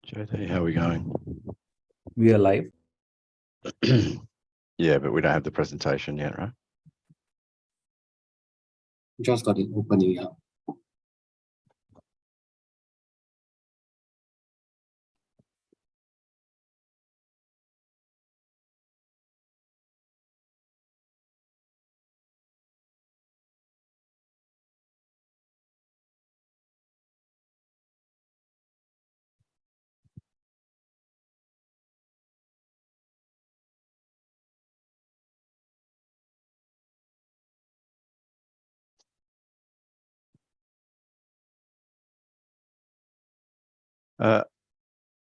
JD, how are we going? We are live. Yeah, but we don't have the presentation yet, right? Just got it opening up.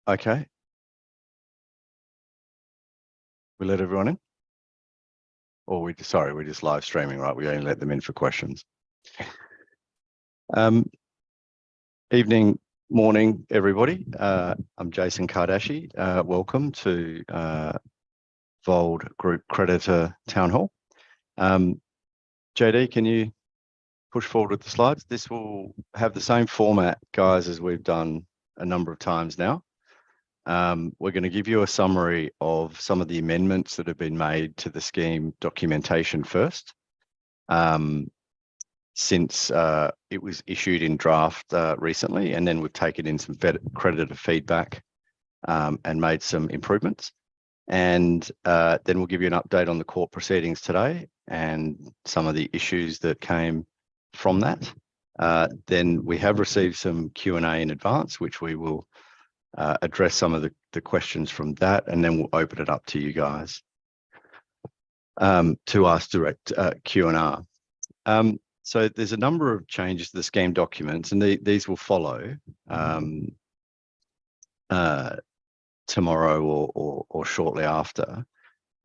Okay. We let everyone in? Or we're just live streaming, right? We only let them in for questions. Evening, morning, everybody. I'm Jason Kardashi. Welcome to Vauld Group Creditor Townhall. JD, can you push forward with the slides? This will have the same format, guys, as we've done a number of times now. We're going to give you a summary of some of the amendments that have been made to the scheme documentation first, since it was issued in draft recently, and then we've taken in some creditor feedback and made some improvements. And then we'll give you an update on the court proceedings today and some of the issues that came from that. Then we have received some Q&A in advance, which we will address some of the questions from that, and then we'll open it up to you guys to ask direct Q&A. So there's a number of changes to the scheme documents, and these will follow tomorrow or shortly after.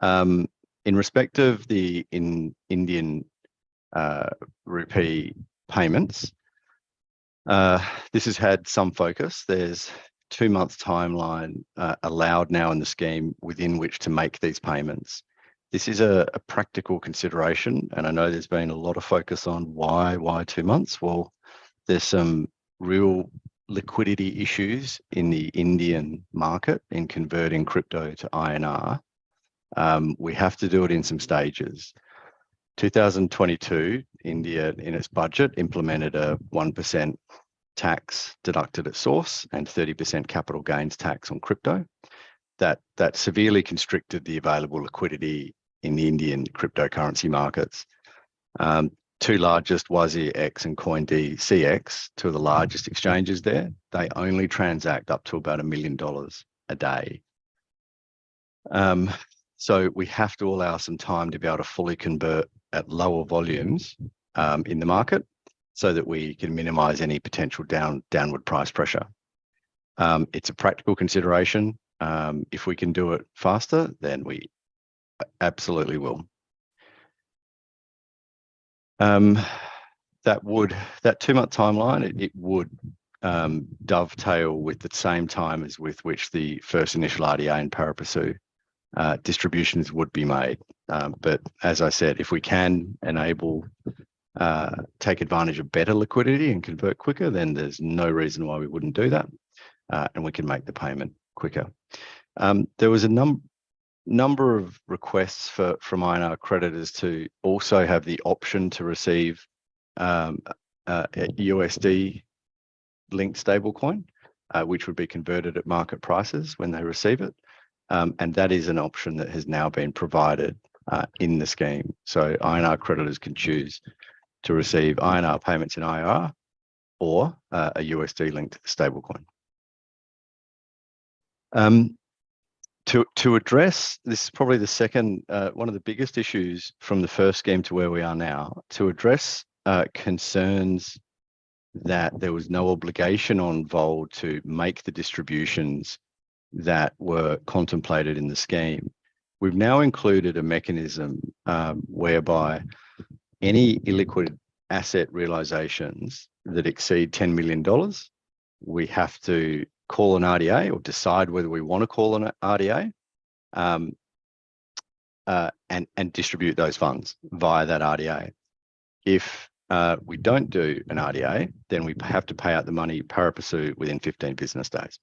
In respect of the Indian rupee payments, this has had some focus. There's 2-month timeline allowed now in the scheme within which to make these payments. This is a practical consideration, and I know there's been a lot of focus on why 2 months. Well, there's some real liquidity issues in the Indian market in converting crypto to INR. We have to do it in some stages. 2022, India in its budget implemented a 1% tax deducted at source and 30% capital gains tax on crypto. That severely constricted the available liquidity in the Indian cryptocurrency markets. Two largest, WazirX and CoinDCX, two of the largest exchanges there, they only transact up to about $1 million a day. So we have to allow some time to be able to fully convert at lower volumes in the market, so that we can minimize any potential downward price pressure. It's a practical consideration. If we can do it faster, then we absolutely will. That 2-month timeline, it would dovetail with the same time as with which the first initial RDA and pari passu distributions would be made. But as I said, if we can enable take advantage of better liquidity and convert quicker, then there's no reason why we wouldn't do that, and we can make the payment quicker. There was a number of requests from INR creditors to also have the option to receive a USD linked stablecoin, which would be converted at market prices when they receive it, and that is an option that has now been provided in the scheme. So INR creditors can choose to receive INR payments in IR or a USD linked stablecoin. To address, this is probably the second, one of the biggest issues from the first scheme to where we are now, to address concerns that there was no obligation on Vauld to make the distributions that were contemplated in the scheme. We've now included a mechanism whereby any illiquid asset realizations that exceed $10 million, we have to call an RDA or decide whether we want to call an RDA and distribute those funds via that RDA. If we don't do an RDA, then we have to pay out the money pari passu within 15 business days.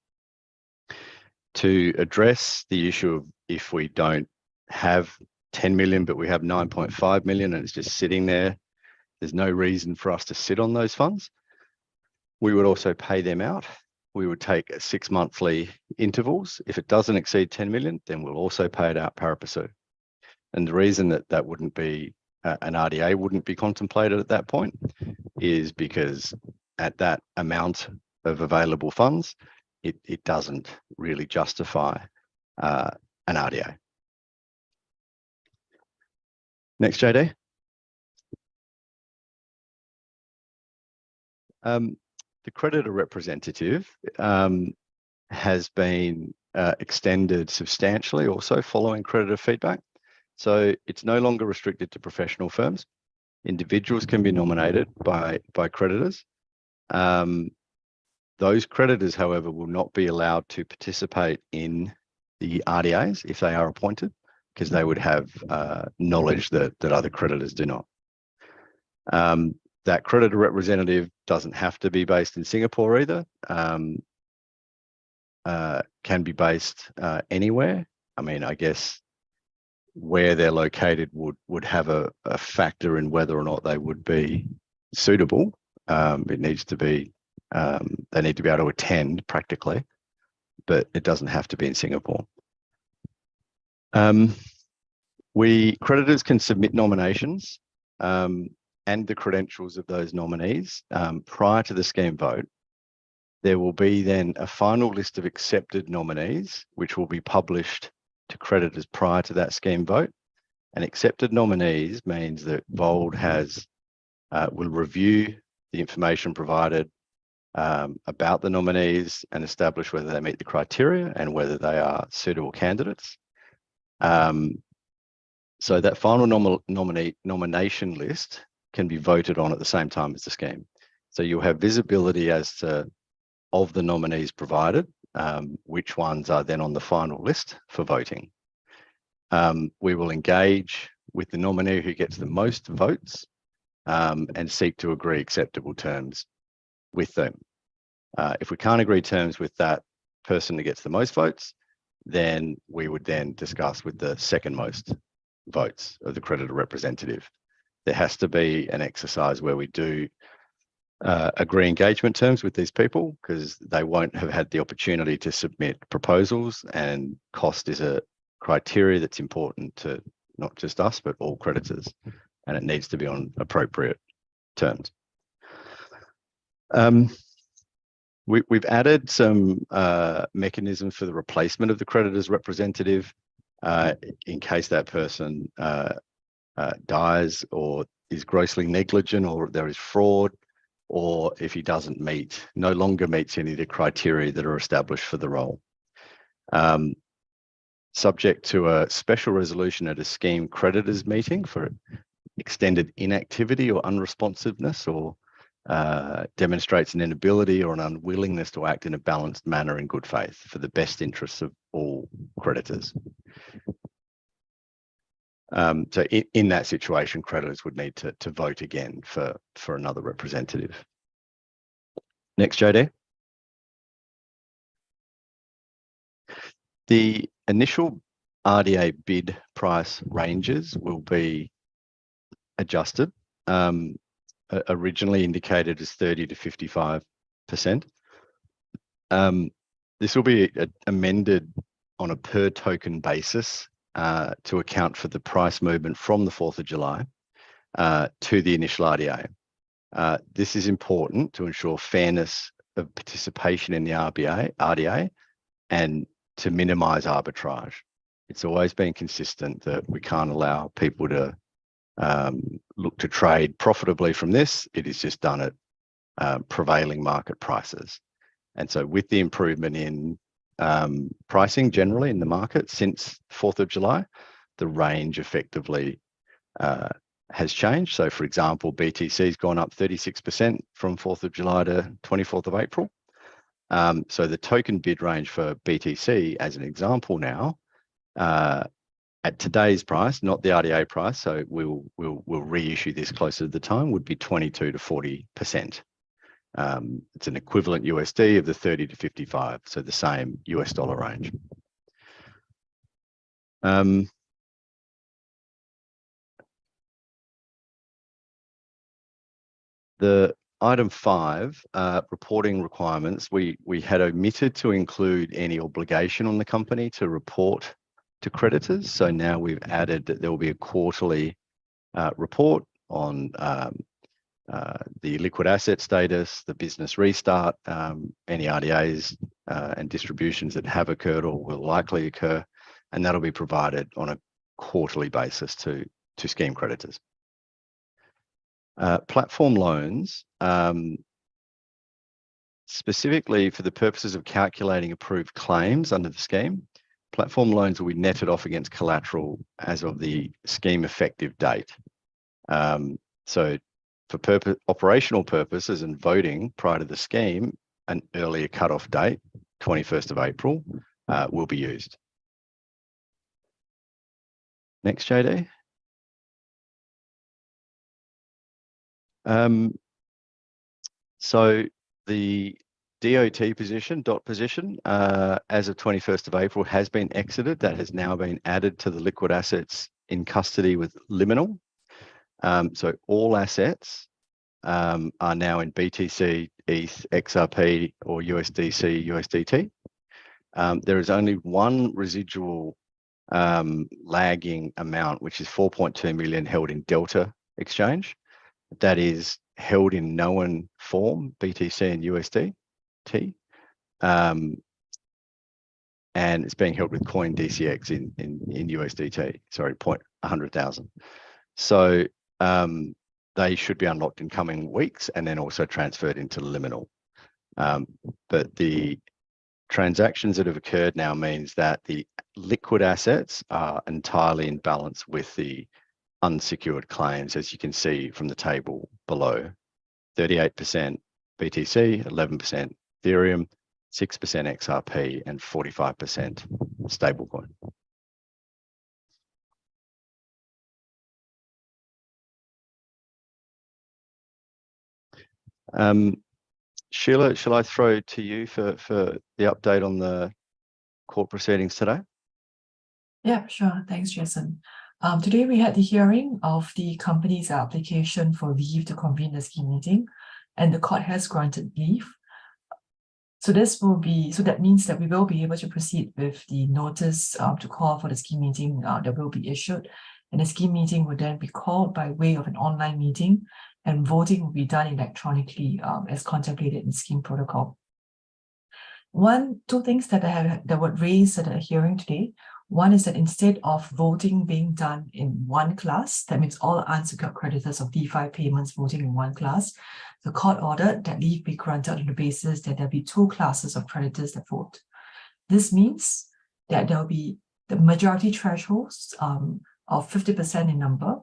To address the issue of if we don't have 10 million, but we have 9.5 million and it's just sitting there, there's no reason for us to sit on those funds. We would also pay them out. We would take 6 monthly intervals. If it doesn't exceed 10 million, then we'll also pay it out pari passu. And the reason that that wouldn't be, an RDA wouldn't be contemplated at that point is because at that amount of available funds, it doesn't really justify an RDA. Next, JD. The creditor representative has been extended substantially also following creditor feedback. So it's no longer restricted to professional firms. Individuals can be nominated by creditors. Those creditors, however, will not be allowed to participate in the RDAs if they are appointed, because they would have knowledge that other creditors do not. That creditor representative doesn't have to be based in Singapore either. Can be based anywhere. I mean, I guess where they're located would have a factor in whether or not they would be suitable. It needs to be, they need to be able to attend practically, but it doesn't have to be in Singapore. Creditors can submit nominations and the credentials of those nominees prior to the scheme vote. There will be then a final list of accepted nominees, which will be published to creditors prior to that scheme vote. And accepted nominees means that Vauld will review the information provided about the nominees and establish whether they meet the criteria and whether they are suitable candidates. So that final nomination list can be voted on at the same time as the scheme. So you'll have visibility as to of the nominees provided, which ones are then on the final list for voting. We will engage with the nominee who gets the most votes and seek to agree acceptable terms with them. If we can't agree terms with that person that gets the most votes, then we would then discuss with the second most votes of the creditor representative. There has to be an exercise where we do agree engagement terms with these people, because they won't have had the opportunity to submit proposals, and cost is a criteria that's important to not just us, but all creditors, and it needs to be on appropriate terms. We've added some mechanisms for the replacement of the creditor's representative in case that person dies or is grossly negligent, or there is fraud, or if he no longer meets any of the criteria that are established for the role. Subject to a special resolution at a scheme creditors meeting for extended inactivity or unresponsiveness, or demonstrates an inability or an unwillingness to act in a balanced manner in good faith for the best interests of all creditors. So in that situation, creditors would need to vote again for another representative. Next, JD. The initial RDA bid price ranges will be adjusted, originally indicated as 30 to 55%. This will be amended on a per token basis to account for the price movement from the 4th of July to the initial RDA. This is important to ensure fairness of participation in the RDA and to minimise arbitrage. It's always been consistent that we can't allow people to look to trade profitably from this. It is just done at prevailing market prices. And so with the improvement in pricing generally in the market since 4th of July, the range effectively has changed. So for example, BTC has gone up 36% from 4th of July to 24th of April. So the token bid range for BTC, as an example now, at today's price, not the RDA price, so we'll reissue this closer to the time, would be 22 to 40%. It's an equivalent USD of the 30 to 55, so the same US dollar range. The item 5, reporting requirements, we had omitted to include any obligation on the company to report to creditors. So now we've added that there will be a quarterly report on the liquid asset status, the business restart, any RDAs and distributions that have occurred or will likely occur, and that'll be provided on a quarterly basis to scheme creditors. Platform loans, specifically for the purposes of calculating approved claims under the scheme, platform loans will be netted off against collateral as of the scheme effective date. So for operational purposes and voting prior to the scheme, an earlier cutoff date, 21st of April, will be used. Next, JD. So the DOT position, as of 21st of April has been exited. That has now been added to the liquid assets in custody with liminal. So all assets are now in BTC, ETH, XRP, or USDC, USDT. There is only one residual lagging amount, which is 4.2 million held in Delta Exchange. That is held in known form, BTC and USDT. And it's being held with Coin DCX in USDT, sorry, 100,000. So they should be unlocked in coming weeks and then also transferred into liminal. But the transactions that have occurred now means that the liquid assets are entirely in balance with the unsecured claims, as you can see from the table below. 38% BTC, 11% Ethereum, 6% XRP, and 45% stablecoin. Sheila, shall I throw to you for the update on the court proceedings today? Yeah, sure. Thanks, Jason. Today we had the hearing of the company's application for leave to convene the scheme meeting, and the court has granted leave. So that means that we will be able to proceed with the notice to call for the scheme meeting that will be issued, and the scheme meeting will then be called by way of an online meeting, and voting will be done electronically as contemplated in scheme protocol. Two things that were raised at the hearing today. One is that instead of voting being done in one class, that means all unsecured creditors of DeFi payments voting in one class, the court ordered that leave be granted on the basis that there'll be two classes of creditors that vote. This means that there'll be the majority thresholds of 50% in number,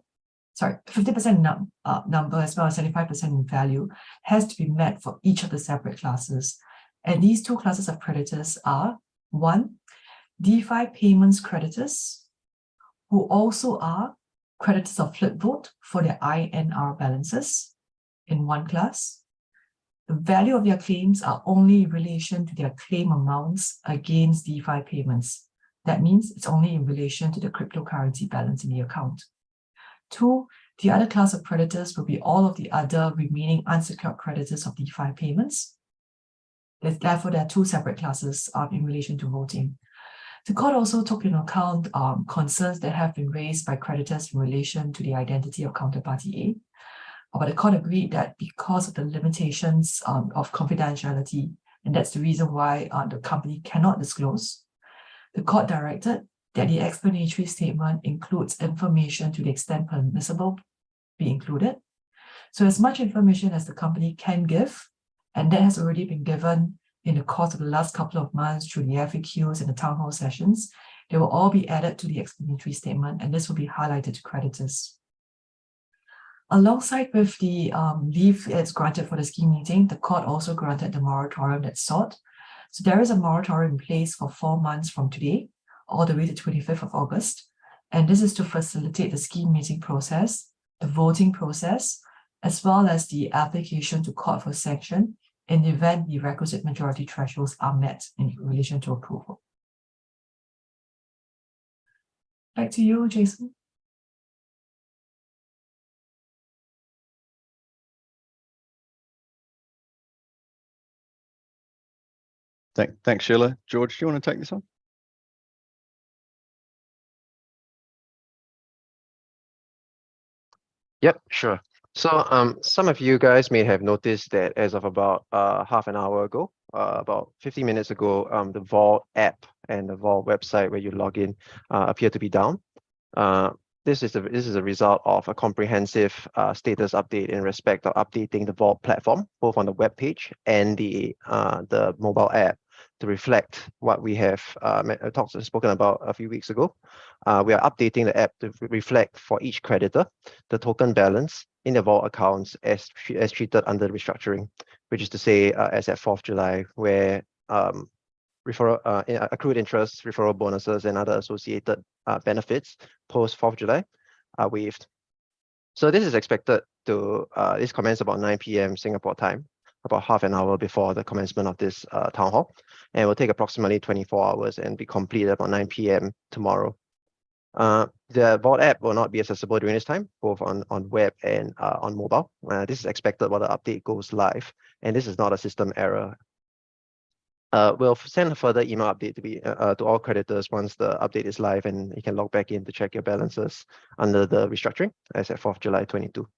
50% number as well as 75% in value has to be met for each of the separate classes. And these two classes of creditors are, one, DeFi payments creditors, who also are creditors of flip vote for their INR balances in one class. The value of their claims are only in relation to their claim amounts against DeFi payments. That means it's only in relation to the cryptocurrency balance in the account. Two, the other class of creditors will be all of the other remaining unsecured creditors of DeFi payments. Therefore, there are two separate classes in relation to voting. The court also took into account concerns that have been raised by creditors in relation to the identity of counterparty A. But the court agreed that because of the limitations of confidentiality, and that's the reason why the company cannot disclose, the court directed that the explanatory statement includes information to the extent permissible be included. So as much information as the company can give, and that has already been given in the course of the last couple of months through the FAQs and the Townhall sessions, they will all be added to the explanatory statement, and this will be highlighted to creditors. Alongside with the leave that's granted for the scheme meeting, the court also granted the moratorium that's sought. So there is a moratorium in place for 4 months from today, all the way to 25th of August. And this is to facilitate the scheme meeting process, the voting process, as well as the application to court for sanction in the event the requisite majority thresholds are met in relation to approval. Back to you, Jason. Thanks, Sheila. George, do you want to take this on? Yep, sure. So some of you guys may have noticed that as of about half an hour ago, about 50 minutes ago, the Vauld app and the Vauld website where you log in appear to be down. This is a result of a comprehensive status update in respect of updating the Vauld platform, both on the web page and the mobile app, to reflect what we have spoken about a few weeks ago. We are updating the app to reflect for each creditor the token balance in the Vauld accounts as treated under restructuring, which is to say, as at 4th July, where accrued interest, referral bonuses, and other associated benefits post 4th July are waived. So this is expected to this commence about 9 p.m. Singapore time, about half an hour before the commencement of this town hall, and will take approximately 24 hours and be complete about 9 p.m. tomorrow. The Vauld app will not be accessible during this time, both on web and on mobile. This is expected while the update goes live, and this is not a system error. We'll send a further email update to all creditors once the update is live, and you can log back in to check your balances under the restructuring as at 4th July 22.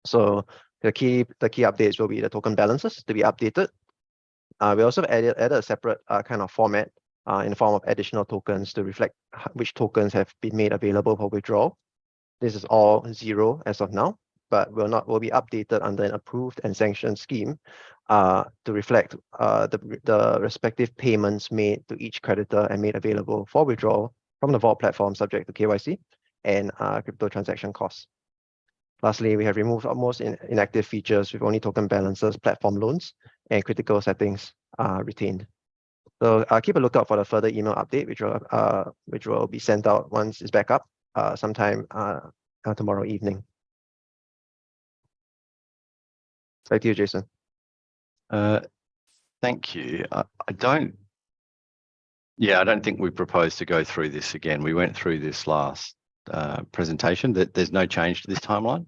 So the key updates will be the token balances to be updated. We also added a separate kind of format in the form of additional tokens to reflect which tokens have been made available for withdrawal. This is all 0 as of now, but will be updated under an approved and sanctioned scheme to reflect the respective payments made to each creditor and made available for withdrawal from the Vauld platform subject to KYC and crypto transaction costs. Lastly, we have removed most inactive features with only token balances, platform loans, and critical settings retained. So keep a lookout for the further email update, which will be sent out once it's back up sometime tomorrow evening. Back to you, Jason. Thank you. I don't think we propose to go through this again. We went through this last presentation. That there's no change to this timeline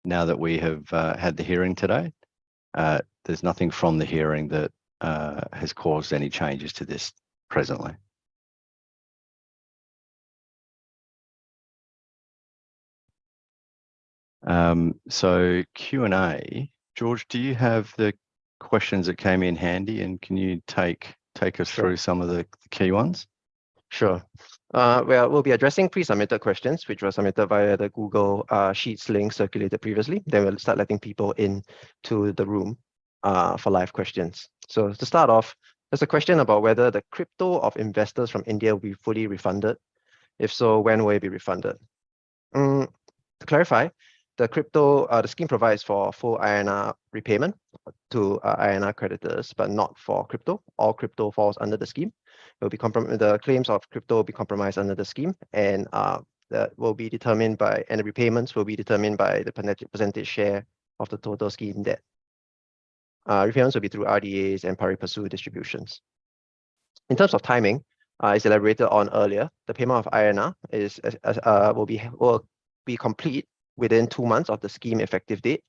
now that we have had the hearing today. There's nothing from the hearing that has caused any changes to this presently. So Q&A. George, do you have the questions that came in handy, and can you take us through some of the key ones? Sure. We'll be addressing pre-submitted questions, which were submitted via the Google Sheets link circulated previously. Then we'll start letting people into the room for live questions. So to start off, there's a question about whether the crypto of investors from India will be fully refunded. If so, when will it be refunded? To clarify, the scheme provides for full INR repayment to INR creditors, but not for crypto. All crypto falls under the scheme. The claims of crypto will be compromised under the scheme, and that will be determined by, and the repayments will be determined by the percentage share of the total scheme debt. Repayments will be through RDAs and pari passu distributions. In terms of timing, as elaborated on earlier, the payment of INR will be complete within 2 months of the scheme effective date.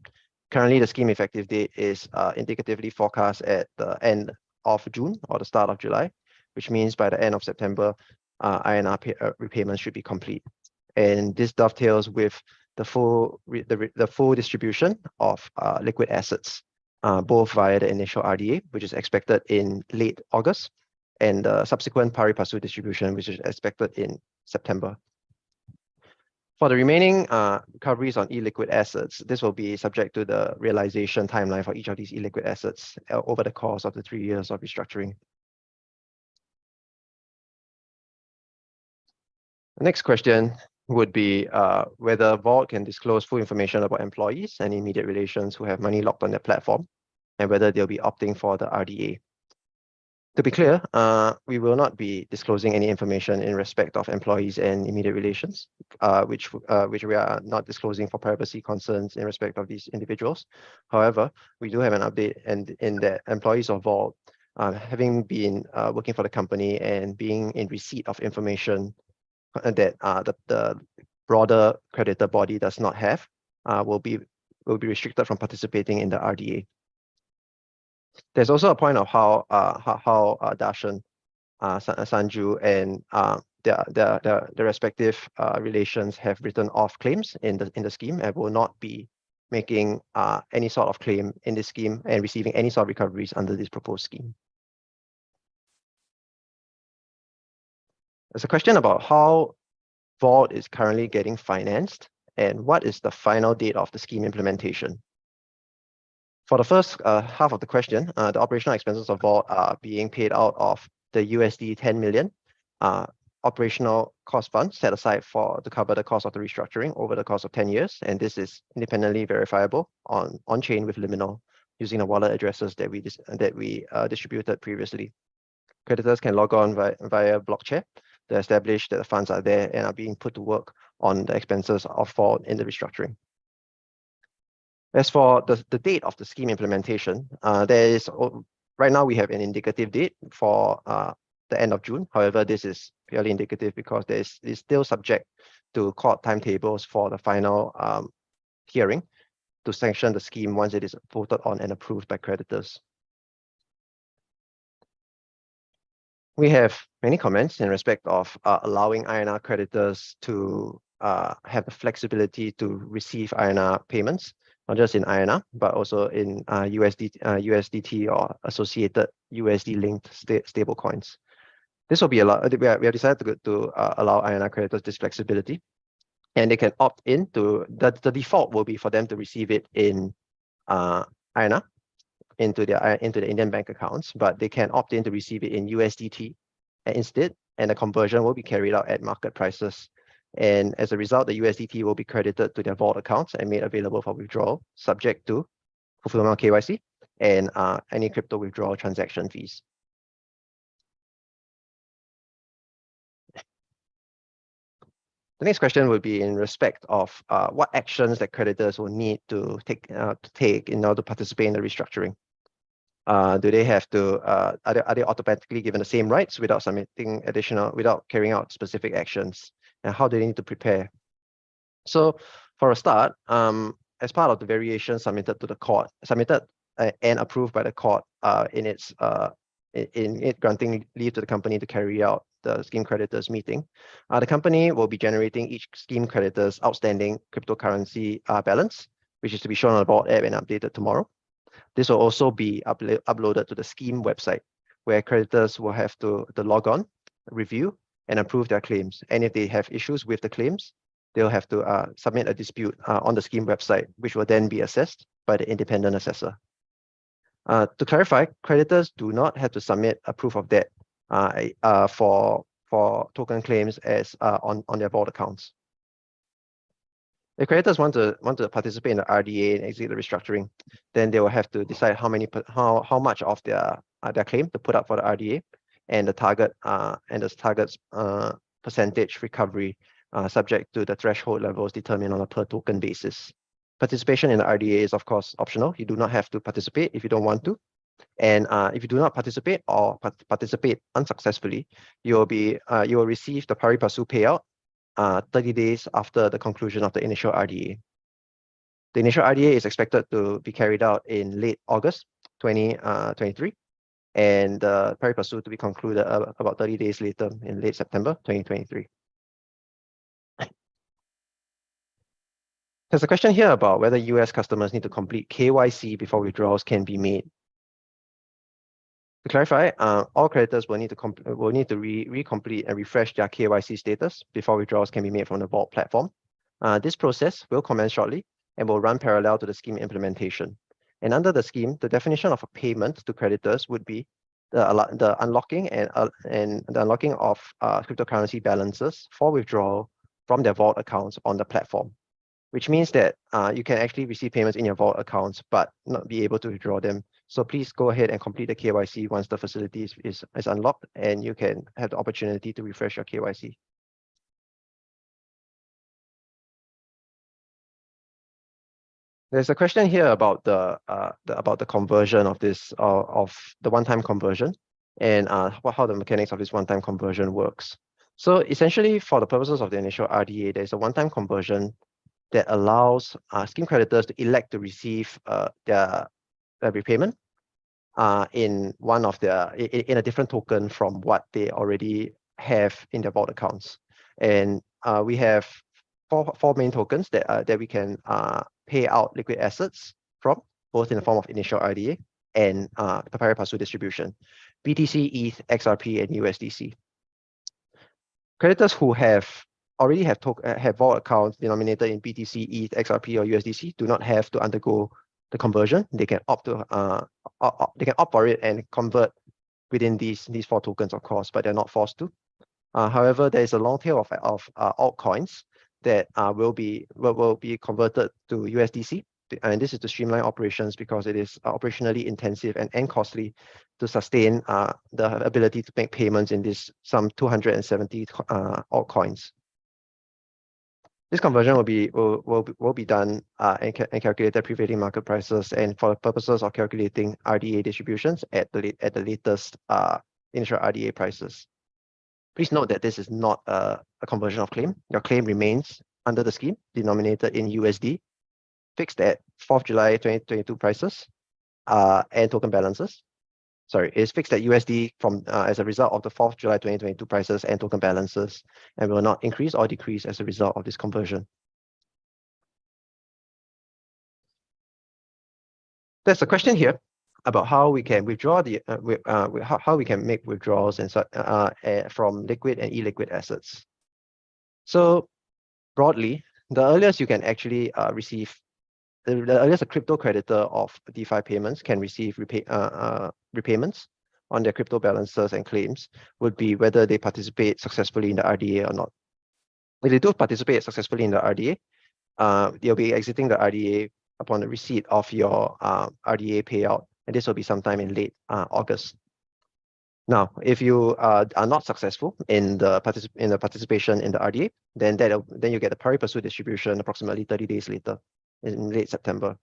Currently, the scheme effective date is indicatively forecast at the end of June or the start of July, which means by the end of September, INR repayments should be complete. And this dovetails with the full distribution of liquid assets, both via the initial RDA, which is expected in late August, and the subsequent pari passu distribution, which is expected in September. For the remaining recoveries on illiquid assets, this will be subject to the realization timeline for each of these illiquid assets over the course of the 3 years of restructuring. The next question would be whether Vauld can disclose full information about employees and immediate relations who have money locked on their platform, and whether they'll be opting for the RDA. To be clear, we will not be disclosing any information in respect of employees and immediate relations, which we are not disclosing for privacy concerns in respect of these individuals. However, we do have an update, and in that employees of Vauld, having been working for the company and being in receipt of information that the broader creditor body does not have, will be restricted from participating in the RDA. There's also a point of how Darshan, Sanju, and the respective relations have written off claims in the scheme and will not be making any sort of claim in this scheme and receiving any sort of recoveries under this proposed scheme. There's a question about how Vauld is currently getting financed and what is the final date of the scheme implementation. For the first half of the question, the operational expenses of Vauld are being paid out of the USD 10 million operational cost fund set aside to cover the cost of the restructuring over the course of 10 years. And this is independently verifiable on-chain with Liminal using the wallet addresses that we distributed previously. Creditors can log on via blockchain to establish that the funds are there and are being put to work on the expenses of Vauld in the restructuring. As for the date of the scheme implementation, right now we have an indicative date for the end of June. However, this is purely indicative because it's still subject to court timetables for the final hearing to sanction the scheme once it is voted on and approved by creditors. We have many comments in respect of allowing INR creditors to have the flexibility to receive INR payments, not just in INR, but also in USDT or associated USD-linked stable coins. This will be allowed. We have decided to allow INR creditors this flexibility, and they can opt into the default will be for them to receive it in INR into the Indian bank accounts, but they can opt in to receive it in USDT instead, and the conversion will be carried out at market prices. And as a result, the USDT will be credited to their Vault accounts and made available for withdrawal, subject to fulfillment of KYC and any crypto withdrawal transaction fees. The next question would be in respect of what actions that creditors will need to take in order to participate in the restructuring. Do they have to? Are they automatically given the same rights without submitting without carrying out specific actions? And how do they need to prepare? So, for a start, as part of the variation submitted to the court, and approved by the court in it granting leave to the company to carry out the scheme creditors meeting, the company will be generating each scheme creditor's outstanding cryptocurrency balance, which is to be shown on the Vault app and updated tomorrow. This will also be uploaded to the scheme website, where creditors will have to log on, review, and approve their claims. And if they have issues with the claims, they'll have to submit a dispute on the scheme website, which will then be assessed by the independent assessor. To clarify, creditors do not have to submit a proof of debt for token claims as on their Vault accounts. If creditors want to participate in the RDA and exit the restructuring, then they will have to decide how much of their claim to put up for the RDA and the target's percentage recovery subject to the threshold levels determined on a per token basis. Participation in the RDA is of course optional. You do not have to participate if you don't want to. And if you do not participate or participate unsuccessfully, you will receive the pari passu payout 30 days after the conclusion of the initial RDA. The initial RDA is expected to be carried out in late August 2023, and the pari passu to be concluded about 30 days later in late September 2023. There's a question here about whether US customers need to complete KYC before withdrawals can be made. To clarify, all creditors will need to recomplete and refresh their KYC status before withdrawals can be made from the Vault platform. This process will commence shortly and will run parallel to the scheme implementation. And under the scheme, the definition of a payment to creditors would be the unlocking and the unlocking of cryptocurrency balances for withdrawal from their Vault accounts on the platform, which means that you can actually receive payments in your Vault accounts but not be able to withdraw them So please go ahead and complete the KYC once the facility is unlocked, and you can have the opportunity to refresh your KYC. There's a question here about the conversion of this of the one-time conversion, and how the mechanics of this one-time conversion works. So essentially, for the purposes of the initial RDA, there's a one-time conversion that allows scheme creditors to elect to receive their repayment in one of their in a different token from what they already have in their Vault accounts. And we have four main tokens that we can pay out liquid assets from, both in the form of initial RDA and the pari passu distribution: BTC, ETH, XRP, and USDC. Creditors who already have Vault accounts denominated in BTC, ETH, XRP, or USDC do not have to undergo the conversion. They can opt for it and convert within these four tokens, of course, but they're not forced to. However, there is a long tail of altcoins that will be converted to USDC, and this is to streamline operations because it is operationally intensive and costly to sustain the ability to make payments in some 270 altcoins. This conversion will be done and calculated at prevailing market prices, and for the purposes of calculating RDA distributions at the latest initial RDA prices. Please note that this is not a conversion of claim. Your claim remains under the scheme, denominated in USD, fixed at 4th July 2022 prices and token balances. Sorry, it's fixed at USD from as a result of the 4th July 2022 prices and token balances, and will not increase or decrease as a result of this conversion. There's a question here about how we can withdraw how we can make withdrawals from liquid and illiquid assets. So broadly, the earliest you can actually receive, the earliest a crypto creditor of DeFi payments can receive repayments on their crypto balances and claims would be whether they participate successfully in the RDA or not. If they do participate successfully in the RDA, they'll be exiting the RDA upon the receipt of your RDA payout, and this will be sometime in late August. Now, if you are not successful in the participation in the RDA, then you get the pari passu distribution approximately 30 days later, in late September.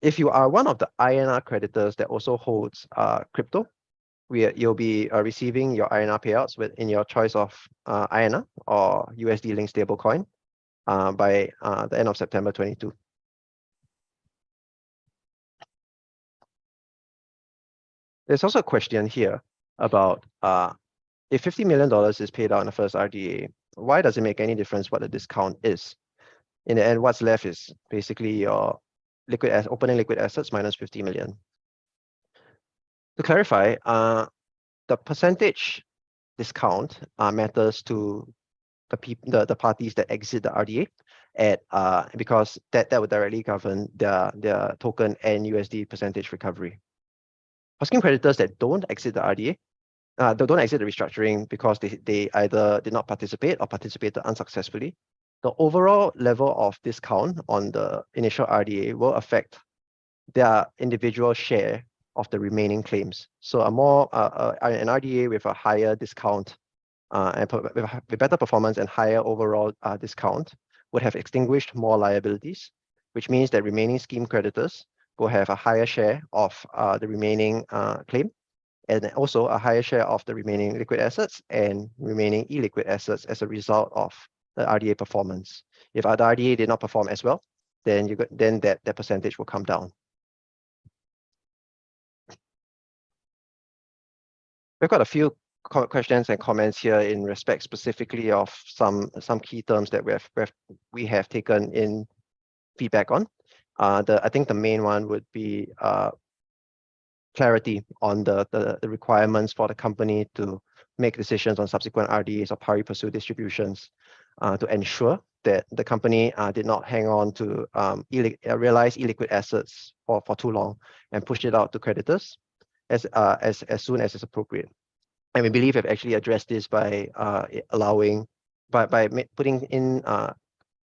If you are one of the INR creditors that also holds crypto, you'll be receiving your INR payouts in your choice of INR or USD linked stablecoin by the end of September 22. There's also a question here about if $50 million is paid out in the first RDA, why does it make any difference what the discount is? In the end, what's left is basically your opening liquid assets minus 50 million. To clarify, the percentage discount matters to the parties that exit the RDA because that would directly govern their token and USD percentage recovery. For scheme creditors that don't exit the RDA, they don't exit the restructuring because they either did not participate or participated unsuccessfully, the overall level of discount on the initial RDA will affect their individual share of the remaining claims. So an RDA with a higher discount and with better performance and higher overall discount would have extinguished more liabilities, which means that remaining scheme creditors will have a higher share of the remaining claim, and also a higher share of the remaining liquid assets and remaining illiquid assets as a result of the RDA performance. If the RDA did not perform as well, then that percentage will come down. We've got a few questions and comments here in respect specifically of some key terms that we have taken in feedback on. I think the main one would be clarity on the requirements for the company to make decisions on subsequent RDAs or pari passu distributions to ensure that the company did not hang on to realized illiquid assets for too long and push it out to creditors as soon as it's appropriate. And we believe we've actually addressed this by putting in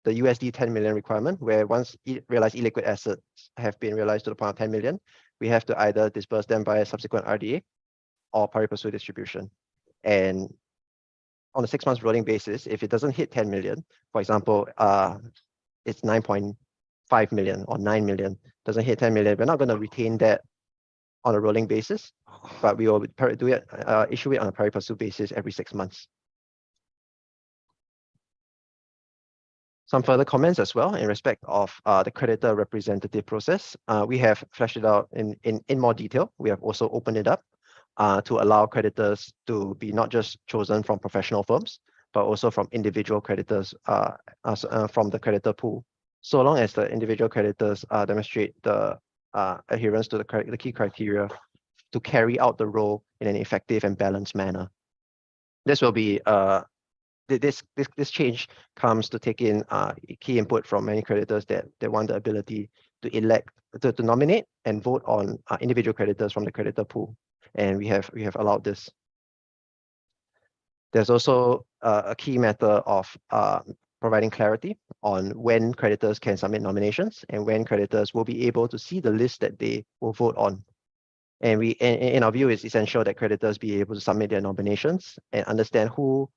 the USD 10 million requirement, where once realized illiquid assets have been realized to the point of 10 million, we have to either disperse them by a subsequent RDA or pari passu distribution. And on a 6 months rolling basis, if it doesn't hit 10 million, for example, it's 9.5 million or 9 million, doesn't hit 10 million, we're not going to retain that on a rolling basis, but we will issue it on a pari passu basis every 6 months. Some further comments as well in respect of the creditor representative process. We have fleshed it out in more detail. We have also opened it up to allow creditors to be not just chosen from professional firms, but also from individual creditors from the creditor pool, so long as the individual creditors demonstrate the adherence to the key criteria to carry out the role in an effective and balanced manner. This will be this change comes to take in key input from many creditors that want the ability to elect, to nominate and vote on individual creditors from the creditor pool, and we have allowed this. There's also a key matter of providing clarity on when creditors can submit nominations and when creditors will be able to see the list that they will vote on. And in our view, it's essential that creditors be able to submit their nominations and understand who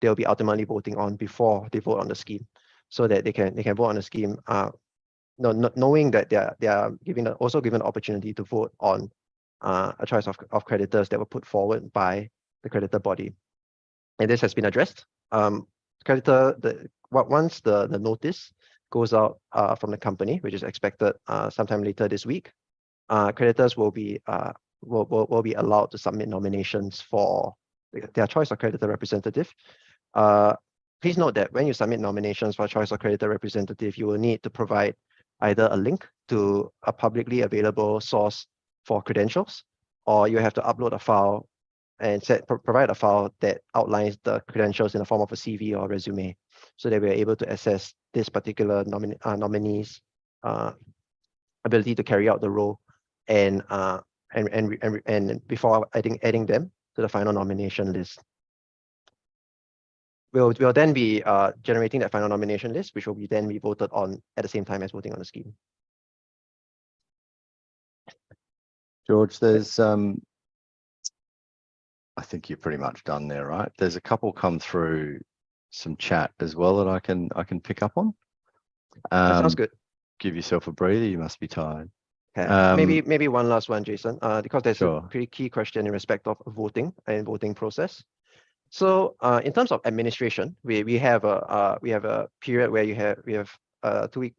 they'll be ultimately voting on before they vote on the scheme, so that they can vote on the scheme, knowing that they are also given the opportunity to vote on a choice of creditors that were put forward by the creditor body. And this has been addressed. Once the notice goes out from the company, which is expected sometime later this week, creditors will be allowed to submit nominations for their choice of creditor representative. Please note that when you submit nominations for choice of creditor representative, you will need to provide either a link to a publicly available source for credentials, or you have to upload a file and provide a file that outlines the credentials in the form of a CV or resume, so that we are able to assess this particular nominee's ability to carry out the role and before adding them to the final nomination list. We'll then be generating that final nomination list, which will then be voted on at the same time as voting on the scheme. George, there's I think you're pretty much done there, right? There's a couple come through some chat as well that I can pick up on. That sounds good. Give yourself a breather. You must be tired. Okay. Maybe one last one, Jason, because there's Sure. a pretty key question in respect of voting and voting process. So in terms of administration, we have a period where we have a 2-week,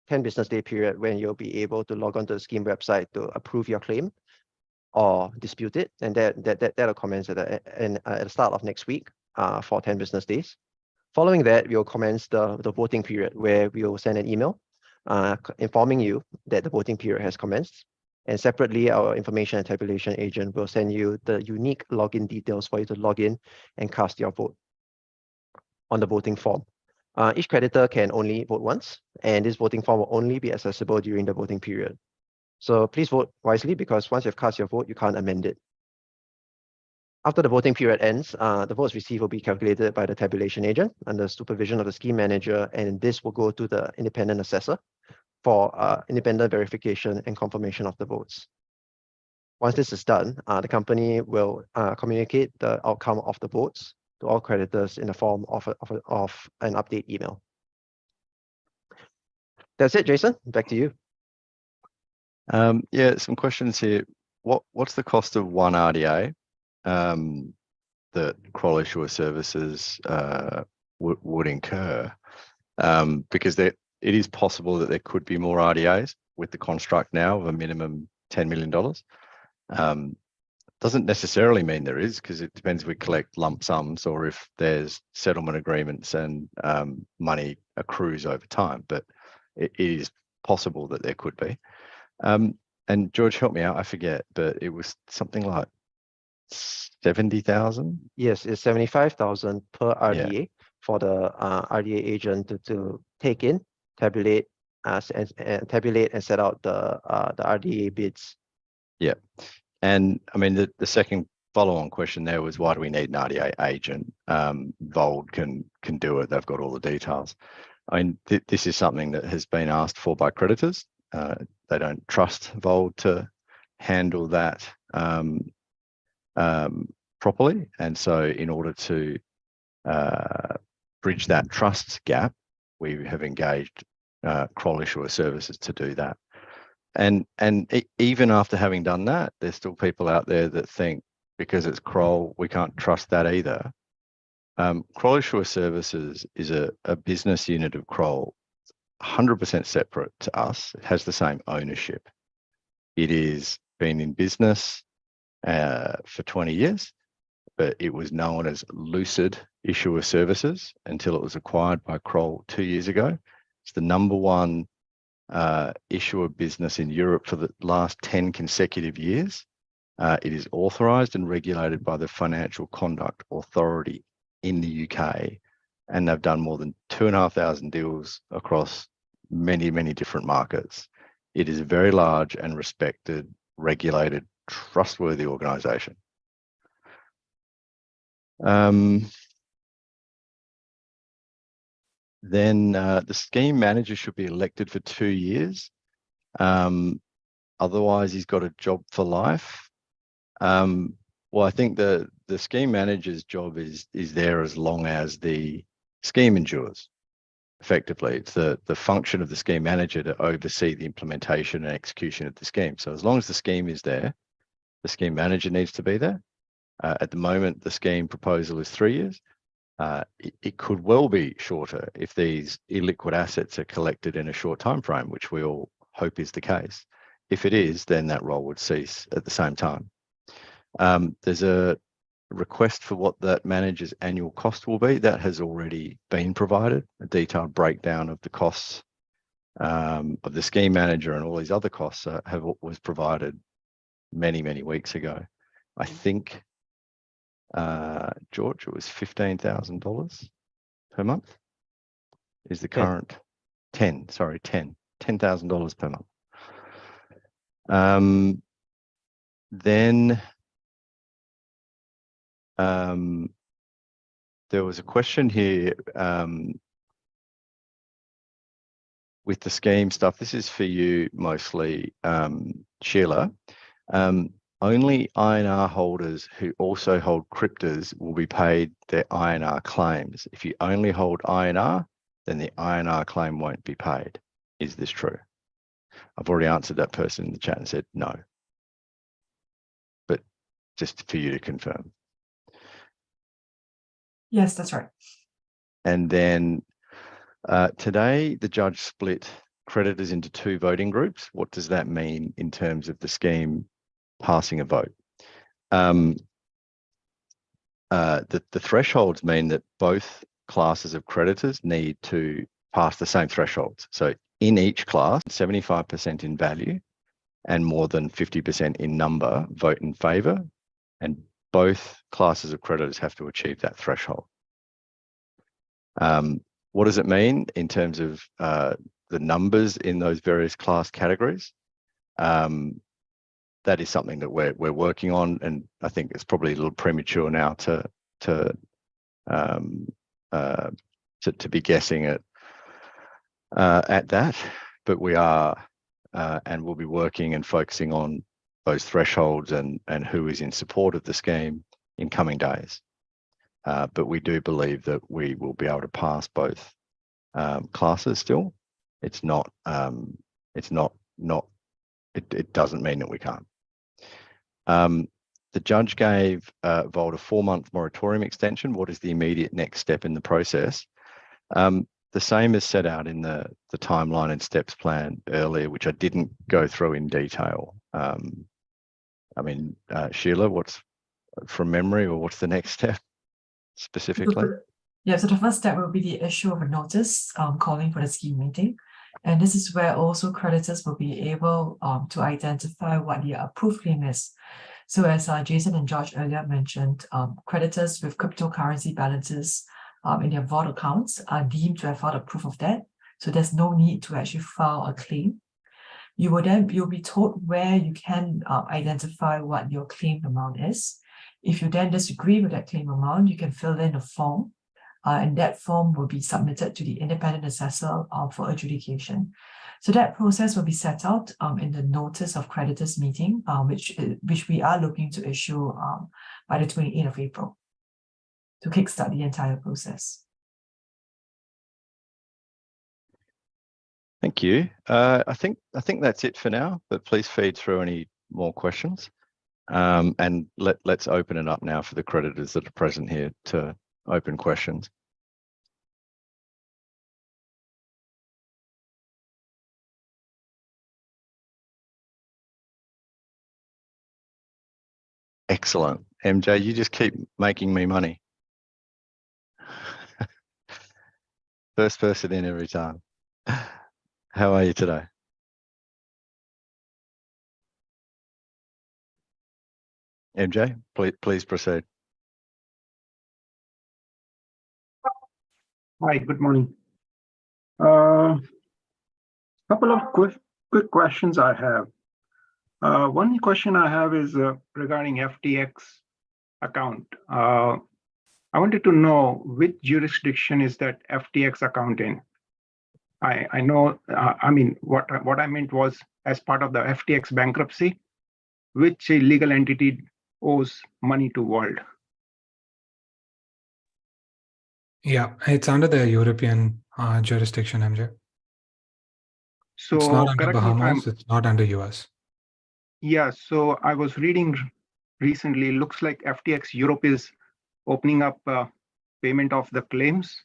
10 business day period when you'll be able to log onto the scheme website to approve your claim or dispute it, and that'll commence at the start of next week for 10 business days. Following that, we'll commence the voting period, where we will send an email informing you that the voting period has commenced. And separately, our information and tabulation agent will send you the unique login details for you to log in and cast your vote on the voting form. Each creditor can only vote once, and this voting form will only be accessible during the voting period. So please vote wisely, because once you've cast your vote, you can't amend it. After the voting period ends, the votes received will be calculated by the tabulation agent under supervision of the scheme manager, and this will go to the independent assessor for independent verification and confirmation of the votes. Once this is done, the company will communicate the outcome of the votes to all creditors in the form of an update email. That's it, Jason. Back to you. Yeah, some questions here. What's the cost of one RDA that Qual Issuer Services would incur? Because it is possible that there could be more RDAs with the construct now of a minimum $10 million. Doesn't necessarily mean there is, because it depends if we collect lump sums or if there's settlement agreements and money accrues over time, but it is possible that there could be. And George, help me out, I forget, but it was something like 70,000? Yes, it's 75,000 per RDA for the RDA agent to take in, tabulate, and tabulate and set out the RDA bids. Yeah. And I mean, the second follow-on question there was, why do we need an RDA agent? Vauld can do it. They've got all the details. I mean, this is something that has been asked for by creditors. They don't trust Vauld to handle that properly. And so in order to bridge that trust gap, we have engaged Kroll Issuer Services to do that. And even after having done that, there's still people out there that think because it's Kroll, we can't trust that either. Kroll Issuer Services is a business unit of Kroll, 100% separate to us. It has the same ownership. It is been in business for 20 years, but it was known as Lucid Issuer Services until it was acquired by Kroll 2 years ago. It's the #1 issuer business in Europe for the last 10 consecutive years. It is authorised and regulated by the Financial Conduct Authority in the UK, and they've done more than 2,500 deals across many, many different markets. It is a very large and respected, regulated, trustworthy organisation. Then the scheme manager should be elected for 2 years. Otherwise, he's got a job for life. Well, I think the scheme manager's job is there as long as the scheme endures. Effectively, it's the function of the scheme manager to oversee the implementation and execution of the scheme. So as long as the scheme is there, the scheme manager needs to be there. At the moment, the scheme proposal is 3 years. It could well be shorter if these illiquid assets are collected in a short time frame, which we all hope is the case. If it is, then that role would cease at the same time. There's a request for what that manager's annual cost will be. That has already been provided. A detailed breakdown of the costs of the scheme manager and all these other costs was provided many, many weeks ago. I think, George, it was $15,000 per month is the current $10,000 per month. Then there was a question here with the scheme stuff. This is for you mostly, Sheila. Only INR holders who also hold cryptos will be paid their INR claims. If you only hold INR, then the INR claim won't be paid. Is this true? I've already answered that person in the chat and said no. But just for you to confirm. Yes, that's right. And then today, the judge split creditors into 2 voting groups. What does that mean in terms of the scheme passing a vote? The thresholds mean that both classes of creditors need to pass the same thresholds. So in each class, 75% in value and more than 50% in number vote in favour, and both classes of creditors have to achieve that threshold. What does it mean in terms of the numbers in those various class categories? That is something that we're working on, and I think it's probably a little premature now to be guessing at that. But we are, and we'll be working and focusing on those thresholds and who is in support of the scheme in coming days. But we do believe that we will be able to pass both classes still. It doesn't mean that we can't. The judge gave Vauld a 4-month moratorium extension. What is the immediate next step in the process? The same is set out in the timeline and steps plan earlier, which I didn't go through in detail. Sheila, what's from memory, or what's the next step specifically? Yeah, so the first step will be the issue of a notice calling for the scheme meeting. And this is where also creditors will be able to identify what the approved claim is. So as Jason and George earlier mentioned, creditors with cryptocurrency balances in their Vault accounts are deemed to have filed a proof of that. So there's no need to actually file a claim. You'll be told where you can identify what your claim amount is. If you then disagree with that claim amount, you can fill in a form and that form will be submitted to the independent assessor for adjudication. So that process will be set out in the notice of creditors meeting, which we are looking to issue by the 28th of April to kickstart the entire process. Thank you. I think that's it for now, but please feed through any more questions. And let's open it up now for the creditors that are present here to open questions. Excellent. MJ, you just keep making me money. First person in every time. How are you today? MJ, please proceed. Hi, good morning. Couple of quick questions I have. One question I have is regarding FTX account. I wanted to know which jurisdiction is that FTX account in? I know, I mean, what I meant was as part of the FTX bankruptcy, which legal entity owes money to Vauld? Yeah, it's under the European jurisdiction, MJ. So It's not under correct me if I'm- Bahamas, it's not under US. Yeah, so I was reading recently, looks like FTX Europe is opening up payment of the claims.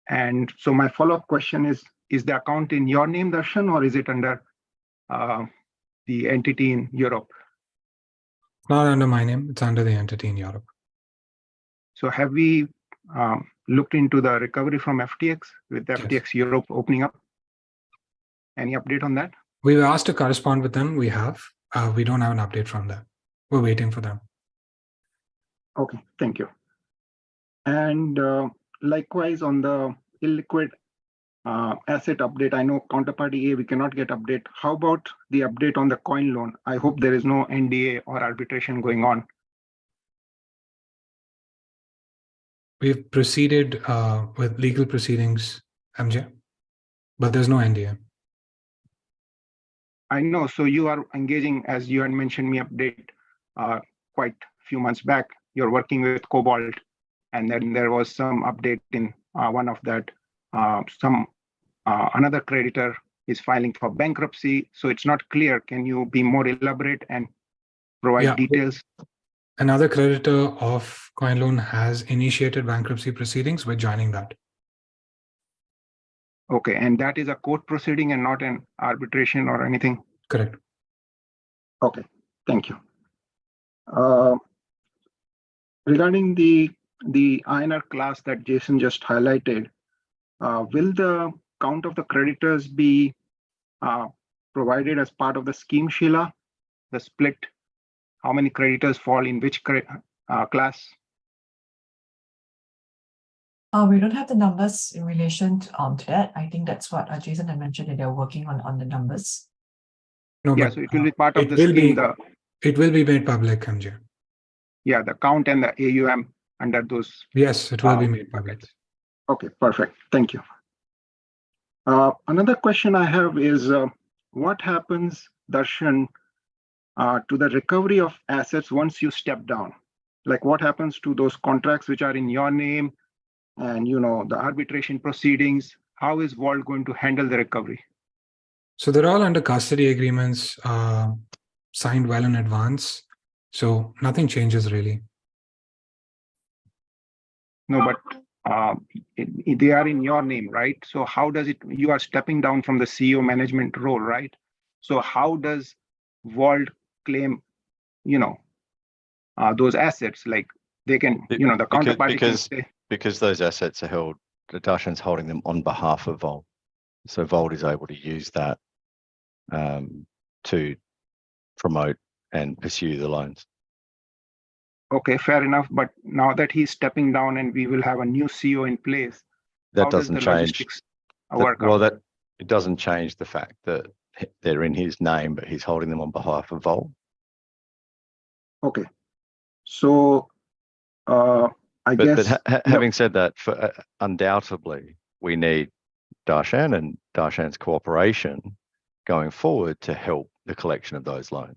And so my follow-up question is the account in your name, Darshan, or is it under the entity in Europe? It's not under my name, it's under the entity in Europe. So have we looked into the recovery from FTX with Yes. FTX Europe opening up? Any update on that? We were asked to correspond with them, we have. We don't have an update from them. We're waiting for them. Okay, thank you. And likewise on the illiquid asset update, I know counterparty A, we cannot get update. How about the update on the coin loan? I hope there is no NDA or arbitration going on. We've proceeded with legal proceedings, MJ, but there's no NDA. I know, so you are engaging, as you had mentioned me update quite a few months back, you're working with Cobalt, and then there was some update in one of that, another creditor is filing for bankruptcy, so it's not clear. Can you be more elaborate and provide details? Another creditor of Coin Loan has initiated bankruptcy proceedings. We're joining that. Okay, and that is a court proceeding and not an arbitration or anything? Correct. Okay, thank you. Regarding the INR class that Jason just highlighted, will the count of the creditors be provided as part of the scheme, Sheila? The split, how many creditors fall in which class? We don't have the numbers in relation to that. I think that's what Jason had mentioned, that they're working on the numbers. No, Yeah, but so it will be part of it the will scheme. It will be made public, MJ. Yeah, the count and the AUM under those. Yes, it will be made public. Okay, perfect. Thank you. Another question I have is what happens, Darshan, to the recovery of assets once you step down? Like what happens to those contracts which are in your name and, you know, the arbitration proceedings? How is Vault going to handle the recovery? So they're all under custody agreements signed well in advance. So nothing changes really. No, but they are in your name, right? So how does it, you are stepping down from the CEO management role, right? So how does Vault claim, you know, those assets? Like they can, you know, the counterparty can say. Because those assets are held, Darshan's holding them on behalf of Vault. So Vault is able to use that to promote and pursue the loans. Okay, fair enough. But now that he's stepping down and we will have a new CEO in place, That how does doesn't the change. logistics work Well, out? that it doesn't change the fact that they're in his name, but he's holding them on behalf of Vault. Okay, so I But guess. having said that, for undoubtedly, we need Darshan and Darshan's cooperation going forward to help the collection of those loans.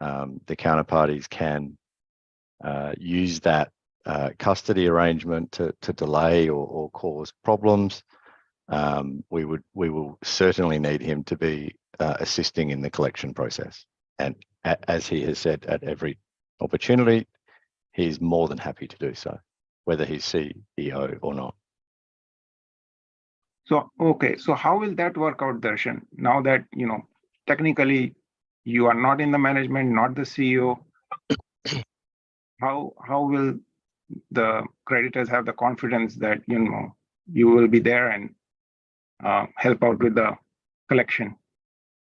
The counterparties can use that custody arrangement to delay or cause problems. We will certainly need him to be assisting in the collection process. And as he has said at every opportunity, he's more than happy to do so, whether he's CEO or not. So, okay. So how will that work out, Darshan? Now that, technically you are not in the management, not the CEO, how will the creditors have the confidence that, you will be there and help out with the collection?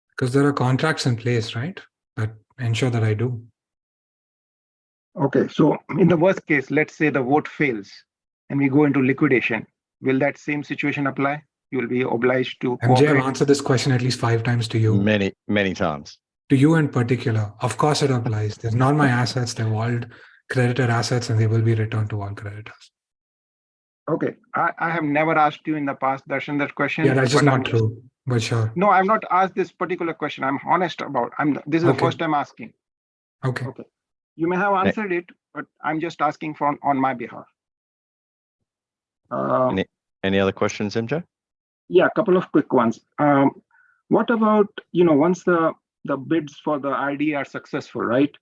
Because there are contracts in place, right? That ensure that I do. Okay. So in the worst case, let's say the vote fails and we go into liquidation. Will that same situation apply? You will be obliged to MJ, I've cooperate? answered this question at least 5 times to you. Many times. To you in particular, of course it applies. They're not my assets, they're Vauld creditor assets, and they will be returned to all creditors. Okay. I have never asked you in the past, Darshan, that question. Yeah, that's just but not I'm true, but sure. No, I've not asked this particular question. I'm honest about. This is the Okay. first time asking. Okay. Okay. You may have answered it, but I'm just asking on my behalf. Any other questions, MJ? Yeah, a couple of quick ones. What about, once the bids for the ID are successful, right?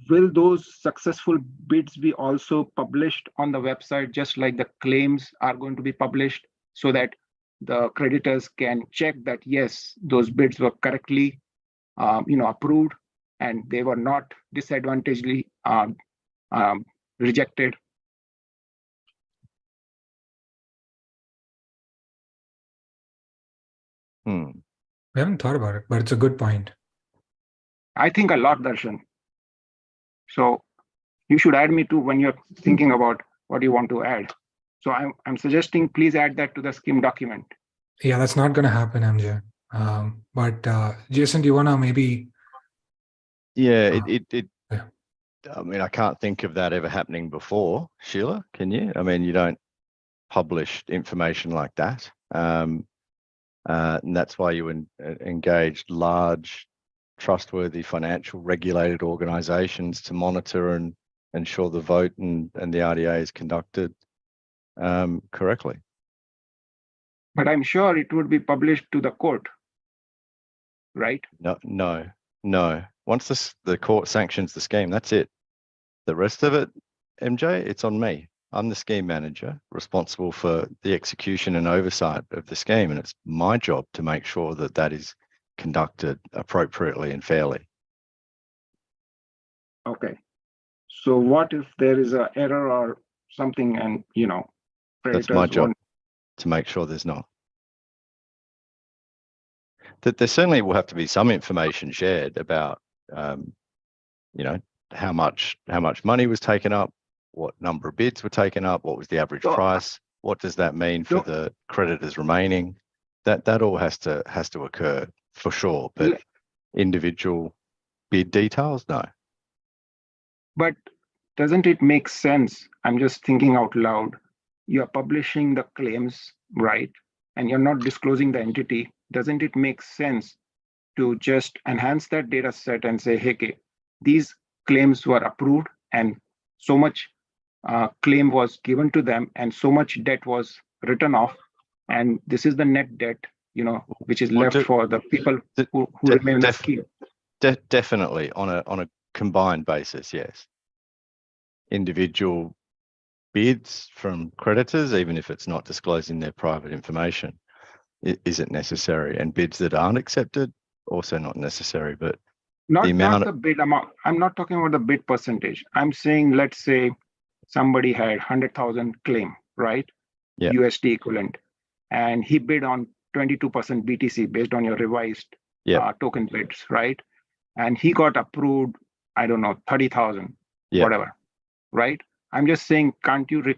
Will those successful bids be also published on the website, just like the claims are going to be published, so that the creditors can check that, yes, those bids were correctly, approved, and they were not disadvantageously rejected? We haven't thought about it, but it's a good point. I think a lot, Darshan. So you should add me too when you're thinking about what you want to add. So I'm suggesting please add that to the scheme document. Yeah, that's not going to happen, MJ. But Jason, do you want to maybe? Yeah, Yeah. I mean, I can't think of that ever happening before. Sheila, can you? I mean, you don't publish information like that. And that's why you engaged large, trustworthy, financial regulated organizations to monitor and ensure the vote and the RDA is conducted correctly. But I'm sure it would be published to the court, right? No. Once the court sanctions the scheme, that's it. The rest of it, MJ, it's on me. I'm the scheme manager responsible for the execution and oversight of the scheme, and it's my job to make sure that that is conducted appropriately and fairly. Okay. So what if there is an error or something and, That's my job to make sure there's not. That there certainly will have to be some information shared about, how much money was taken up, what number of bids were taken up, what was the average price, what does that mean for the creditors remaining? That all has to occur for sure, but individual bid details, no. But doesn't it make sense? I'm just thinking out loud. You're publishing the claims, right? And you're not disclosing the entity. Doesn't it make sense to just enhance that data set and say, hey, these claims were approved and so much claim was given to them and so much debt was written off, and this is the net debt, which is left for the people who remain in the scheme? Definitely on a combined basis, yes. Individual bids from creditors, even if it's not disclosing their private information, isn't necessary, and bids that aren't accepted also not necessary. But not the bid amount. I'm not talking about the bid percentage. I'm saying, let's say somebody had 100,000 claim, right? Yeah. USD equivalent, and he bid on 22% BTC based on your revised token bids, right? And he got approved, I don't know, 30,000, whatever, right? I'm just saying, can't you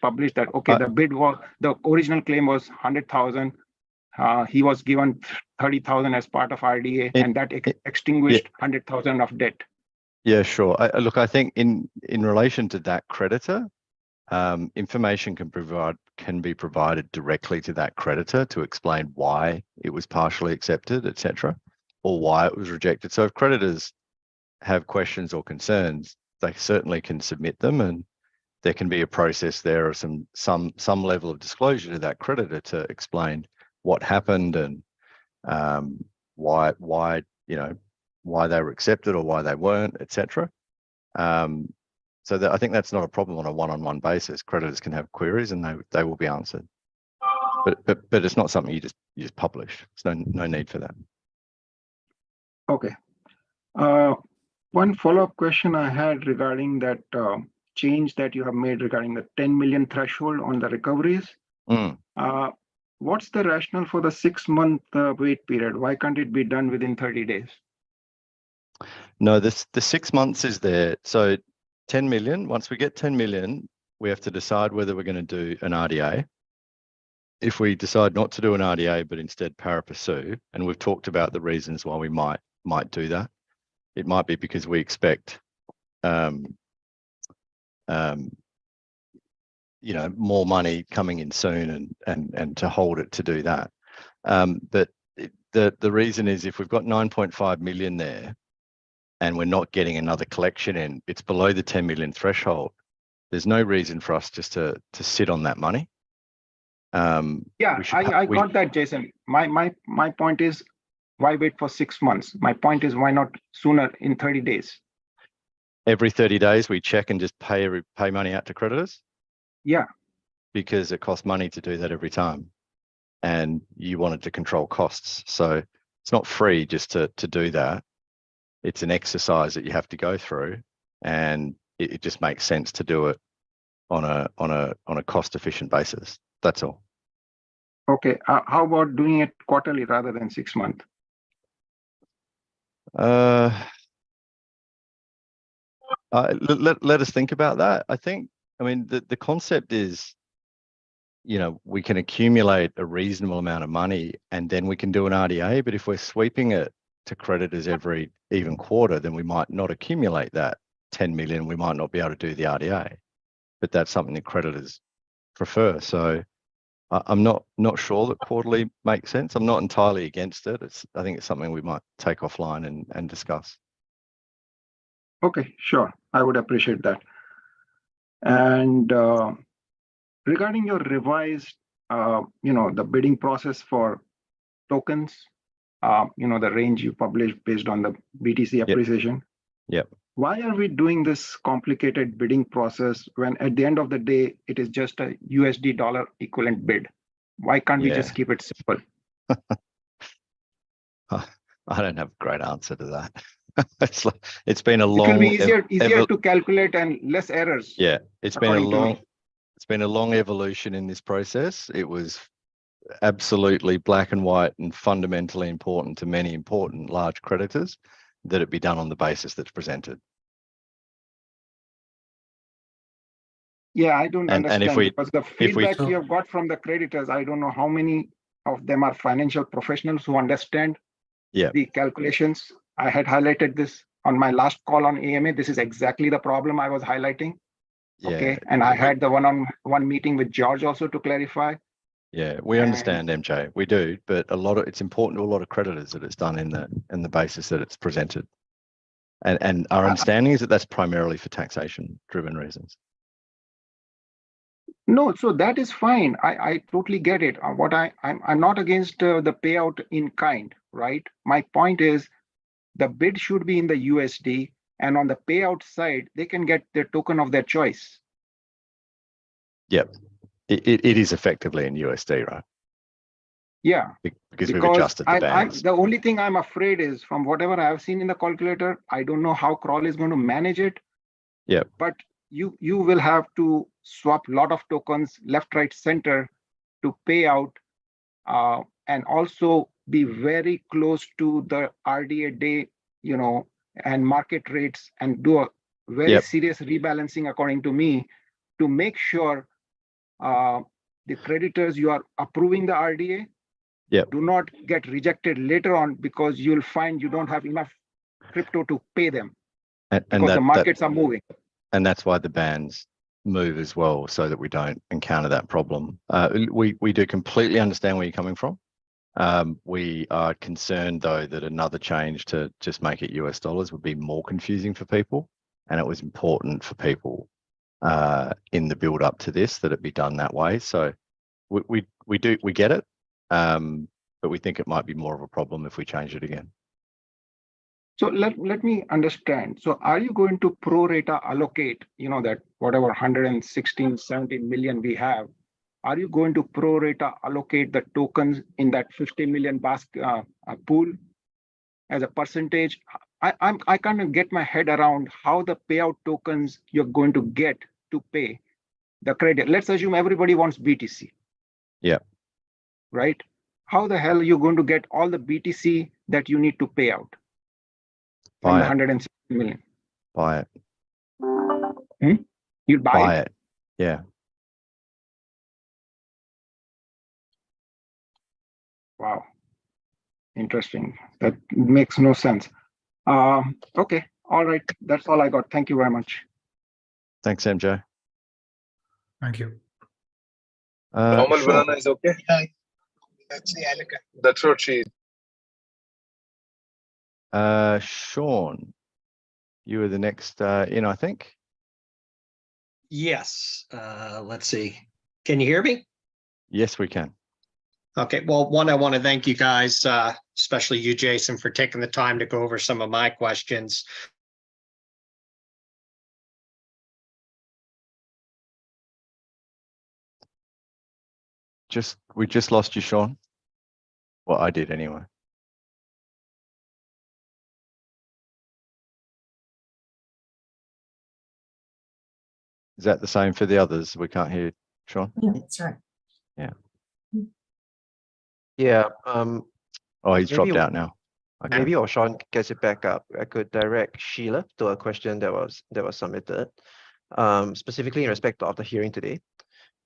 publish that? Okay, the original claim was 100,000. He was given 30,000 as part of RDA, and that extinguished 100,000 of debt. Yeah, sure. Look, I think in relation to that creditor, information can be provided directly to that creditor to explain why it was partially accepted, etc., or why it was rejected. So if creditors have questions or concerns, they certainly can submit them, and there can be a process there of some level of disclosure to that creditor to explain what happened and why they were accepted or why they weren't, etc. So I think that's not a problem on a one-on-one basis. Creditors can have queries and they will be answered. But it's not something you just publish. There's no need for that. Okay. One follow-up question I had regarding that change that you have made regarding the 10 million threshold on the recoveries. What's the rationale for the 6-month wait period? Why can't it be done within 30 days? No, the 6 months is there. So 10 million, once we get 10 million, we have to decide whether we're going to do an RDA. If we decide not to do an RDA, but instead pari passu, and we've talked about the reasons why we might do that. It might be because we expect, more money coming in soon and to hold it to do that. But the reason is if we've got 9.5 million there and we're not getting another collection in, it's below the 10 million threshold. There's no reason for us just to sit on that money. Yeah, I got that, Jason. My point is, why wait for 6 months? My point is, why not sooner in 30 days? Every 30 days, we check and just pay money out to creditors? Yeah. Because it costs money to do that every time. And you wanted to control costs. So it's not free just to do that. It's an exercise that you have to go through. And it just makes sense to do it on a cost-efficient basis. That's all. Okay. How about doing it quarterly rather than 6 months? Let us think about that. I mean, the concept is, we can accumulate a reasonable amount of money and then we can do an RDA. But if we're sweeping it to creditors every even quarter, then we might not accumulate that 10 million. We might not be able to do the RDA. But that's something that creditors prefer. So I'm not sure that quarterly makes sense. I'm not entirely against it. I think it's something we might take offline and discuss. Okay, sure. I would appreciate that. And regarding your revised, the bidding process for tokens, the range you published based on the BTC appreciation. Yep. Why are we doing this complicated bidding process when at the end of the day, it is just a USD dollar equivalent bid? Why can't we just keep it simple? I don't have a great answer to that. It's been a long. It will be easier to calculate and less errors. Yeah, it's been a long evolution in this process. It was absolutely black and white and fundamentally important to many important large creditors that it be done on the basis that's presented. Yeah, I don't understand because the feedback So- you have got from the creditors, I don't know how many of them are financial professionals who understand the calculations. I had highlighted this on my last call on AMA. This is exactly the problem I was highlighting. Yeah. Okay, and I had the one-on-one meeting with George also to clarify. Yeah, we understand, MJ. We do, but it's important to a lot of creditors that it's done in the basis that it's presented. And our understanding is that that's primarily for taxation-driven reasons. No, so that is fine. I totally get it. What I'm not against the payout in kind, right? My point is the bid should be in the USD, and on the payout side, they can get their token of their choice. Yep, it is effectively in USD, right? Yeah, because we've adjusted the bands. The only thing I'm afraid is from whatever I've seen in the calculator, I don't know how Crawl is going to manage it. Yeah, but you will have to swap a lot of tokens left, right, center to pay out, and also be very close to the RDA day, and market rates, and do a very serious rebalancing, according to me, to make sure the creditors you are approving the RDA do not get rejected later on because you'll find you don't have enough crypto to pay them. And because the that, markets are moving. and that's why the bands move as well, so that we don't encounter that problem. We do completely understand where you're coming from. We are concerned though that another change to just make it US dollars would be more confusing for people, and it was important for people in the build up to this that it be done that way. So we get it, but we think it might be more of a problem if we change it again. So let me understand. So are you going to pro rata allocate, that whatever 116, 17 million we have, are you going to pro rata allocate the tokens in that 50 million basket pool as a percentage? I can't get my head around how the payout tokens you're going to get to pay the credit. Let's assume everybody wants BTC. Yeah. Right? How the hell are you going to get all the BTC that you need to pay out? From the 160 million. Buy it. You'd buy it. Yeah. Wow. Interesting. That makes no sense. Okay. All right. That's all I got. Thank you very much. Thanks, MJ. Thank you. Normal Sean. banana is okay. That's the elegant. That's what she. Sean, you were the next in, I think. Yes. Let's see. Can you hear me? Yes, we can. Okay. Well, one, I want to thank you guys, especially you, Jason, for taking the time to go over some of my questions. We just lost you, Sean. Well, I did anyway. Is that the same for the others? We can't hear you, Sean. Yeah, that's right. Yeah. Oh, he's Maybe- dropped out now. Okay. Maybe while Sean gets it back up, I could direct Sheila to a question that was submitted, specifically in respect of the hearing today.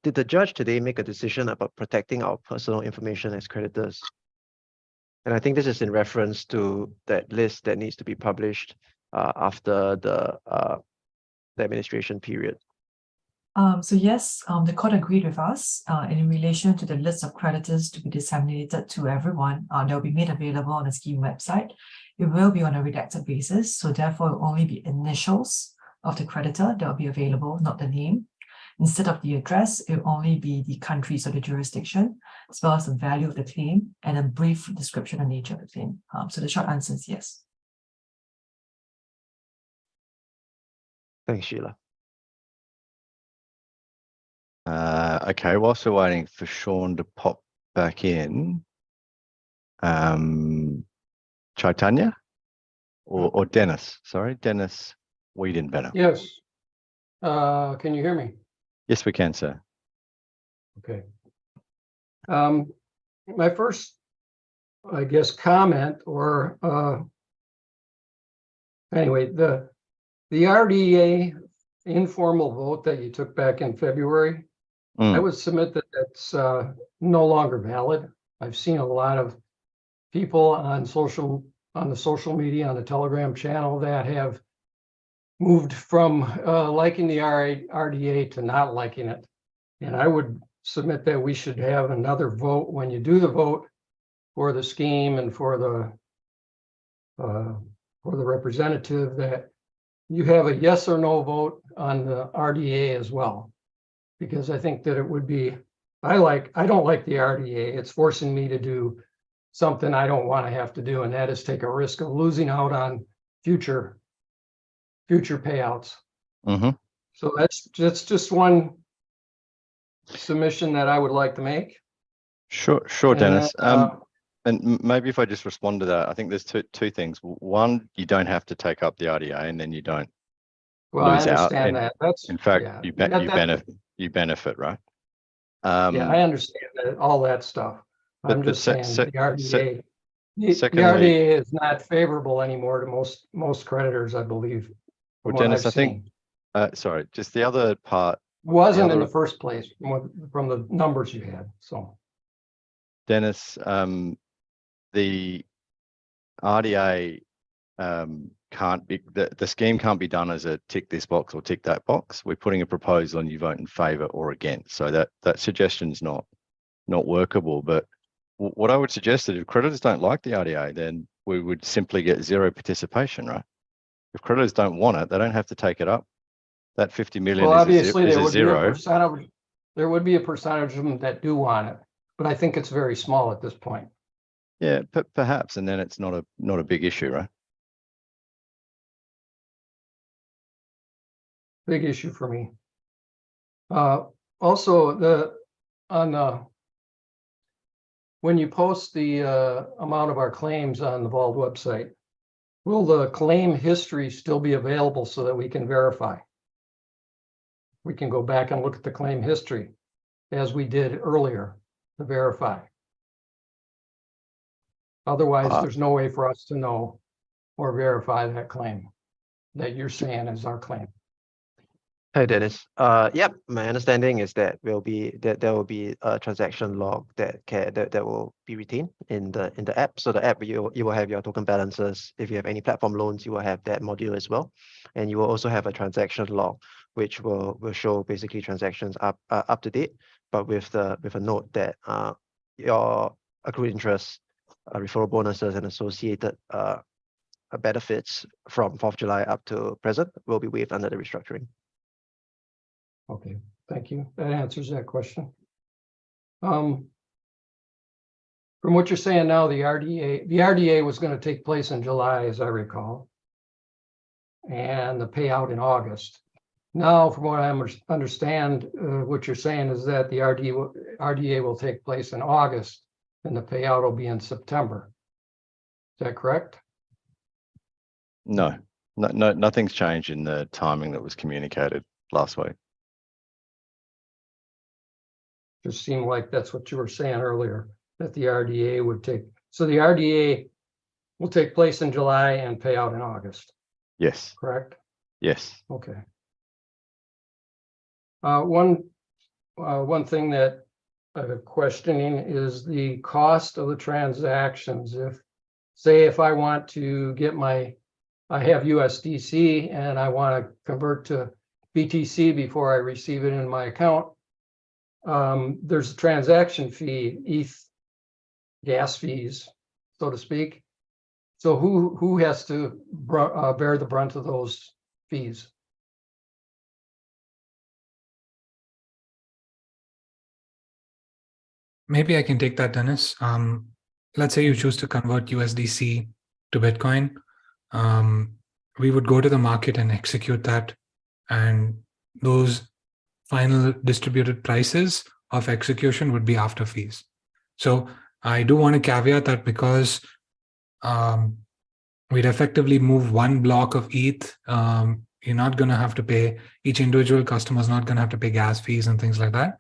Did the judge today make a decision about protecting our personal information as creditors? And I think this is in reference to that list that needs to be published after the administration period. So yes, the court agreed with us in relation to the list of creditors to be disseminated to everyone. They'll be made available on the scheme website. It will be on a redacted basis, so therefore it will only be initials of the creditor that will be available, not the name. Instead of the address, it will only be the countries or the jurisdiction, as well as the value of the claim and a brief description of the nature of the claim. So the short answer is yes. Thanks, Sheila. Okay, whilst we're waiting for Sean to pop back in, Chaitanya or Dennis, sorry, Dennis Wiedenbenner. Yes. Can you hear me? Yes, we can, sir. Okay. My first, I guess, comment or anyway, the RDA informal vote that you took back in February, I would submit that that's no longer valid. I've seen a lot of people on the social media, on the Telegram channel that have moved from liking the RDA to not liking it. And I would submit that we should have another vote when you do the vote for the scheme and for the representative, that you have a yes or no vote on the RDA as well. Because I think that it would be, I don't like the RDA. It's forcing me to do something I don't want to have to do, and that is take a risk of losing out on future payouts. So that's just one submission that I would like to make. Sure, Dennis. And maybe if I just respond to that, I think there's two things. One, you don't have to take up the RDA, and then you don't Well, lose I out. understand that. That's In fact, yeah. you benefit, right? Yeah, I understand that, all that stuff. I'm just saying the RDA. The RDA is not favorable anymore to most creditors, I believe. Well, Dennis, I think, sorry, just the other part. Wasn't in the first place from the numbers you had, so. Dennis, the RDA can't be, the scheme can't be done as a tick this box or tick that box. We're putting a proposal and you vote in favour or against. So that suggestion's not workable. But what I would suggest is if creditors don't like the RDA, then we would simply get zero participation, right? If creditors don't want it, they don't have to take it up. That 50 million Well, is obviously, a there would be a zero. percentage, there would be a percentage of them that do want it, but I think it's very small at this point. Yeah, perhaps, and then it's not a big issue, right? Big issue for me. Also, when you post the amount of our claims on the Vauld website, will the claim history still be available so that we can verify? We can go back and look at the claim history as we did earlier to verify. Otherwise, there's no way for us to know or verify that claim that you're saying is our claim. Hi, Dennis. Yep, my understanding is that there will be a transaction log that will be retained in the app. So the app you will have your token balances. If you have any platform loans, you will have that module as well, and you will also have a transaction log which will show basically transactions up to date, but with a note that your accrued interest, referral bonuses, and associated benefits from 4th July up to present will be waived under the restructuring. Okay, thank you. That answers that question. From what you're saying now, the RDA was going to take place in July, as I recall, and the payout in August. Now, from what I understand, what you're saying is that the RDA will take place in August and the payout will be in September. Is that correct? No, nothing's changed in the timing that was communicated last week. Just seemed like that's what you were saying earlier, that the RDA would take. So the RDA will take place in July and pay out in August. Yes. Correct? Yes. Okay. One thing that questioning is the cost of the transactions. If I want to get I have USDC and I want to convert to BTC before I receive it in my account, there's a transaction fee, ETH gas fees, so to speak. So who has to bear the brunt of those fees? Maybe I can take that, Dennis. Let's say you choose to convert USDC to Bitcoin. We would go to the market and execute that, and those final distributed prices of execution would be after fees. So I do want to caveat that because we'd effectively move one block of ETH. You're not going to have to pay, each individual customer is not going to have to pay gas fees and things like that.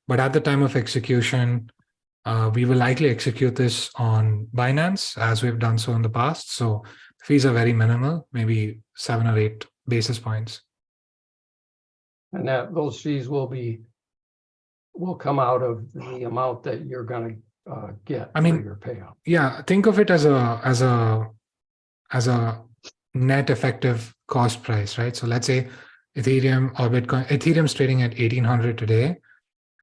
But at the time of execution, we will likely execute this on Binance as we've done so in the past. So fees are very minimal, maybe 7 or 8 basis points. And that those fees will come out of the amount that you're going to get for your payout. Yeah, think of it as a net effective cost price, right? So let's say Ethereum or Bitcoin, Ethereum's trading at 1800 today.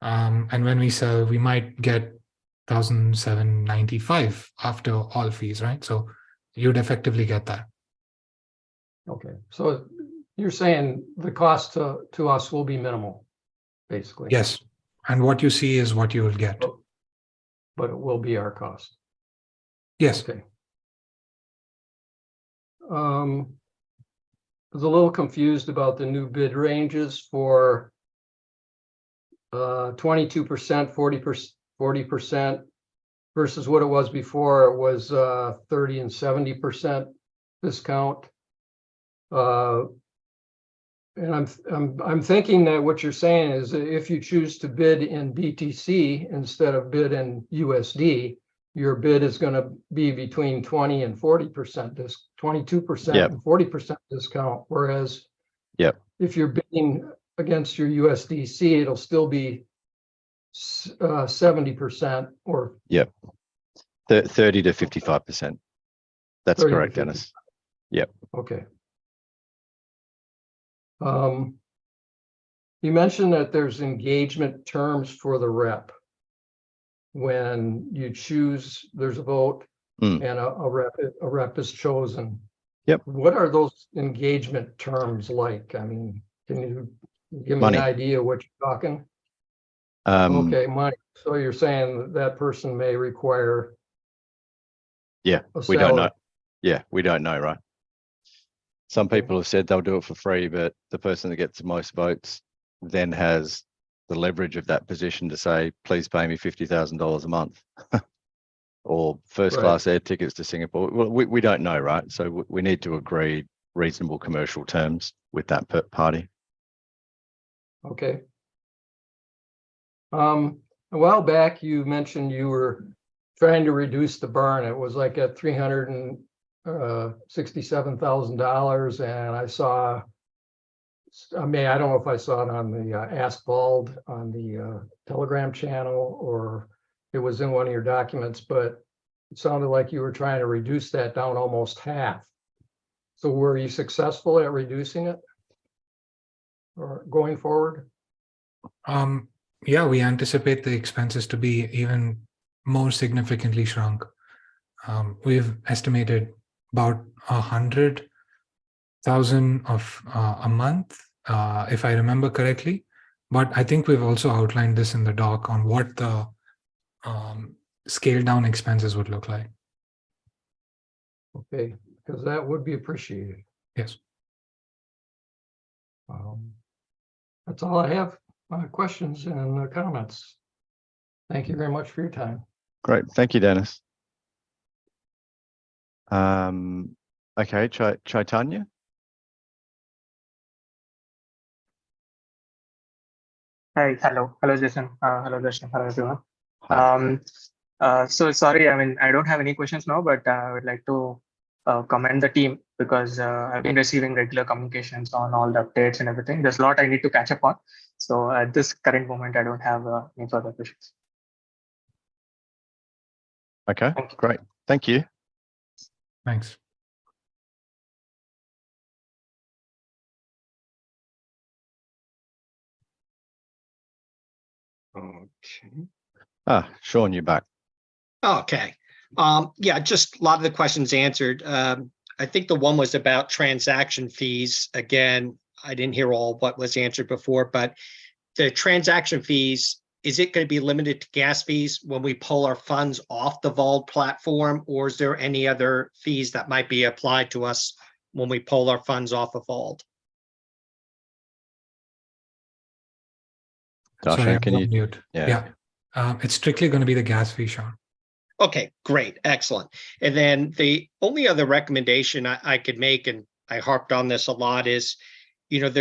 And when we sell, we might get 1795 after all fees, right? So you'd effectively get that. Okay, so you're saying the cost to us will be minimal, basically. Yes, and what you see is what you will get. But it will be our cost. Yes. Okay. I was a little confused about the new bid ranges for 22%, 40% versus what it was before. It was 30 and 70% discount. And I'm thinking that what you're saying is that if you choose to bid in BTC instead of bid in USD, your bid is going to be between 20 and 40%, 22% and 40% discount. Whereas if you're bidding against your USDC, it'll still be 70% or 30 to 55%. That's correct, Dennis. Yep. Okay. You mentioned that there's engagement terms for the rep. When you choose, there's a vote Mm. and a rep is chosen. Yep. What are those engagement terms like? I mean, can you give me Money. an idea what you're talking? Um, Okay, money. So you're saying that that person may require Yeah, a we don't know. salary. Yeah, we don't know, right? Some Okay. people have said they'll do it for free, but the person that gets the most votes then has the leverage of that position to say, please pay me $50,000 a month or first Right. class air tickets to Singapore. Well, we don't know, right? So we need to agree reasonable commercial terms with that party. Okay. A while back, you mentioned you were trying to reduce the burn. It was like at $367,000, and I saw. I mean, I don't know if I saw it on the Ask Vauld on the Telegram channel or it was in one of your documents, but it sounded like you were trying to reduce that down almost half. So were you successful at reducing it or going forward? Yeah, we anticipate the expenses to be even more significantly shrunk. We've estimated about 100,000 of a month, if I remember correctly. But I think we've also outlined this in the doc on what the scaled down expenses would look like. Okay, because that would be appreciated. Yes. That's all I have. Questions and comments. Thank you very much for your time. Great. Thank you, Dennis. Okay, Chaitanya. Hi, hello, Jason. Hello, Darshan. Hello, everyone. Hi. So sorry, I mean, I don't have any questions now, but I would like to commend the team because I've been receiving regular communications on all the updates and everything. There's a lot I need to catch up on. So at this current moment, I don't have any further questions. Okay, Thank you. great. Thank you. Thanks. Okay. Sean, you're back. Okay. Yeah, just a lot of the questions answered. I think the one was about transaction fees. Again, I didn't hear all what was answered before, but the transaction fees, is it going to be limited to gas fees when we pull our funds off the Vauld platform, or is there any other fees that might be applied to us when we pull our funds off of Vauld? Sorry, Darshan, I can was you? on mute. Yeah. It's strictly going to be the gas fee, Sean. Okay, great, excellent. And then the only other recommendation I could make, and I harped on this a lot, is, you know,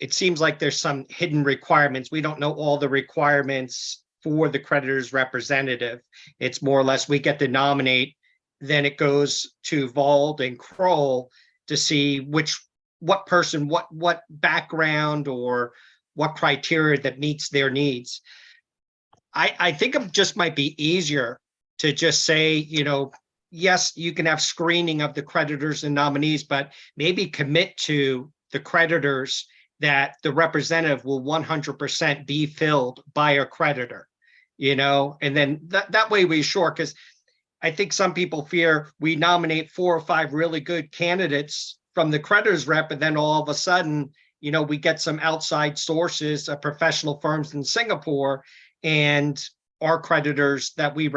it seems like there's some hidden requirements. We don't know all the requirements for the creditor's representative. It's more or less we get to nominate, then it goes to Vauld and Kroll to see what person, what background or what criteria that meets their needs. I think it just might be easier to just say, you know, yes, you can have screening of the creditors and nominees, but maybe commit to the creditors that the representative will 100% be filled by a creditor, you know, and then that way we assure, because I think some people fear we nominate 4 or 5 really good candidates from the creditors rep, and then all of a sudden, you know, we get some outside sources, professional firms in Singapore, and our creditors that we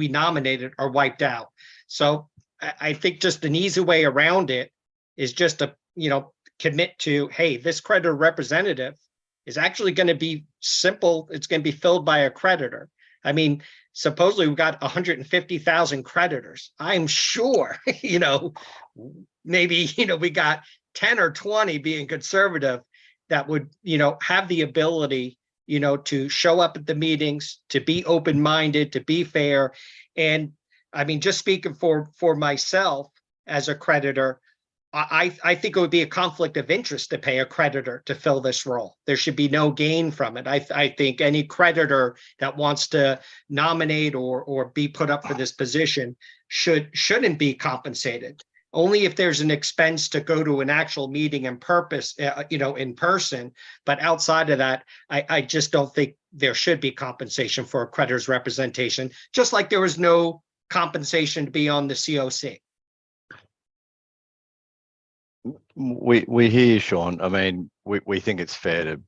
nominated are wiped out. So I think just an easy way around it is just to, you know, commit to, hey, this creditor representative is actually going to be simple. It's going to be filled by a creditor. I mean, supposedly we've got 150,000 creditors. I'm sure, you know, maybe, you know, we got 10 or 20 being conservative that would, you know, have the ability, you know, to show up at the meetings, to be open-minded, to be fair. And I mean, just speaking for myself as a creditor, I think it would be a conflict of interest to pay a creditor to fill this role. There should be no gain from it. I think any creditor that wants to nominate or be put up for this position shouldn't be compensated. only if there's an expense to go to an actual meeting in purpose, in person. But outside of that, I just don't think there should be compensation for a creditor's representation, just like there was no compensation to be on the COC. We hear you, Sean. I mean, we think it's fair to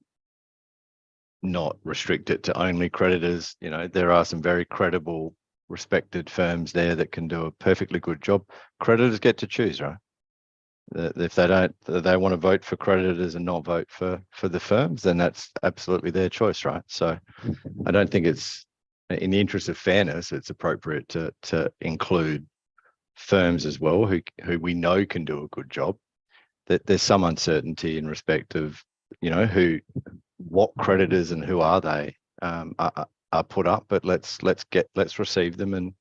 not restrict it to only creditors. You know, there are some very credible, respected firms there that can do a perfectly good job. Creditors get to choose, right? If they want to vote for creditors and not vote for the firms, then that's absolutely their choice, right? So I don't think it's, in the interest of fairness, it's appropriate to include firms as well who we know can do a good job. That there's some uncertainty in respect of, you know, what creditors and who are they are put up, but let's receive them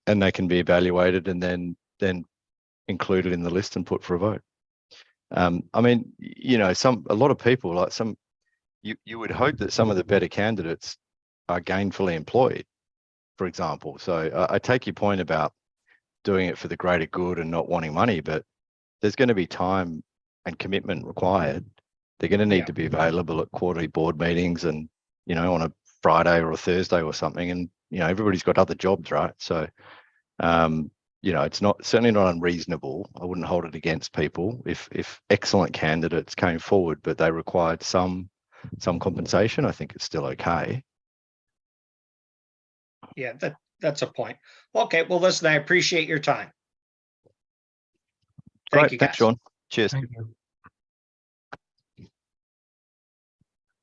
and they can be evaluated and then included in the list and put for a vote. I mean, you know, a lot of people, like you would hope that some of the better candidates are gainfully employed, for example. So I take your point about doing it for the greater good and not wanting money, but there's going to be time and commitment required. They're going to need to be available at quarterly board meetings and, you know, on a Friday or a Thursday or something. And, you know, everybody's got other jobs, right? So, you know, it's certainly not unreasonable. I wouldn't hold it against people if excellent candidates came forward, but they required some compensation. I think it's still okay. Yeah, that's a point. Okay, well, listen, I appreciate your time. Thank you, Thanks, guys. Sean. Cheers. Thank you.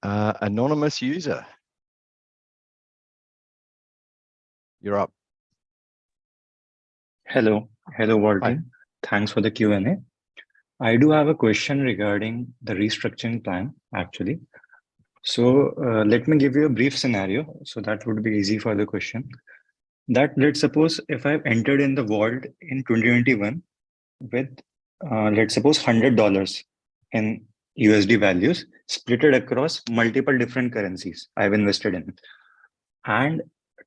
Anonymous user. You're up. Hello, Walton. Thanks for the Q&A. I do have a question regarding the restructuring plan, actually. So let me give you a brief scenario, so that would be easy for the question. That let's suppose if I've entered in the Vault in 2021 with, let's suppose $100 in USD values, splitted across multiple different currencies I've invested in. And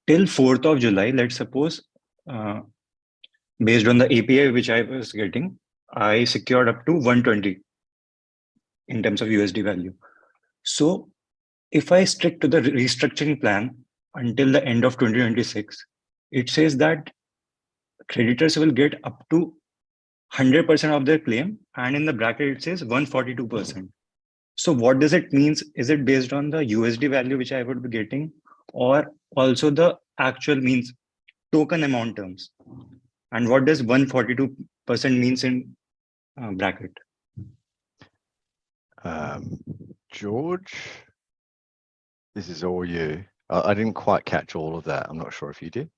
till 4th of July, let's suppose, based on the API which I was getting, I secured up to 120 in terms of USD value. So if I stick to the restructuring plan until the end of 2026, it says that creditors will get up to 100% of their claim, and in the bracket it says 142%. So what does it mean? Is it based on the USD value which I would be getting, or also the actual means token amount terms? And what does 142% means in bracket? George, this is all you. I didn't quite catch all of that. I'm not sure if you did.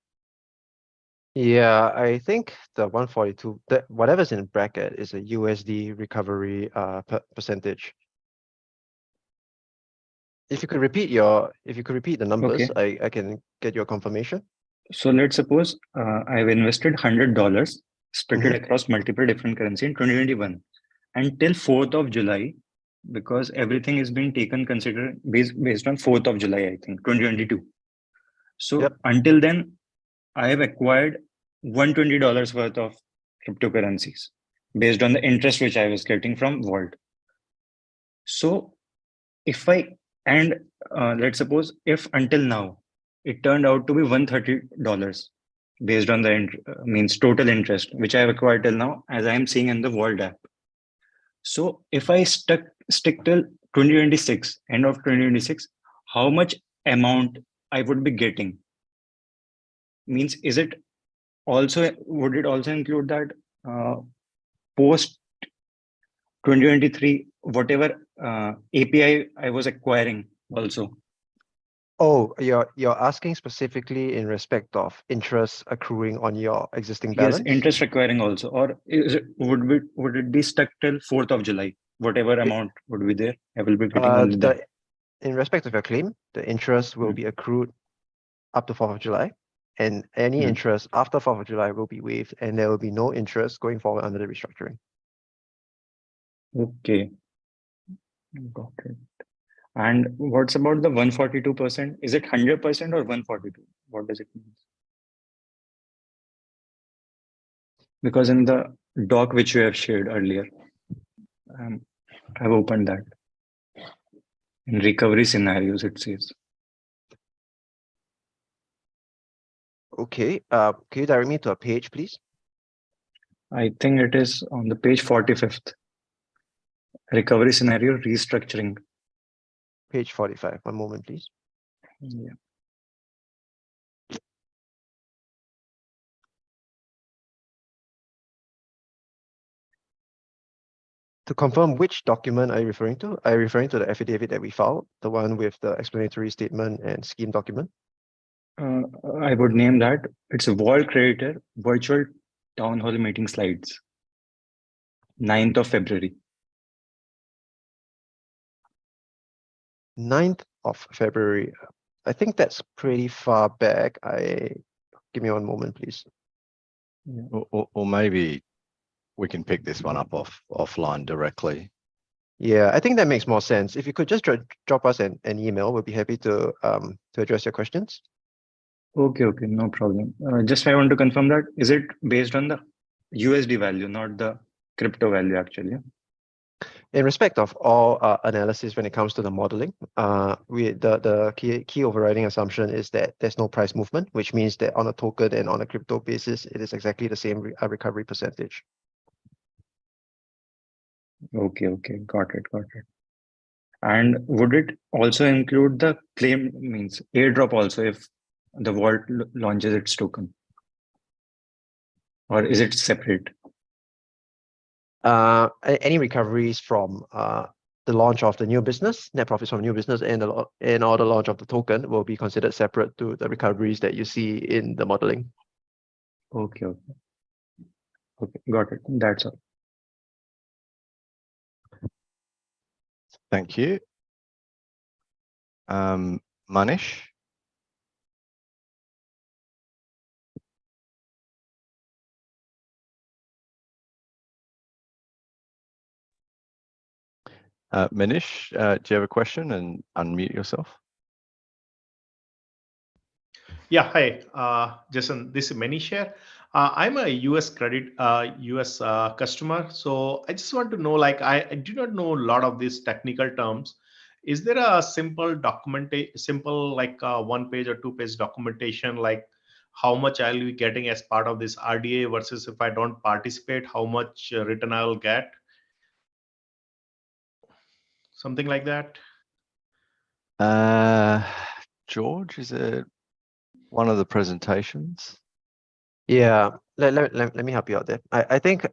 Yeah, I think the 142, whatever's in bracket is a USD recovery percentage. If you could repeat the numbers, Okay. I can get your confirmation. So let's suppose I've invested $100, split it across multiple different currency in 2021, until 4th of July, because everything is being taken considered based on 4th of July, I think, 2022. So until then, I have acquired $120 worth of cryptocurrencies based on the interest which I was getting from Vault. So if let's suppose if until now it turned out to be $130 based on the means total interest which I have acquired till now, as I am seeing in the Vault app. So if I stick till 2026, end of 2026, how much amount I would be getting? Means would it also include that post 2023, whatever API I was acquiring also? Oh, you're asking specifically in respect of interest accruing on your existing balance? Yes, interest acquiring also, or would it be stuck till 4th of July? Whatever amount would be there, I will be getting only that. In respect of your claim, the interest will be accrued up to 4th of July, and any interest after 4th of July will be waived, and there will be no interest going forward under the restructuring. Okay, got it. And what's about the 142%? Is it 100% or 142? What does it mean? Because in the doc which you have shared earlier, I've opened that. In recovery scenarios, it says. Okay, can you direct me to a page, please? I think it is on the page 45th. Recovery scenario restructuring. Page 45. One moment, please. Yeah. To confirm which document are you referring to? Are you referring to the affidavit that we filed, the one with the explanatory statement and scheme document? I would name that. It's a Vault creditor virtual town hall meeting slides. 9th of February. 9th of February. I think that's pretty far back. Give me one moment, please. Yeah. Or maybe we can pick this one up offline directly. Yeah, I think that makes more sense. If you could just drop us an email, we'll be happy to address your questions. Okay, no problem. Just I want to confirm that, is it based on the USD value, not the crypto value actually? In respect of all analysis when it comes to the modeling, the key overriding assumption is that there's no price movement, which means that on a token and on a crypto basis, it is exactly the same recovery percentage. Okay, got it. And would it also include the claim, means airdrop also, if the Vault launches its token? Or is it separate? Any recoveries from the launch of the new business, net profits from new business, and or the launch of the token will be considered separate to the recoveries that you see in the modeling. Okay, got it. That's all. Thank you. Manish? Manish, do you have a question, and unmute yourself? Yeah, hi, Jason, this is Manish here. I'm a US customer. So I just want to know, like, I do not know a lot of these technical terms. Is there a simple like 1 page or 2 page documentation, like how much I'll be getting as part of this RDA versus if I don't participate, how much return I'll get? Something like that. George, is it one of the presentations? Yeah, let me help you out there. I think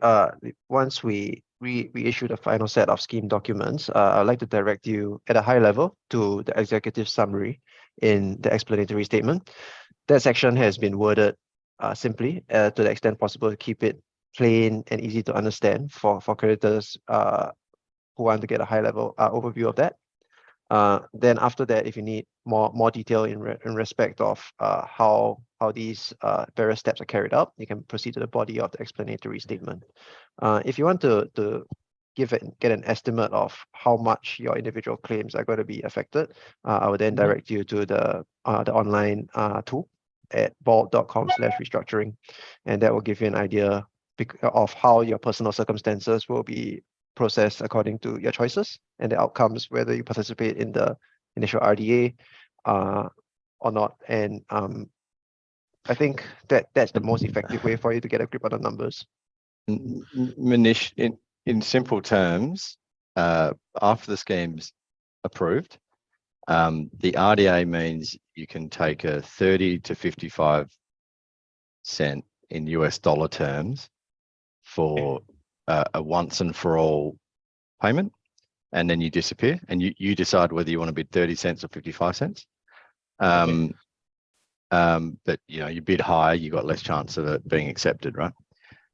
once we issue the final set of scheme documents, I'd like to direct you at a high level to the executive summary in the explanatory statement. That section has been worded simply to the extent possible to keep it plain and easy to understand for creditors who want to get a high level overview of that. Then after that, if you need more detail in respect of how these various steps are carried out, you can proceed to the body of the explanatory statement. If you want to get an estimate of how much your individual claims are going to be affected, I would then direct you to the online tool at vault.com/restructuring, and that will give you an idea of how your personal circumstances will be processed according to your choices and the outcomes, whether you participate in the initial RDA or not. And I think that's the most effective way for you to get a grip on the numbers. Manish, in simple terms, after the scheme's approved, the RDA means you can take a 30 to 55 cent in US dollar terms for a once and for all payment, and then you disappear, and you decide whether you want to bid 30 cents or 55 cents. But you bid higher, you got less chance of it being accepted, right?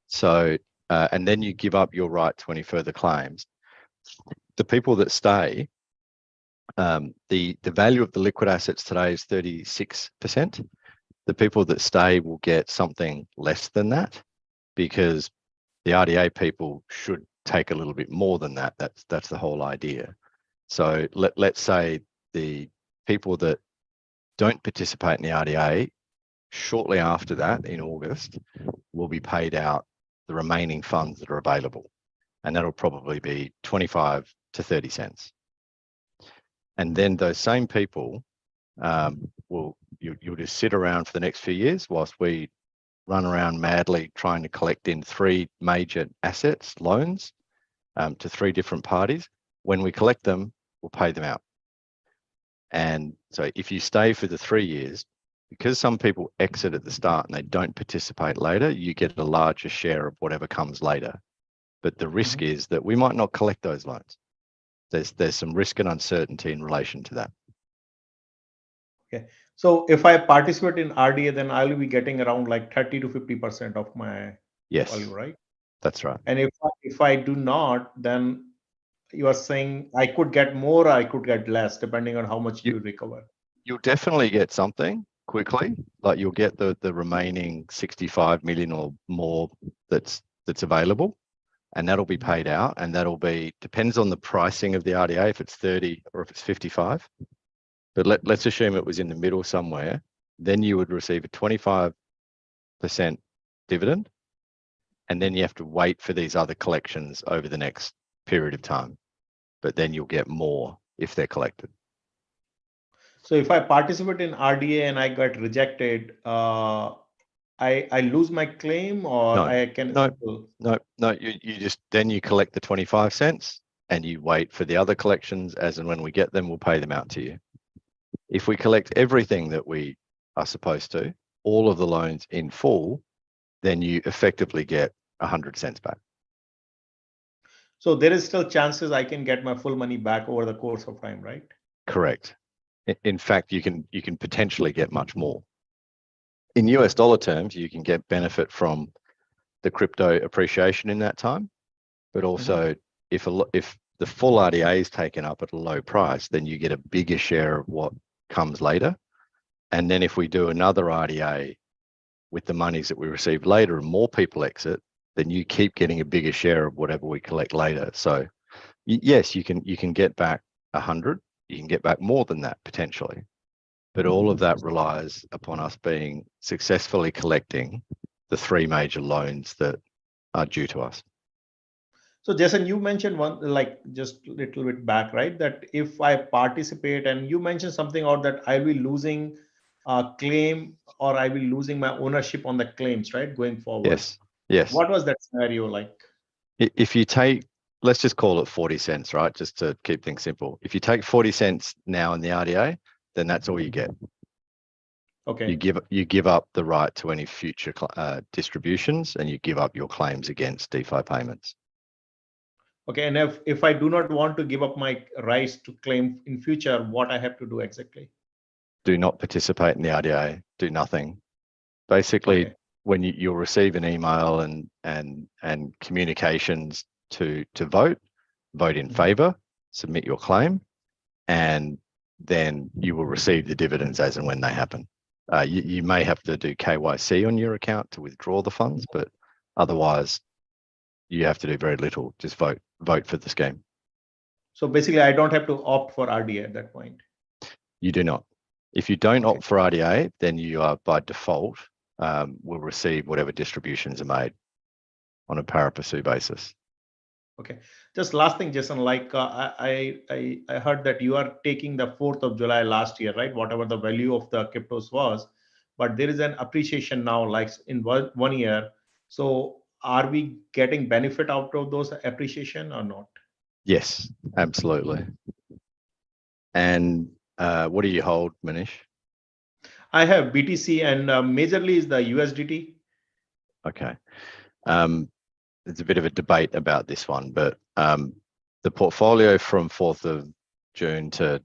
So and then you give up your right to any further claims. The people that stay, the value of the liquid assets today is 36%. The people that stay will get something less than that, because the RDA people should take a little bit more than that. That's the whole idea. So let's say the people that don't participate in the RDA, shortly after that in August, will be paid out the remaining funds that are available. And that'll probably be 25 to 30 cents. And then those same people you'll just sit around for the next few years whilst we run around madly trying to collect in 3 major assets, loans, to 3 different parties. When we collect them, we'll pay them out. And so if you stay for the 3 years, because some people exit at the start and they don't participate later, you get a larger share of whatever comes later. But the risk is that we might not collect those loans. There's some risk and uncertainty in relation to that. Okay. So if I participate in RDA, then I'll be getting around like 30 to 50% of my value, right? That's right. And if I do not, then you are saying I could get more, or I could get less, depending on how much you recover. You'll definitely get something quickly. Like you'll get the remaining 65 million or more that's available, and that'll be paid out. And that'll be, depends on the pricing of the RDA, if it's 30 or if it's 55. But let's assume it was in the middle somewhere. Then you would receive a 25% dividend. And then you have to wait for these other collections over the next period of time. But then you'll get more if they're collected. So if I participate in RDA and I got rejected, I lose my claim, or I can? No. You collect the 25 cents and you wait for the other collections. As and when we get them, we'll pay them out to you. If we collect everything that we are supposed to, all of the loans in full, then you effectively get 100 cents back. So there is still chances I can get my full money back over the course of time, right? Correct. In fact, you can potentially get much more. In US dollar terms, you can get benefit from the crypto appreciation in that time, but also if the full RDA is taken up at a low price, then you get a bigger share of what comes later. And then if we do another RDA with the monies that we receive later and more people exit, then you keep getting a bigger share of whatever we collect later. So yes, you can get back 100, you can get back more than that potentially, but all of that relies upon us being successfully collecting the 3 major loans that are due to us. So Jason, you mentioned one, like just a little bit back, right? That if I participate, and you mentioned something about that I'll be losing a claim, or I will be losing my ownership on the claims, right? Going forward. Yes. What was that scenario like? If you take, let's just call it 40 cents, right? Just to keep things simple. If you take 40 cents now in the RDA, then that's all you get. Okay. You give up the right to any future distributions, and you give up your claims against DeFi payments. Okay, and if I do not want to give up my rights to claim in future, what I have to do exactly? Do not participate in the RDA. Do nothing. Basically, when you'll receive an email and communications to vote in favor, submit your claim, and then you will receive the dividends as and when they happen. You may have to do KYC on your account to withdraw the funds, but otherwise you have to do very little. Just vote for the scheme. So basically, I don't have to opt for RDA at that point. You do not. If you don't opt for RDA, then you are by default will receive whatever distributions are made on a pari passu basis. Okay. Just last thing, Jason. Like I heard that you are taking the 4th of July last year, right? Whatever the value of the cryptos was, but there is an appreciation now, like in 1 year. So are we getting benefit out of those appreciation or not? Yes, absolutely. And what do you hold, Manish? I have BTC, and majorly is the USDT. Okay. There's a bit of a debate about this one, but the portfolio from 4th of June to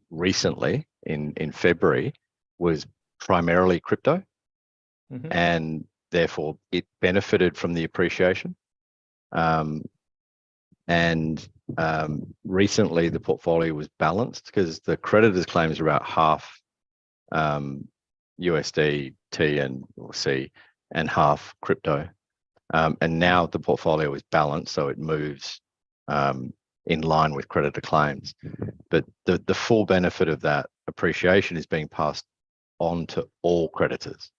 recently in February was primarily crypto, and therefore it benefited from the appreciation. And recently the portfolio was balanced because the creditors' claims are about half USD T and or C and half crypto. And now the portfolio is balanced, so it moves in line with creditor claims. But the full benefit of that appreciation is being passed on to all creditors.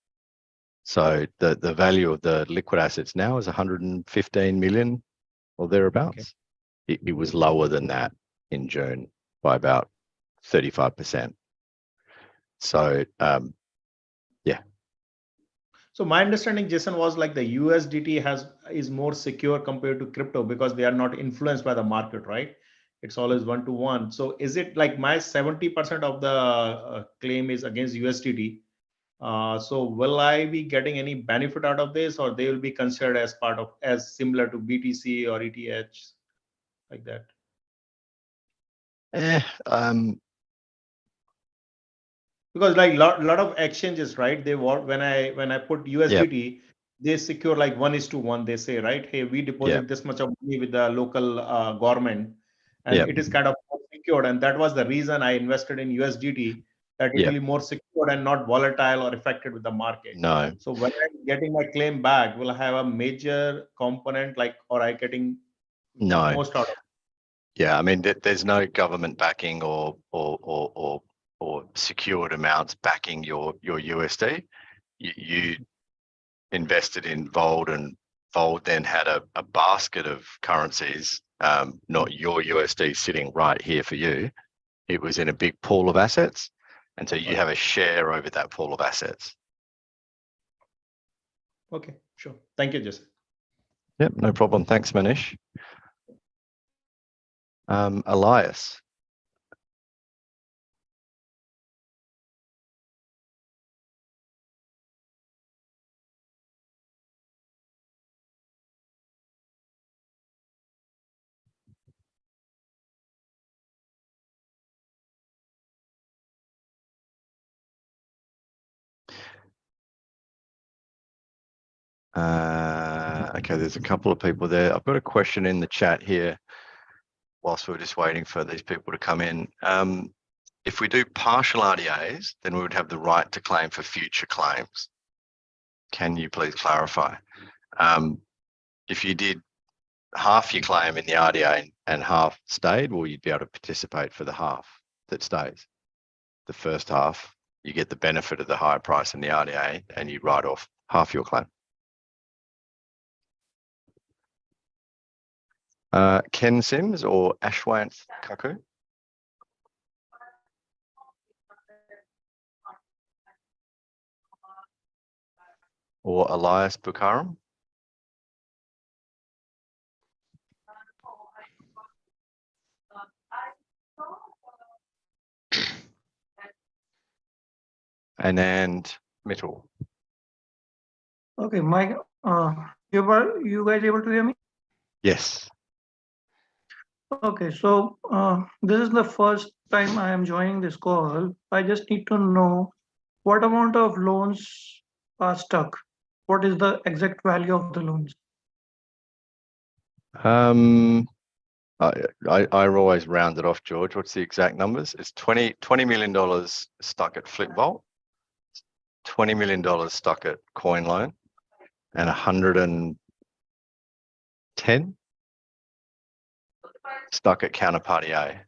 So the value of the liquid assets now is 115 million or thereabouts. It was lower than that in June by about 35%. So yeah. So my understanding, Jason, was like the USDT is more secure compared to crypto because they are not influenced by the market, right? It's always 1-to-1. So is it like my 70% of the claim is against USDT? So will I be getting any benefit out of this, or they will be considered as part of, as similar to BTC or ETH, like that? Because like lot of exchanges, right? They want, when I put USDT, they secure like 1:1. They say, right, hey, we deposit this much of money with the local government, and it is kind of more secured. And that was the reason I invested in USDT, that it will be more secure and not volatile or affected with the market. No. So when I'm getting my claim back, will I have a major component, like, or I getting most out of it? Yeah, I mean, there's no government backing or secured amounts backing your USD. You invested in Vauld, and Vauld then had a basket of currencies, not your USD sitting right here for you. It was in a big pool of assets, and so you have a share over that pool of assets. Okay, sure. Thank you, Jason. Yep, no problem. Thanks, Manish. Elias. Okay, there's a couple of people there. I've got a question in the chat here whilst we're just waiting for these people to come in. If we do partial RDAs, then we would have the right to claim for future claims. Can you please clarify? If you did half your claim in the RDA and half stayed, well, you'd be able to participate for the half that stays. The first half, you get the benefit of the higher price in the RDA, and you write off half your claim. Ken Sims or Ashwanth Kaku? Or Elias Bukaram? And Mittal. Okay, Mike, you guys able to hear me? Yes. Okay, so this is the first time I am joining this call. I just need to know what amount of loans are stuck. What is the exact value of the loans? I always round it off, George. What's the exact numbers? It's $20 million stuck at Flipbolt, $20 million stuck at Coin Loan, and 110 stuck at Counterparty A.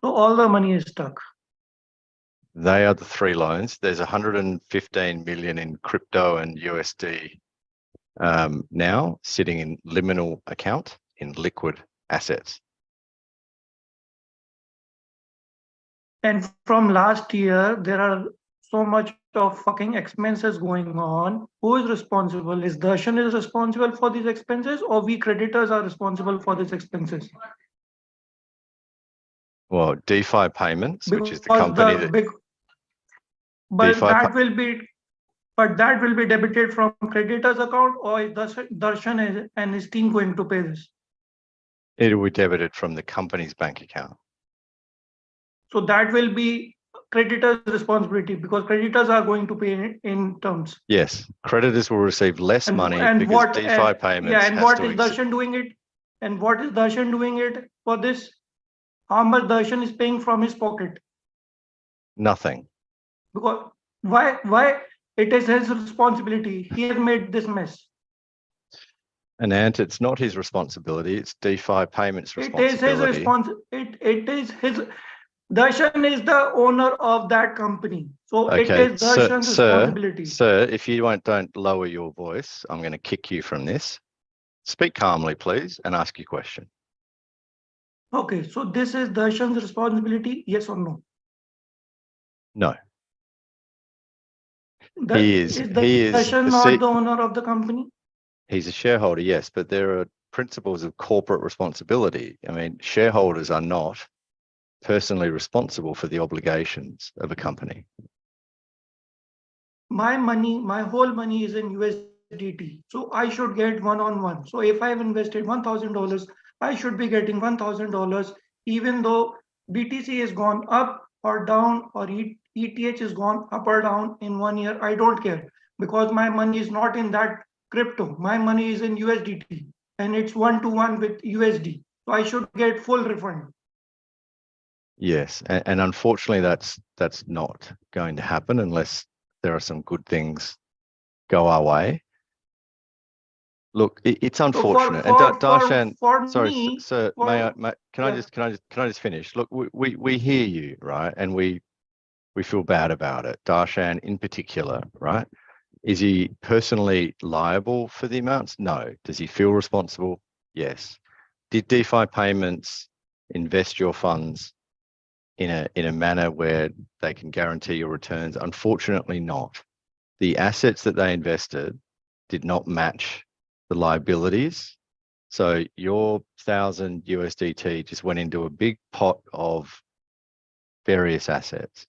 So all the money is stuck. They are the three loans. There's 115 million in crypto and USD now sitting in liminal account in liquid assets. And from last year, there are so much of fucking expenses going on. Who is responsible? Is Darshan is responsible for these expenses, or we creditors are responsible for these expenses? Well, DeFi Payments, which is the Because company but DeFi that will be debited from creditors account, or is Darshan and his team going to pay this? It will be debited from the company's bank account. So that will be creditors' responsibility, because creditors are going to pay in terms. Yes, creditors will receive less money because DeFi Payments. Yeah, and what is Darshan doing it? And what is Darshan doing it for this? How much Darshan is paying from his pocket? Nothing. Because why it is his responsibility. He has made this mess. And it's not his responsibility. It's DeFi Payments' responsibility. It is his Darshan is the owner of that company. So it Okay, is Darshan's responsibility. sir, if you don't lower your voice, I'm going to kick you from this. Speak calmly, please, and ask your question. Okay, so this is Darshan's responsibility, yes or no? No, The- he is Darshan the not the owner of the company? he's a shareholder, yes, but there are principles of corporate responsibility. I mean, shareholders are not personally responsible for the obligations of a company. My money, my whole money is in USDT. So I should get one-on-one. So if I've invested $1,000, I should be getting $1,000, even though BTC has gone up or down, or ETH is gone up or down in 1 year. I don't care, because my money is not in that crypto. My money is in USDT, and it's 1-to-1 with USD. So I should get full refund. Yes, and unfortunately, that's not going to happen unless there are some good things go our way. Look, it's unfortunate. And Darshan, sorry, me, sir, can I just finish? Look, we hear you, right? And we feel bad about it. Darshan in particular, right? Is he personally liable for the amounts? No. Does he feel responsible? Yes. Did DeFi Payments invest your funds in a manner where they can guarantee your returns? Unfortunately not. The assets that they invested did not match the liabilities. So your 1,000 USDT just went into a big pot of various assets.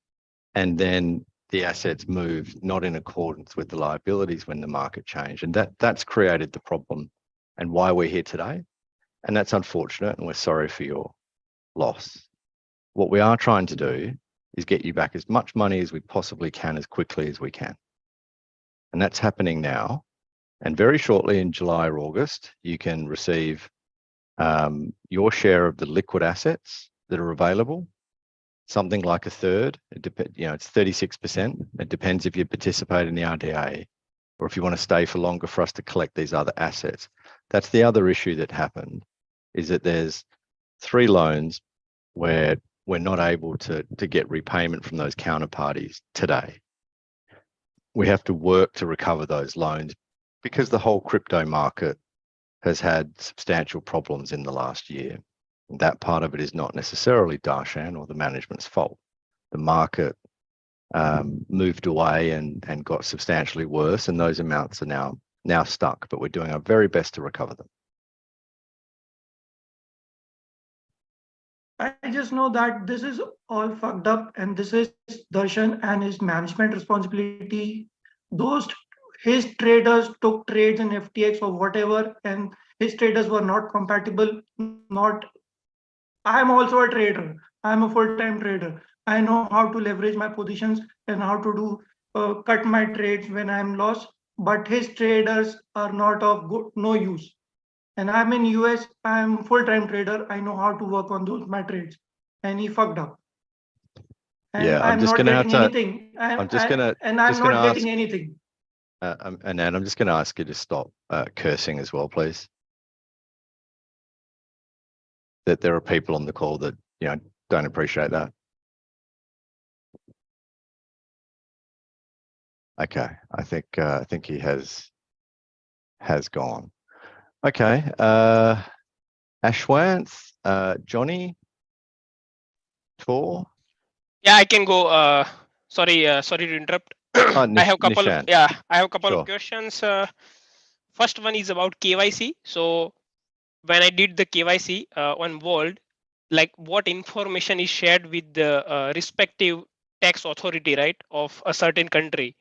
And then the assets moved not in accordance with the liabilities when the market changed. And that's created the problem and why we're here today. And that's unfortunate, and we're sorry for your loss. What we are trying to do is get you back as much money as we possibly can, as quickly as we can. And that's happening now. And very shortly in July or August, you can receive your share of the liquid assets that are available, something like a third. It's 36%. It depends if you participate in the RDA or if you want to stay for longer for us to collect these other assets. That's the other issue that happened, is that there's 3 loans where we're not able to get repayment from those counterparties today. We have to work to recover those loans because the whole crypto market has had substantial problems in the last year. And that part of it is not necessarily Darshan or the management's fault. The market moved away and got substantially worse, and those amounts are now stuck, but we're doing our very best to recover them. I just know that this is all fucked up, and this is Darshan and his management responsibility. His traders took trades in FTX or whatever, and his traders were not compatible. I'm also a trader. I'm a full-time trader. I know how to leverage my positions and how to do cut my trades when I'm lost. But his traders are not of no use. And I'm in US. I'm full-time trader. I know how to work on my trades. And he fucked up. And Yeah, I'm just not going to have getting to. anything. I'm just going to. And I'm not getting anything. And I'm just going to ask you to stop cursing as well, please. That there are people on the call that don't appreciate that. Okay, I think he has gone. Okay, Ashwanth, Johnny, Tor. Yeah, I can go. Sorry to interrupt. I have couple. I have a couple of questions. First one is about KYC. So when I did the KYC on Vauld, like what information is shared with the respective tax authority, right, of a certain country?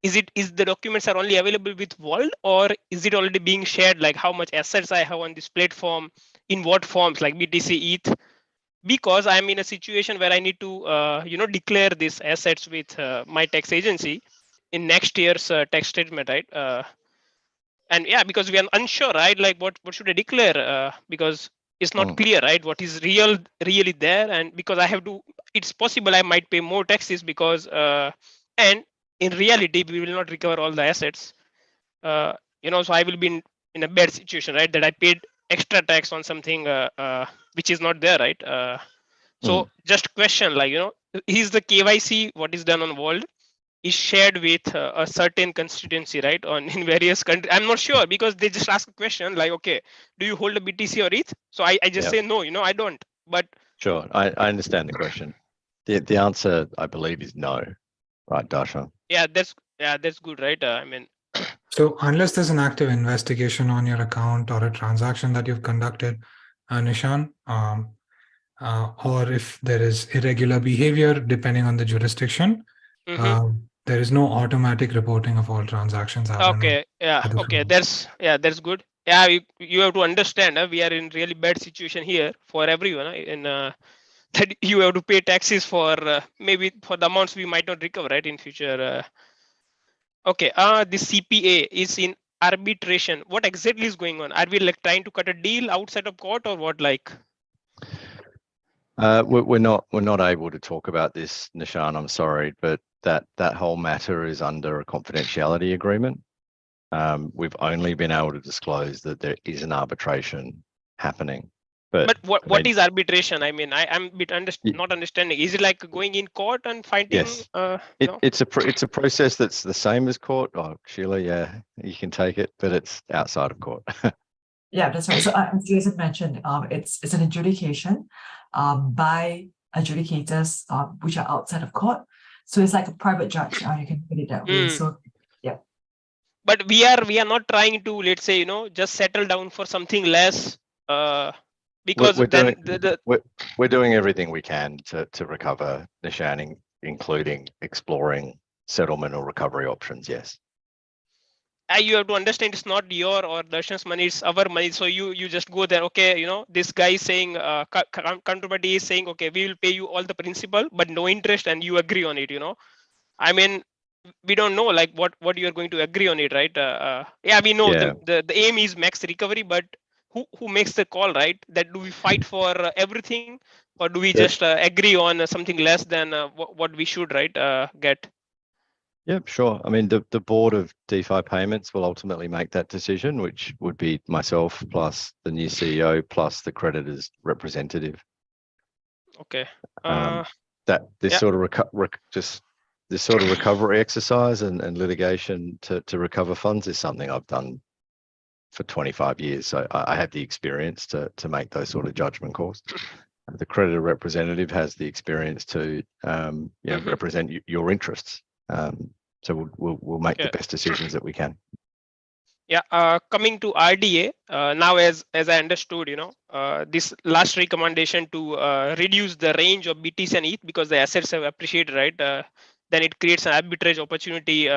Is the documents are only available with Vauld, or is it already being shared, like how much assets I have on this platform, in what forms, like BTC, ETH? Because I'm in a situation where I need to declare these assets with my tax agency in next year's tax statement, right? And yeah, because we are unsure, right? Like what should I declare? Because it's not clear, right? What is really there? And because I have to, it's possible I might pay more taxes because and in reality we will not recover all the assets. So I will be in a bad situation, right? That I paid extra tax on something which is not there, right? So just question, like, is the KYC what is done on Vault is shared with a certain constituency, right? In various countries. I'm not sure because they just ask a question like, okay, do you hold a BTC or ETH? So I just say no, I don't. But sure, I understand the question. The answer, I believe, is no. Right, Darshan? yeah, that's good, right? I mean, So unless there's an active investigation on your account or a transaction that you've conducted, Nishan, or if there is irregular behavior depending on the jurisdiction, there is no automatic reporting of all transactions happening. okay, yeah, at the okay, firm. that's good. Yeah, you have to understand we are in really bad situation here for everyone, and that you have to pay taxes for maybe for the amounts we might not recover, right, in future. Okay, the CPA is in arbitration. What exactly is going on? Are we like trying to cut a deal outside of court or what? Like, We're not able to talk about this, Nishan. I'm sorry, but that whole matter is under a confidentiality agreement. We've only been able to disclose that there is an arbitration happening. But what is arbitration? I mean, I'm a bit not understanding. Is it like going in court and fighting? Yes, it's a process that's the same as court. Oh, Sheila, yeah, you can take it, but it's outside of court. Yeah, that's right. So as Jason mentioned, it's an adjudication by adjudicators which are outside of court. So it's like a private judge. You can put it that way. So yeah. But we are not trying to, let's say, just settle down for something less. Because we're doing everything we can to recover Nishan, including exploring settlement or recovery options. Yes. You have to understand it's not your or Darshan's money, it's our money. So you just go there. Okay, this guy is saying counterparty is saying, okay, we will pay you all the principal, but no interest, and you agree on it. I mean, we don't know like what you are going to agree on it, right? Yeah, we know the aim is max recovery, but who makes the call, right? That do we fight for everything, or do we just agree on something less than what we should, right? Get. Yep, sure. I mean, the board of DeFi payments will ultimately make that decision, which would be myself plus the new CEO plus the creditors representative. Okay. This sort of recovery exercise and litigation to recover funds is something I've done for 25 years. So I have the experience to make those sort of judgment calls. The creditor representative has the experience to represent your interests. So we'll make the best decisions that we can. Yeah, coming to RDA, now as I understood, this last recommendation to reduce the range of BTC and ETH because the assets have appreciated, right? Then it creates an arbitrage opportunity,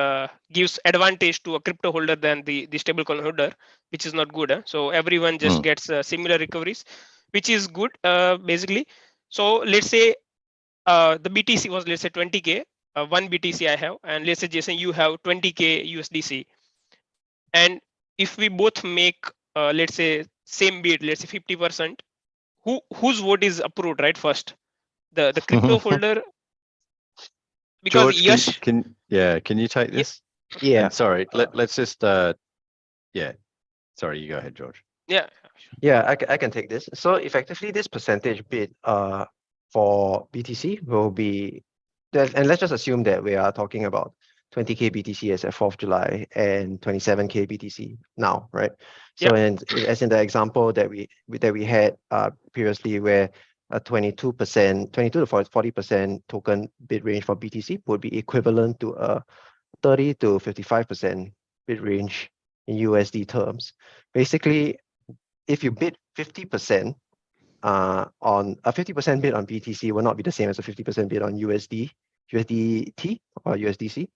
gives advantage to a crypto holder than the stablecoin holder, which is not good. So everyone just gets similar recoveries, which is good, basically. So let's say the BTC was, let's say 20K, 1 BTC I have, and let's say Jason, you have 20K USDC. And if we both make, let's say, same bid, let's say 50%, whose vote is approved, right? First, the crypto holder. Because George, can you take this? Yeah. And sorry, let's just Sorry, you go ahead, George. Yeah, I can take this. So effectively, this percentage bid for BTC will be, and let's just assume that we are talking about 20K BTC as at 4th July and 27K BTC now, right? So as in the example that we had previously, where a 22 to 40% token bid range for BTC would be equivalent to a 30 to 55% bid range in USD terms. Basically, if you bid 50% on a 50% bid on BTC will not be the same as a 50% bid on USDT or USDC.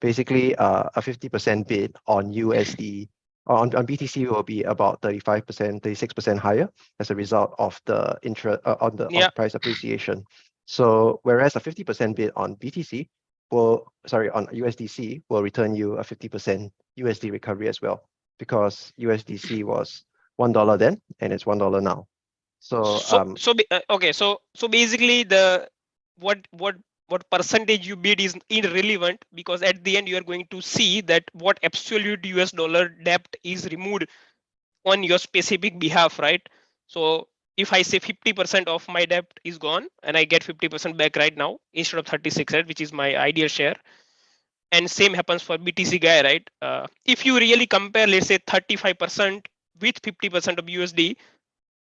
Basically, a 50% bid on USD on BTC will be about 35%, 36% higher as a result of the of the price appreciation. So whereas a 50% bid on BTC on USDC will return you a 50% USD recovery as well, because USDC was $1 then and it's $1 now. So basically what percentage you bid is irrelevant, because at the end you are going to see that what absolute US dollar debt is removed on your specific behalf, right? So if I say 50% of my debt is gone and I get 50% back right now instead of 36, right, which is my ideal share. And same happens for BTC guy, right? If you really compare, let's say 35% with 50% of USD,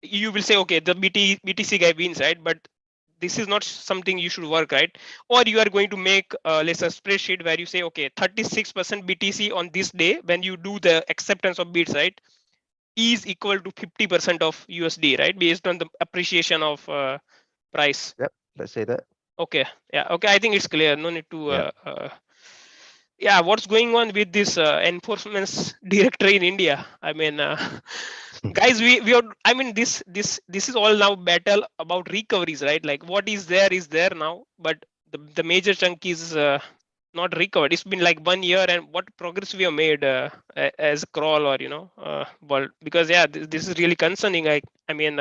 you will say, okay, the BTC guy wins, right? But this is not something you should work, right? Or you are going to make, let's say, a spreadsheet where you say, okay, 36% BTC on this day when you do the acceptance of bids, right, is equal to 50% of USD, right? Based on the appreciation of price. Yep, let's say that. Okay, yeah, okay, I think it's clear. No need to. Yeah. Yeah, what's going on with this enforcement directory in India? I mean, guys, we are. I mean, this is all now battle about recoveries, right? Like what is there now, but the major chunk is not recovered. It's been like 1 year, and what progress we have made as crawl or Vault, because yeah, this is really concerning. I mean.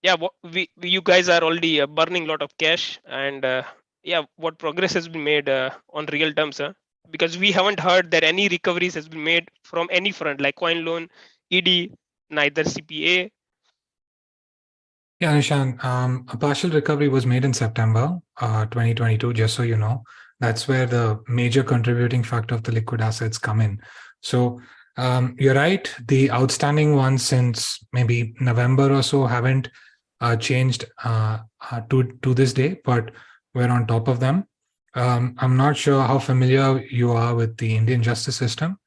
Yeah, you guys are already burning a lot of cash, and yeah, what progress has been made on real terms, because we haven't heard that any recoveries has been made from any front, like coin loan, ED, neither CPA. Yeah, Nishan, a partial recovery was made in September 2022, just so you know. That's where the major contributing factor of the liquid assets come in. So you're right, the outstanding ones since maybe November or so haven't changed to this day, but we're on top of them. I'm not sure how familiar you are with the Indian justice system,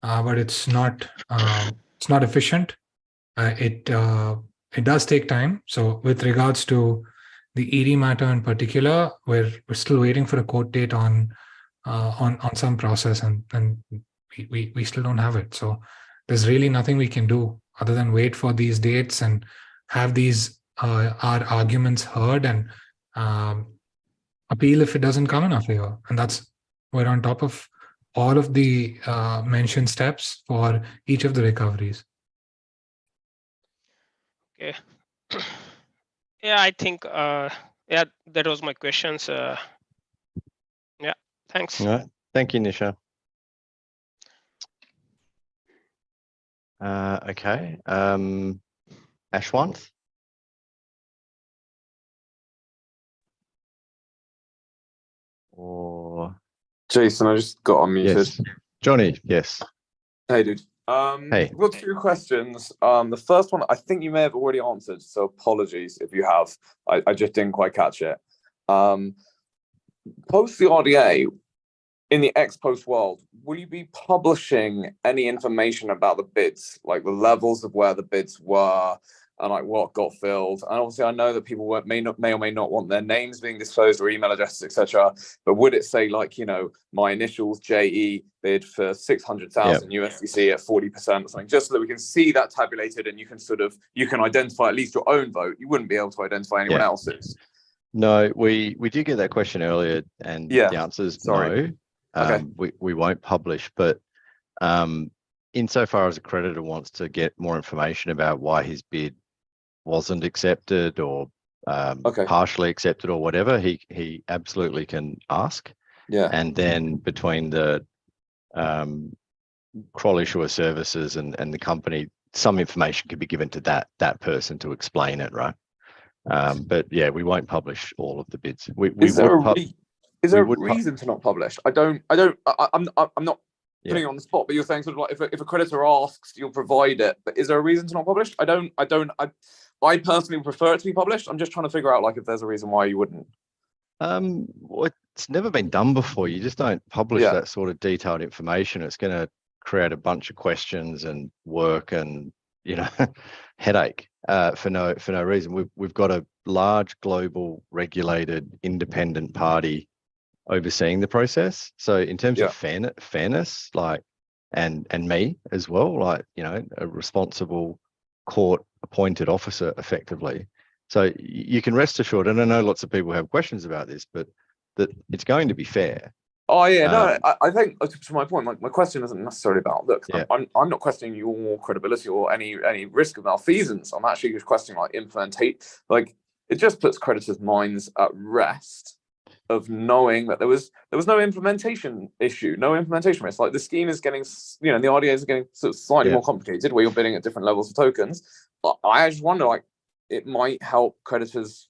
but it's not efficient. It does take time. So with regards to the ED matter in particular, we're still waiting for a court date on some process, and we still don't have it. So there's really nothing we can do other than wait for these dates and have these our arguments heard and appeal if it doesn't come in our favor. And we're on top of all of the mentioned steps for each of the recoveries. Okay. Yeah, I think yeah, that was my questions. Yeah, thanks. All right. Thank you, Nisha. Okay. Ashwant. Or Jason, I just got unmuted. yes. Johnny, yes. Hey, dude. Hey. I've got 2 questions. The first one, I think you may have already answered, so apologies if you have. I just didn't quite catch it. Post the RDA, in the ex-post world, will you be publishing any information about the bids, like the levels of where the bids were and like what got filled? And obviously, I know that people may or may not want their names being disclosed or email addresses, etc. But would it say like, my initials JE bid for 600,000 USDC at 40% or something, just so that we can see that tabulated and you can identify at least your own vote? You wouldn't be able to identify anyone else's. No, we did get that question earlier, and the answer is no. Okay. We won't publish, but insofar as a creditor wants to get more information about why his bid wasn't accepted or partially accepted or whatever, he absolutely can ask. Yeah. And then between the crawl issuer services and the company, some information can be given to that person to explain it, right? But yeah, we won't publish all of the bids. Is there a reason to not publish? I'm not putting you on the spot, but you're saying sort of like if a creditor asks, you'll provide it. But is there a reason to not publish? I personally prefer it to be published. I'm just trying to figure out like if there's a reason why you wouldn't. Well, it's never been done before. You just don't publish that sort of detailed information. It's going to create a bunch of questions and work and headache for no reason. We've got a large global regulated independent party overseeing the process. So in terms of fairness, like, and me as well, like, a responsible court appointed officer effectively. So you can rest assured, and I know lots of people have questions about this, but that it's going to be fair. Oh yeah, no, I think to my point, my question isn't necessarily about I'm not questioning your credibility or any risk of malfeasance. I'm actually just questioning like implementate, like it just puts creditors' minds at rest of knowing that there was no implementation issue, no implementation risk. Like the scheme is getting, the RDAs are getting sort of slightly more complicated where you're bidding at different levels of tokens. But I just wonder, like, it might help creditors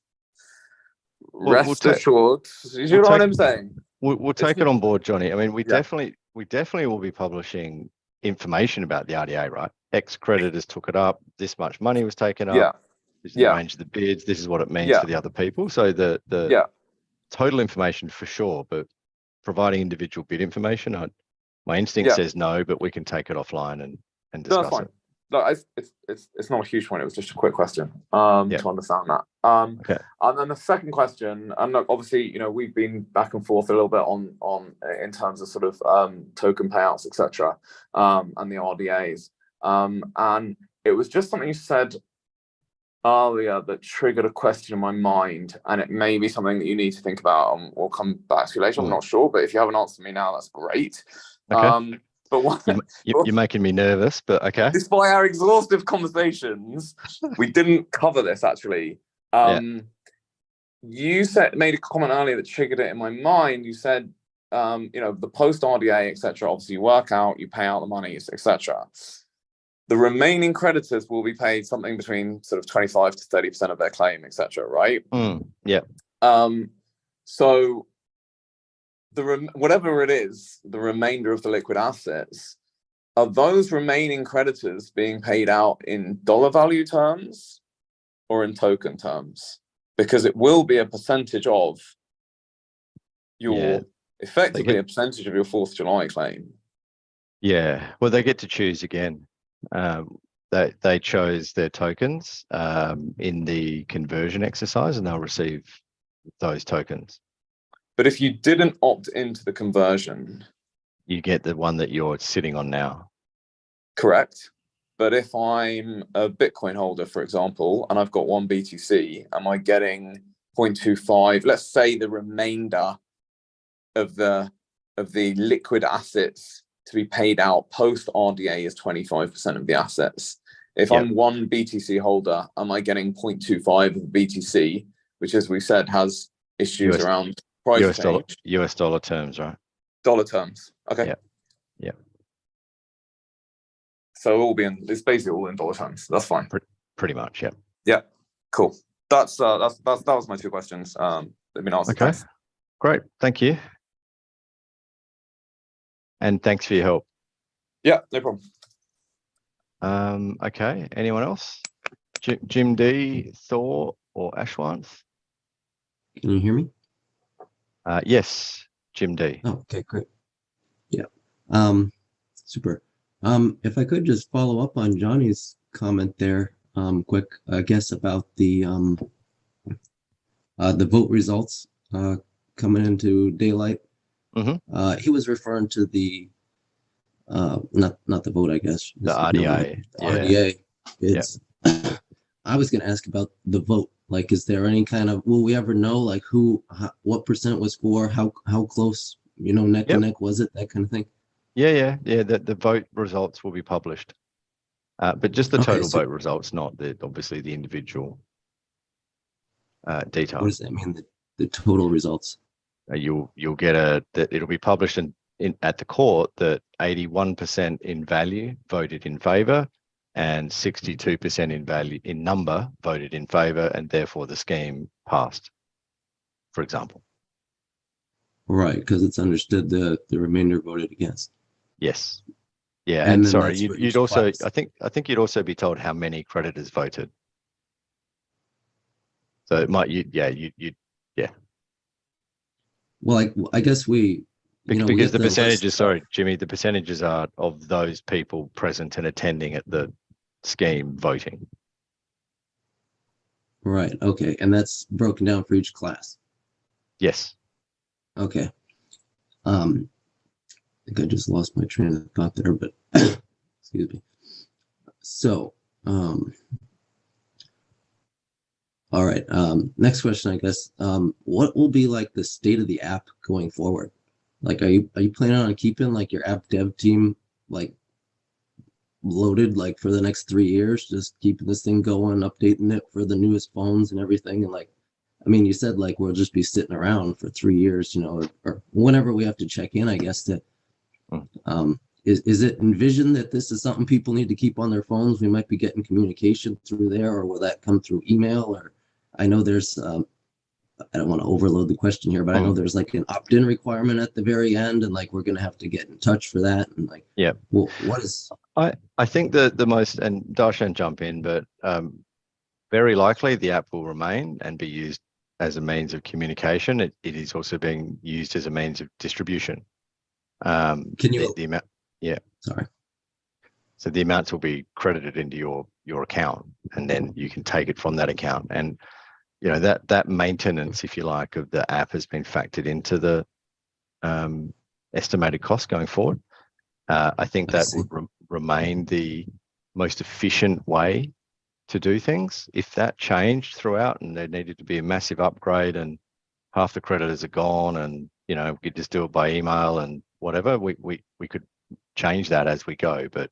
rest assured. You know what I'm saying? We'll take it on board, Johnny. I mean, we definitely will be publishing information about the RDA, right? X creditors took it up. This much money was taken up. This is the range of the bids. This is what it means for the other people. So the total information for sure, but providing individual bid information, my instinct says no, but we can take it offline and discuss it. No, it's not a huge point. It was just a quick question to understand that. Okay. And then the second question, and look, obviously, we've been back and forth a little bit on in terms of sort of token payouts, etc., and the RDAs. And it was just something you said earlier that triggered a question in my mind, and it may be something that you need to think about and we'll come back to later. I'm not sure, but if you have an answer to me now, that's great. Okay. But what, you're making me nervous, but okay. Despite our exhaustive conversations, we didn't cover this actually. You made a comment earlier that triggered it in my mind. You said, the post RDA, etc. Obviously, you work out, you pay out the monies, etc. The remaining creditors will be paid something between sort of 25 to 30% of their claim, etc. Right? Yeah. So whatever it is, the remainder of the liquid assets, are those remaining creditors being paid out in dollar value terms or in token terms? Because it will be a percentage of your, effectively a percentage of your 4th of July claim. Yeah, well, they get to choose again. They chose their tokens in the conversion exercise, and they'll receive those tokens. But if you didn't opt into the conversion, you get the one that you're sitting on now. Correct. But if I'm a Bitcoin holder, for example, and I've got one BTC, am I getting 0.25? Let's say the remainder of the liquid assets to be paid out post RDA is 25% of the assets. If I'm one BTC holder, am I getting 0.25 of BTC, which, as we said, has issues around price change? US dollar terms, right? Dollar terms. Okay. Yeah. So it's basically all in dollar terms. That's fine. Pretty much, yeah. Yeah. Cool. That was my 2 questions. They've been answered. Okay. Thanks. Great. Thank you. And thanks for your help. Yeah, no problem. Okay. Anyone else? Jim D, Thor, or Ashwanth? Can you hear me? Yes, Jim D. Oh, okay, great. Yeah. Super. If I could just follow up on Johnny's comment there, quick, I guess, about the vote results coming into daylight. He was referring to the not the vote, I guess. The RDA. RDA. It's I was going to ask about the vote. Like, is there any kind of, will we ever know, like, what percent was for, how close, neck and neck was it, that kind of thing? Yeah. The vote results will be published, but just the total vote results, not obviously the individual details. What does that mean? The total results? You'll get it'll be published at the court that 81% in value voted in favor, and 62% in value in number voted in favor, and therefore the scheme passed, for example. Right, because it's understood the remainder voted against. Yes. Yeah, and sorry, you'd also, I think you'd also be told how many creditors voted. So it might, yeah. Well, I guess because the percentages, sorry, Jimmy, the percentages are of those people present and attending at the scheme voting. Right. Okay. And that's broken down for each class. Yes. Okay. I think I just lost my train of thought there, but excuse me. So, all right. Next question, I guess. What will be like the state of the app going forward? Like, are you planning on keeping like your app dev team like loaded like for the next 3 years, just keeping this thing going, updating it for the newest phones and everything, and like I mean, you said like we'll just be sitting around for 3 years, you know, or whenever we have to check in, I guess, to is it envisioned that this is something people need to keep on their phones? We might be getting communication through there, or will that come through email? Or I know there's I don't want to overload the question here, but I know there's like an opt-in requirement at the very end, and like we're going to have to get in touch for that. And like, yeah, well, what is? I think the most, and Darshan jump in, but very likely the app will remain and be used as a means of communication. It is also being used as a means of distribution. Can you? The amount? Yeah. Sorry. So the amounts will be credited into your account, and then you can take it from that account. And you know that maintenance, if you like, of the app has been factored into the estimated cost going forward. I think that would remain the most efficient way to do things. If that changed throughout and there needed to be a massive upgrade and half the creditors are gone, and you know we could just do it by email and whatever, we could change that as we go. But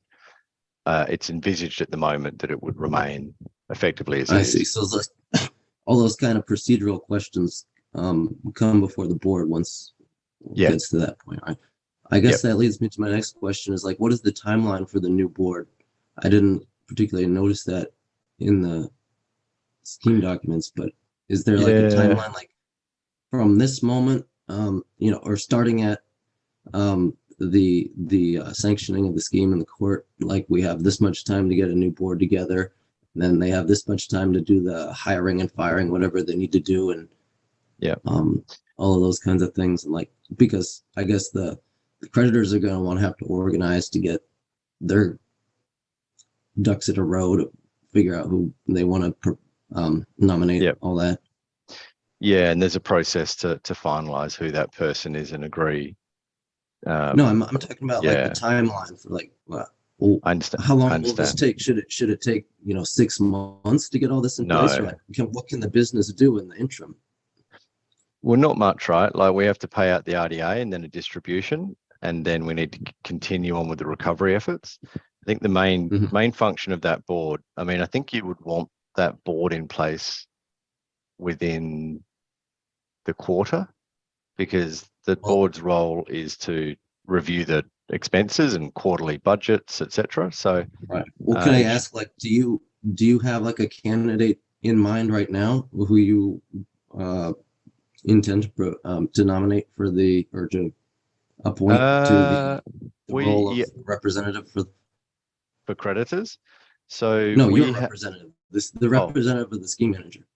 it's envisaged at the moment that it would remain effectively as it is. I see. So all those kind of procedural questions come before the board once it gets to that point. I guess that leads me to my next question is like, what is the timeline for the new board? I didn't particularly notice that in the scheme documents, but is there like a timeline, like from this moment, you know, or starting at the sanctioning of the scheme in the court, like we have this much time to get a new board together, and then they have this much time to do the hiring and firing, whatever they need to do, and all of those kinds of things. And like, because I guess the creditors are going to want to have to organize to get their ducks in a row to figure out who they want to nominate, all that. Yeah, and there's a process to finalize who that person is and agree. No, I'm talking about like the timeline for like, well, I understand. How long will this take? Should it take 6 months to get all this in place? Or like, what can the business do in the interim? Well, not much, right? Like we have to pay out the RDA and then a distribution, and then we need to continue on with the recovery efforts. I think the main function of that board, I mean, I think you would want that board in place within the quarter, because the board's role is to review the expenses and quarterly budgets, etc. So, right. Well, can I ask, like, do you have like a candidate in mind right now who you intend to nominate for the, or to appoint to the role of representative for creditors? So no, you're representative. The representative of the scheme manager.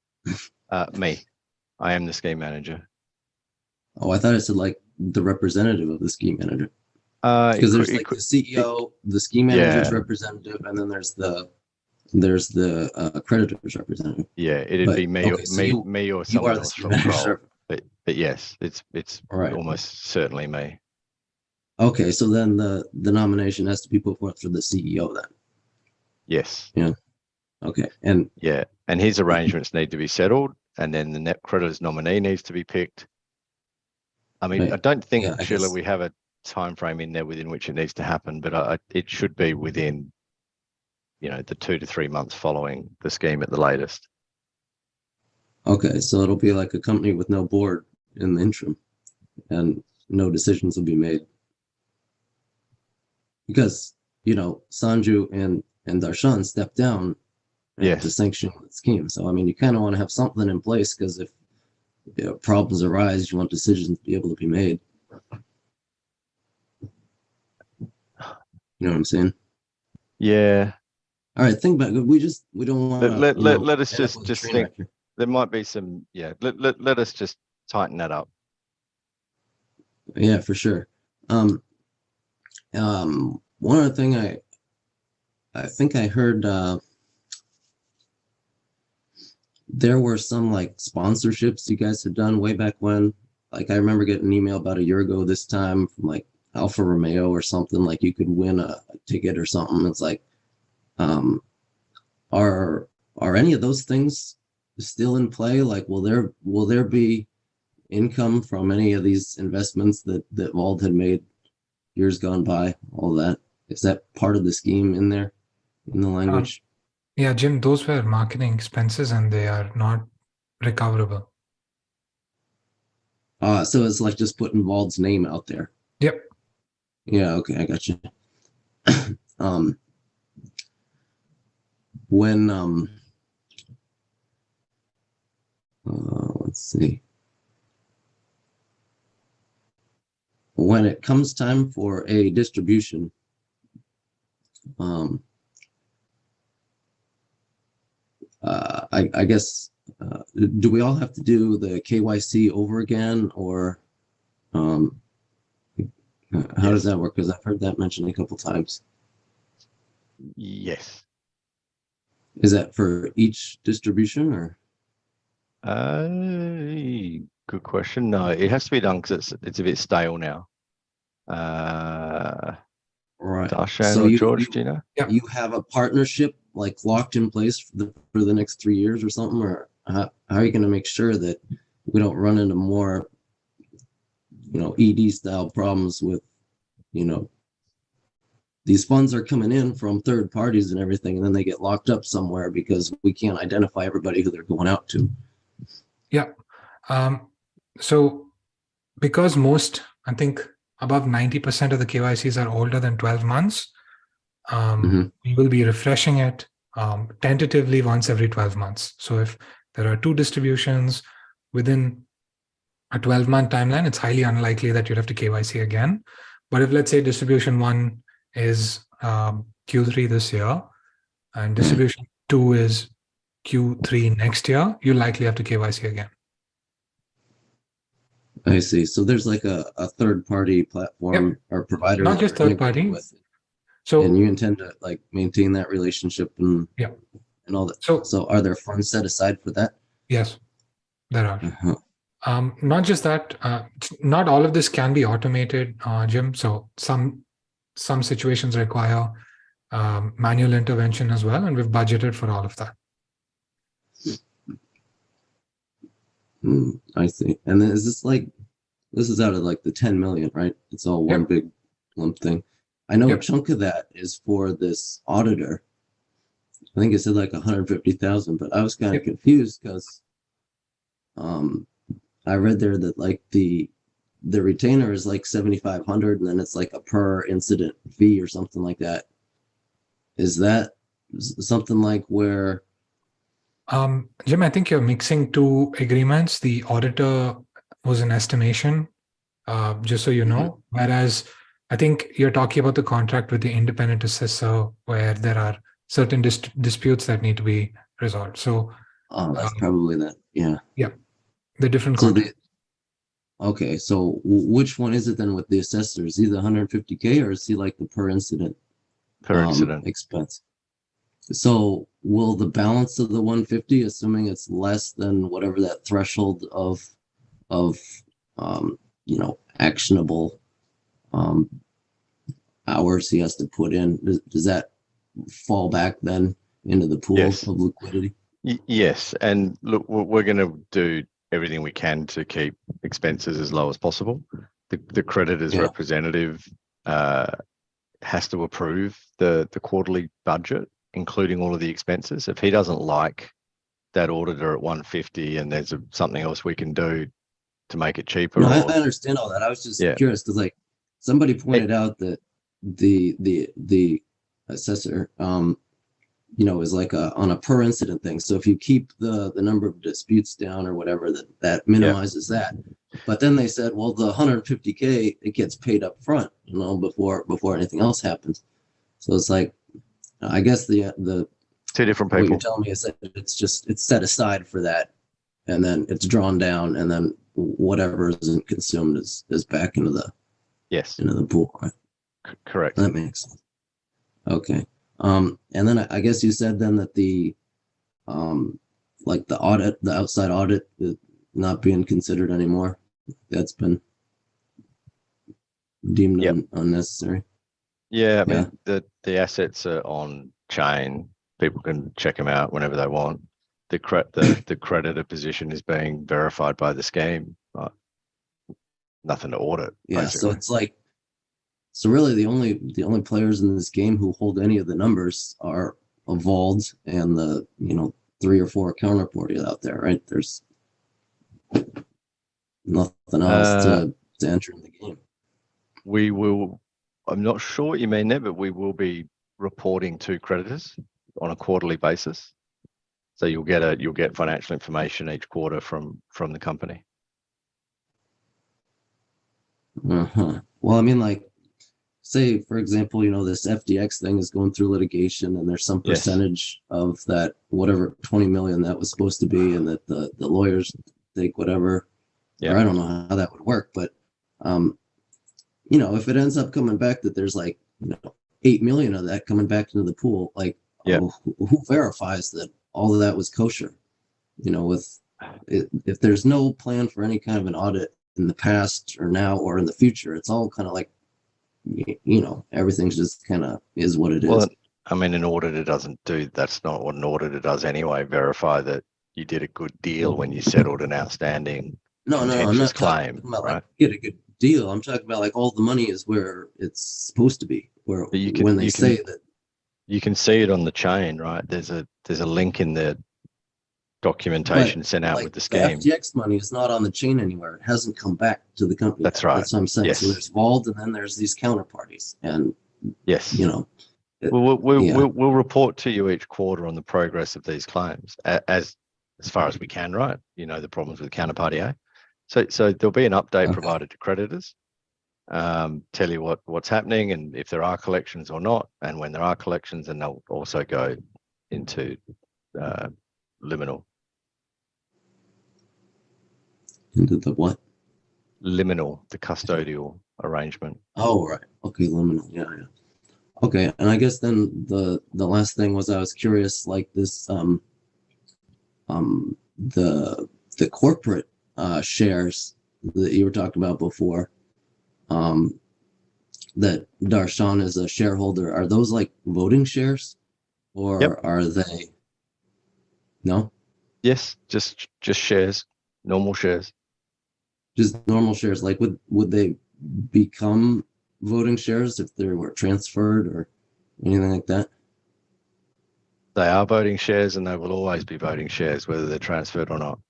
Me. I am the scheme manager. Oh, I thought it said like the representative of the scheme manager. Because there's like the CEO, the scheme manager's representative, and then there's the creditor's representative. Yeah, it'd be me, me or someone else from role. But yes, it's almost certainly me. Okay, so then the nomination has to be put forth for the CEO then. Yes. Yeah. Okay. And and his arrangements need to be settled, and then the net creditors nominee needs to be picked. I mean, I don't think, Sheila, we have a time frame in there within which it needs to happen, but it should be within, the 2 to 3 months following the scheme at the latest. Okay, so it'll be like a company with no board in the interim, and no decisions will be made. Because, Sanju and Darshan stepped down to sanction the scheme. So, I mean, you kind of want to have something in place, because if problems arise, you want decisions to be able to be made. You know what I'm saying? Yeah. All right, think back. We don't want to let us just think. There might be some. Let us just tighten that up. Yeah, for sure. One other thing I think I heard there were some like sponsorships you guys had done way back when. Like I remember getting an email about a year ago this time from like Alfa Romeo or something, like you could win a ticket or something. It's like, are any of those things still in play? Like, will there be income from any of these investments that Vauld had made years gone by? All that, is that part of the scheme in there, in the language? Yeah, Jim, those were marketing expenses and they are not recoverable. So it's like just putting Vauld's name out there. Yep. Yeah, okay, I got you. When let's see. When it comes time for a distribution, I guess, do we all have to do the KYC over again, or how does that work? Because I've heard that mentioned a couple times. Yes. Is that for each distribution, or? Good question. No, it has to be done because it's a bit stale now. Right. Darshan So or George, do you know? You have a partnership like locked in place for the next 3 years or something, or how are you going to make sure that we don't run into more, ED style problems with, these funds are coming in from third parties and everything, and then they get locked up somewhere because we can't identify everybody who they're going out to. Yeah. So because most, I think above 90% of the KYCs are older than 12 months, we will be refreshing it tentatively once every 12 months. So if there are 2 distributions within a 12-month timeline, it's highly unlikely that you'll have to KYC again. But if, let's say, distribution 1 is Q3 this year and distribution 2 is Q3 next year, you'll likely have to KYC again. I see. So there's like a third-party platform or provider. Not just third party. So, and you intend to like maintain that relationship and all that. So are there funds set aside for that? Yes, there are. Not just that. Not all of this can be automated, Jim. So some situations require manual intervention as well, and we've budgeted for all of that. I see. And then is this like, this is out of like the 10 million, right? It's all one big lump thing. I know a chunk of that is for this auditor. I think it said like 150,000, but I was kind of confused because I read there that like the retainer is like 7,500 and then it's like a per incident fee or something like that. Is that something like where? Jim, I think you're mixing 2 agreements. The auditor was an estimation, just so you know, whereas I think you're talking about the contract with the independent assessor where there are certain disputes that need to be resolved. So that's probably that. Yeah. Yeah. The different contracts. Okay. So which one is it then with the assessor? Is he the 150K or is he like the per incident expense? So will the balance of the 150, assuming it's less than whatever that threshold of actionable hours he has to put in, does that fall back then into the pool of liquidity? Yes, and look, we're going to do everything we can to keep expenses as low as possible. The creditor's representative has to approve the quarterly budget, including all of the expenses. If he doesn't like that auditor at 150 and there's something else we can do to make it cheaper. No, I understand all that. I was just curious because like somebody pointed out that the assessor is like on a per incident thing. So if you keep the number of disputes down or whatever, that minimizes that. But then they said, well, the 150K, it gets paid up front, before anything else happens. So it's like, I guess the 2 different people. What you're telling me is that it's set aside for that, and then it's drawn down, and then whatever isn't consumed is back into the into the pool. Right? Correct. That makes sense. Okay. And then I guess you said then that the the outside audit is not being considered anymore. That's been deemed unnecessary. Yeah, I mean the assets are on chain. People can check them out whenever they want. The creditor position is being verified by the scheme. Nothing to audit. Yeah, basically. so it's like, so really the only players in this game who hold any of the numbers are Vauld and the 3 or 4 counterparties out there, right? There's nothing else to enter in the game. We will, I'm not sure what you mean there, but we will be reporting to creditors on a quarterly basis. So you'll get financial information each quarter from the company. Well, I mean, like, say, for example, this FDX thing is going through litigation and there's some percentage of that, whatever, 20 million that was supposed to be, and that the lawyers take whatever, or I don't know how that would work, but, if it ends up coming back that there's like, 8 million of that coming back into the pool, like, who verifies that all of that was kosher? If there's no plan for any kind of an audit in the past or now or in the future, it's all kind of like, everything's just kind of is what it is. Well, I mean, an auditor doesn't do, that's not what an auditor does anyway, verify that you did a good deal when you settled an outstanding I'm not claim, talking about right? like get a good deal. I'm talking about like all the money is where it's supposed to be, where when they say that. You can see it on the chain, right? There's a link in the documentation sent out with the scheme. The FTX money is not on the chain anywhere. It hasn't come back to the company. That's right. That's what I'm saying. Yes. So there's Vauld, and then there's these counterparties, and we'll report to you each quarter on the progress of these claims as far as we can, right? The problems with counterparty A. So there'll be an update provided to creditors, tell you what's happening and if there are collections or not, and when there are collections, and they'll also go into liminal. Into the what? Liminal, the custodial arrangement. Oh, right. Okay, liminal. Yeah. Okay, and I guess then the last thing was I was curious, like this, the corporate shares that you were talking about before, that Darshan is a shareholder. Are those like voting shares, or are they? No. Yes, just shares, normal shares. Just normal shares. Like, would they become voting shares if they were transferred or anything like that? They are voting shares, and they will always be voting shares, whether they're transferred or not.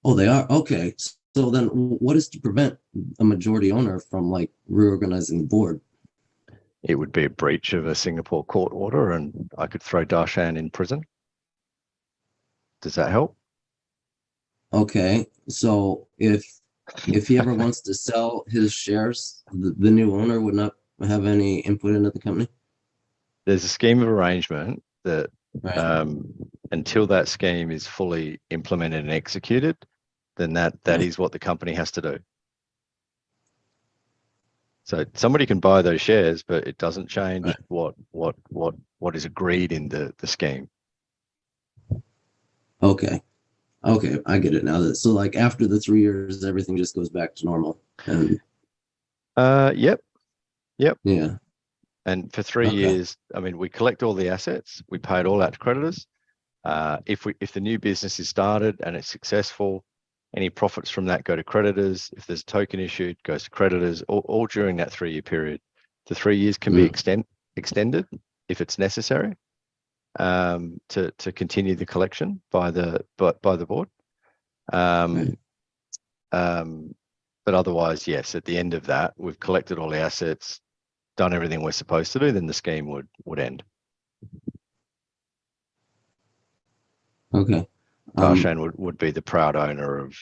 Oh, they are? Okay. So then what is to prevent a majority owner from like reorganizing the board? It would be a breach of a Singapore court order, and I could throw Darshan in prison. Does that help? Okay. So if he ever wants to sell his shares, the new owner would not have any input into the company? There's a scheme of arrangement that until that scheme is fully implemented and executed, then that is what the company has to do. So somebody can buy those shares, but it doesn't change what is agreed in the scheme. Okay, I get it now. So like after the 3 years, everything just goes back to normal. And yep. Yeah. And for 3 years, I mean, we collect all the assets, we pay it all out to creditors. If the new business is started and it's successful, any profits from that go to creditors. If there's a token issued, goes to creditors, all during that 3 year period. The 3 years can be extended if it's necessary to continue the collection by the board. But otherwise, yes, at the end of that, we've collected all the assets, done everything we're supposed to do, then the scheme would end. Okay. Darshan would be the proud owner of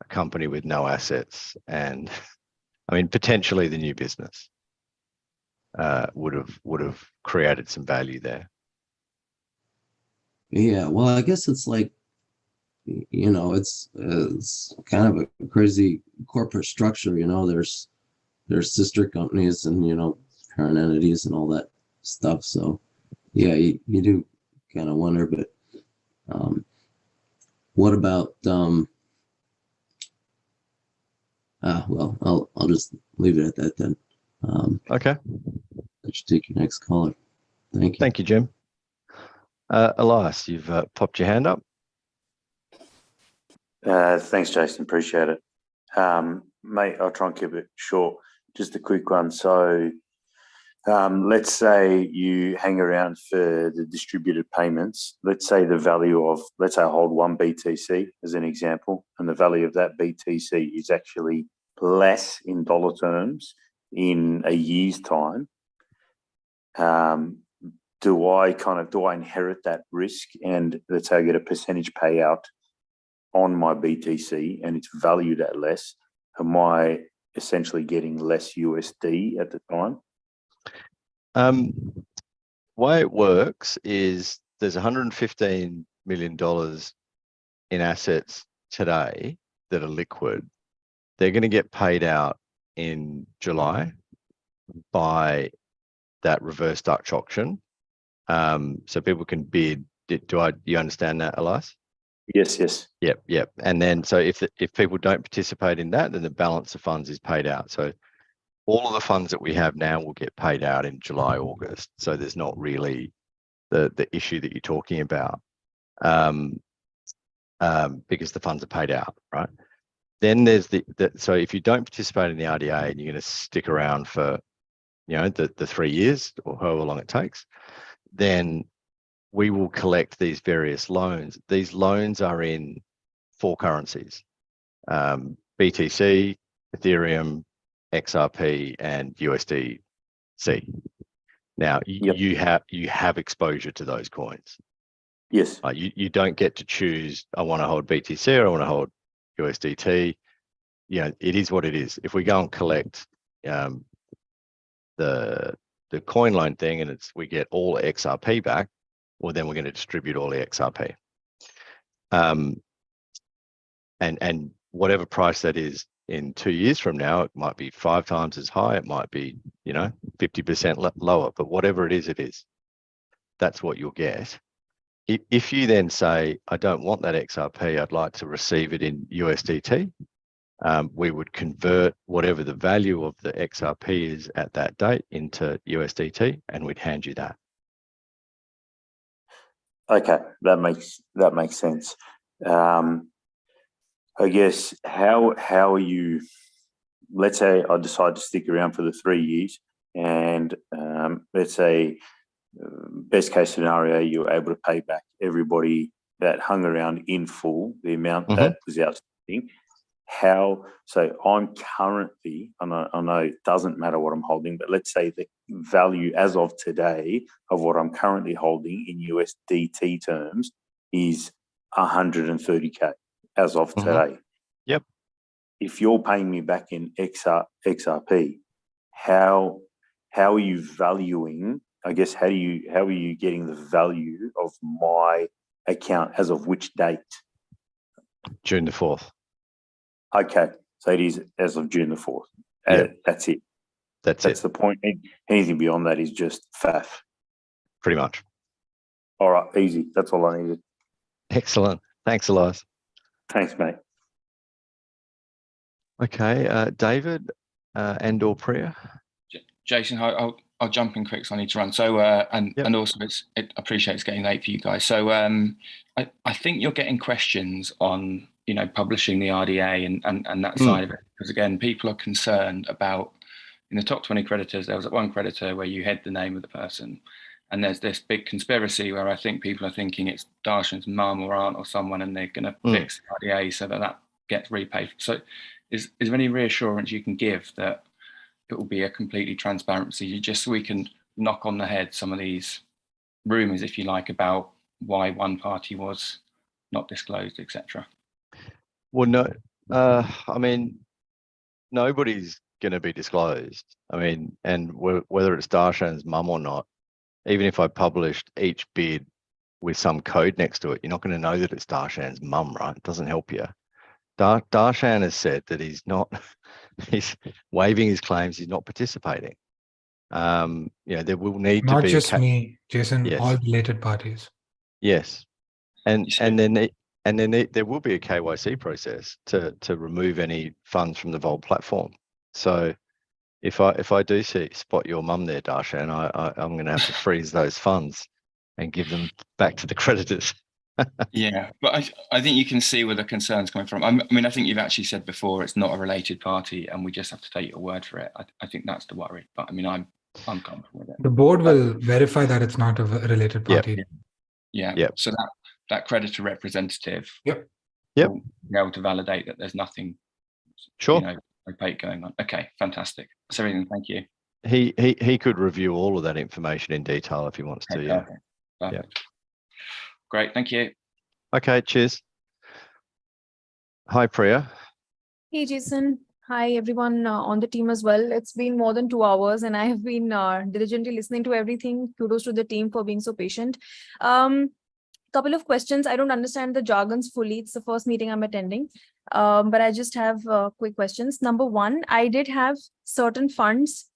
a company with no assets, and I mean potentially the new business would have created some value there. Yeah, well, I guess it's like, it's kind of a crazy corporate structure. There's sister companies and parent entities and all that stuff. So yeah, you do kind of wonder, but what about well, I'll just leave it at that then. Okay. Let you take your next caller. Thank you. Thank you, Jim. Elias, you've popped your hand up. Thanks, Jason. Appreciate it. Mate, I'll try and keep it short. Just a quick one. So let's say you hang around for the distributed payments. Let's say the value of, let's say I hold one BTC as an example, and the value of that BTC is actually less in dollar terms in a year's time. Do I inherit that risk, and let's say I get a percentage payout on my BTC and it's valued at less? Am I essentially getting less USD at the time? Way it works is there's $115 million in assets today that are liquid. They're going to get paid out in July by that reverse Dutch auction. So people can bid. You understand that, Elias? Yes. Yep. And then, so if people don't participate in that, then the balance of funds is paid out. So all of the funds that we have now will get paid out in July, August. So there's not really the issue that you're talking about, because the funds are paid out, right? Then there's so if you don't participate in the RDA and you're going to stick around for, the 3 years or however long it takes, then we will collect these various loans. These loans are in 4 currencies: BTC, Ethereum, XRP, and USDC. Now you have exposure to those coins. Yes. You don't get to choose, I want to hold BTC or I want to hold USDT. It is what it is. If we go and collect the coin loan thing and we get all XRP back, well, then we're going to distribute all the XRP. And whatever price that is in 2 years from now, it might be 5 times as high. It might be, 50% lower, but whatever it is, that's what you'll get. If you then say, I don't want that XRP, I'd like to receive it in USDT, we would convert whatever the value of the XRP is at that date into USDT, and we'd hand you that. Okay, that makes sense. I guess how are you? Let's say I decide to stick around for the 3 years, and let's say best case scenario, you're able to pay back everybody that hung around in full, the amount that was outstanding. So I'm currently, and I know it doesn't matter what I'm holding, but let's say the value as of today of what I'm currently holding in USDT terms is 130K as of today. Yep. If you're paying me back in XRP, how are you valuing? I guess how are you getting the value of my account as of which date? June the 4th. Okay, so it is as of June the 4th. That's it. That's the point. Anything beyond that is just faff. Pretty much. All right, easy. That's all I needed. Excellent. Thanks, Elias. Thanks, mate. Okay, David and/or Priya. Jason, I'll jump in quick, so I need to run. So and also I appreciate it's getting late for you guys. So I think you're getting questions on publishing the RDA and that side of it, because again, people are concerned about, in the top 20 creditors, there was one creditor where you had the name of the person, and there's this big conspiracy where I think people are thinking it's Darshan's mum or aunt or someone, and they're going to fix the RDA so that gets repaid. So is there any reassurance you can give that it will be a completely transparent procedure, just so we can knock on the head some of these rumours, if you like, about why one party was not disclosed, etc.? Well, no, I mean, nobody's going to be disclosed. I mean, and whether it's Darshan's mum or not, even if I published each bid with some code next to it, you're not going to know that it's Darshan's mum, right? It doesn't help you. Darshan has said that he's waiving his claims, he's not participating. There will need to be not just me, Jason, all related parties. Yes. And then there will be a KYC process to remove any funds from the Vauld platform. So if I do spot your mum there, Darshan, I'm going to have to freeze those funds and give them back to the creditors. Yeah, but I think you can see where the concern's coming from. I mean, I think you've actually said before it's not a related party, and we just have to take your word for it. I think that's the worry. But I mean, I'm uncomfortable with it. The board will verify that it's not a related party. Yeah. Yep. So that creditor representative Yep. will be able to validate that there's nothing Sure. opaque going on. Okay, fantastic. That's everything. Thank you. He could review all of that information in detail if he wants to. Yeah. Perfect. Great. Thank you. Okay. Cheers. Hi, Priya. Hey, Jason. Hi, everyone on the team as well. It's been more than 2 hours and I have been diligently listening to everything. Kudos to the team for being so patient. Couple of questions. I don't understand the jargons fully. It's the first meeting I'm attending, but I just have quick questions. Number one, I did have certain funds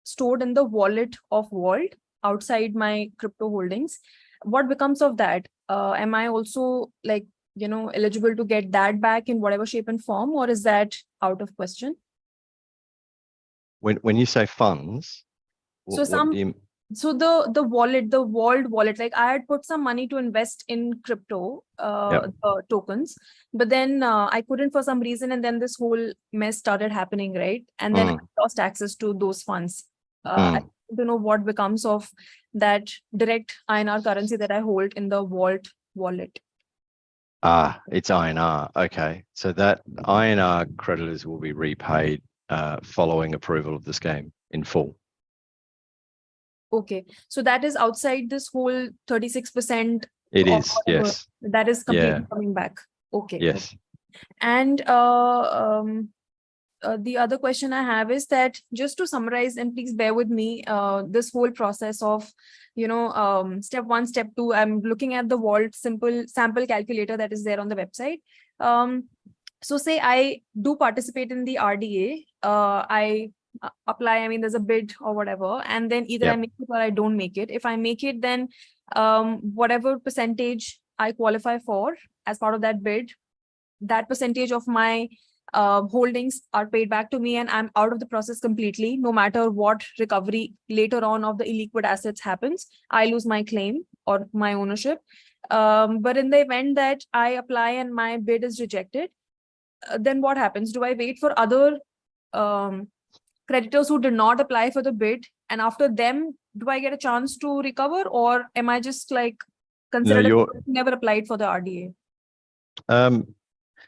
stored in the wallet of Vauld outside my crypto holdings. What becomes of that? Am I also eligible to get that back in whatever shape and form, or is that out of question? When you say funds, So the wallet, the Vauld wallet, like I had put some money to invest in crypto tokens, but then I couldn't for some reason, and then this whole mess started happening, right? And then I lost access to those funds. I want to know what becomes of that direct INR currency that I hold in the Vault wallet. It's INR. Okay. So that INR creditors will be repaid following approval of the scheme in full. Okay. So that is outside this whole 36%. It is, yes. That is completely coming back. Okay. Yes. And the other question I have is that, just to summarize, and please bear with me, this whole process of, step one, step two, I'm looking at the Vault simple sample calculator that is there on the website. So say I do participate in the RDA, I apply, I mean, there's a bid or whatever, and then either I make it or I don't make it. If I make it, then whatever percentage I qualify for as part of that bid, that percentage of my holdings are paid back to me, and I'm out of the process completely. No matter what recovery later on of the illiquid assets happens, I lose my claim or my ownership. But in the event that I apply and my bid is rejected, then what happens? Do I wait for other creditors who did not apply for the bid, and after them, do I get a chance to recover, or am I just like considered never applied for the RDA?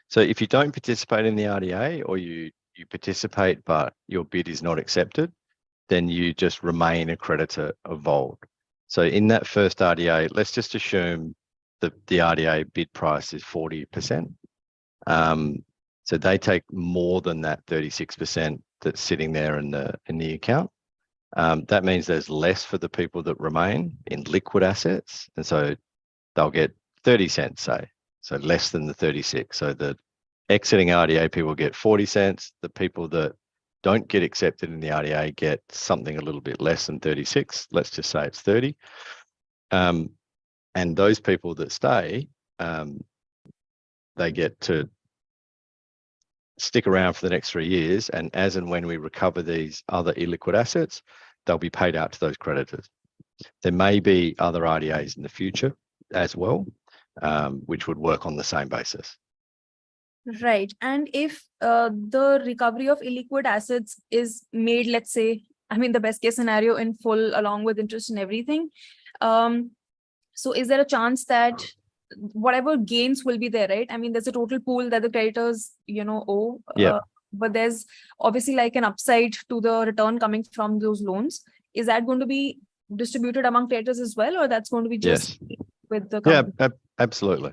So if you don't participate in the RDA, or you participate but your bid is not accepted, then you just remain a creditor of Vauld. So in that first RDA, let's just assume the RDA bid price is 40%. So they take more than that 36% that's sitting there in the account. That means there's less for the people that remain in liquid assets, and so they'll get 30 cents, say. So less than the 36. So the exiting RDA people get 40 cents. The people that don't get accepted in the RDA get something a little bit less than 36. Let's just say it's 30. And those people that stay, they get to stick around for the next 3 years. And as and when we recover these other illiquid assets, they'll be paid out to those creditors. There may be other RDAs in the future as well, which would work on the same basis. Right. And if the recovery of illiquid assets is made, let's say, I mean, the best case scenario in full, along with interest and everything. So is there a chance that whatever gains will be there, right? I mean, there's a total pool that the creditors, owe. But there's obviously like an upside to the return coming from those loans. Is that going to be distributed among creditors as well, or that's going to be just with the company? Yeah, absolutely.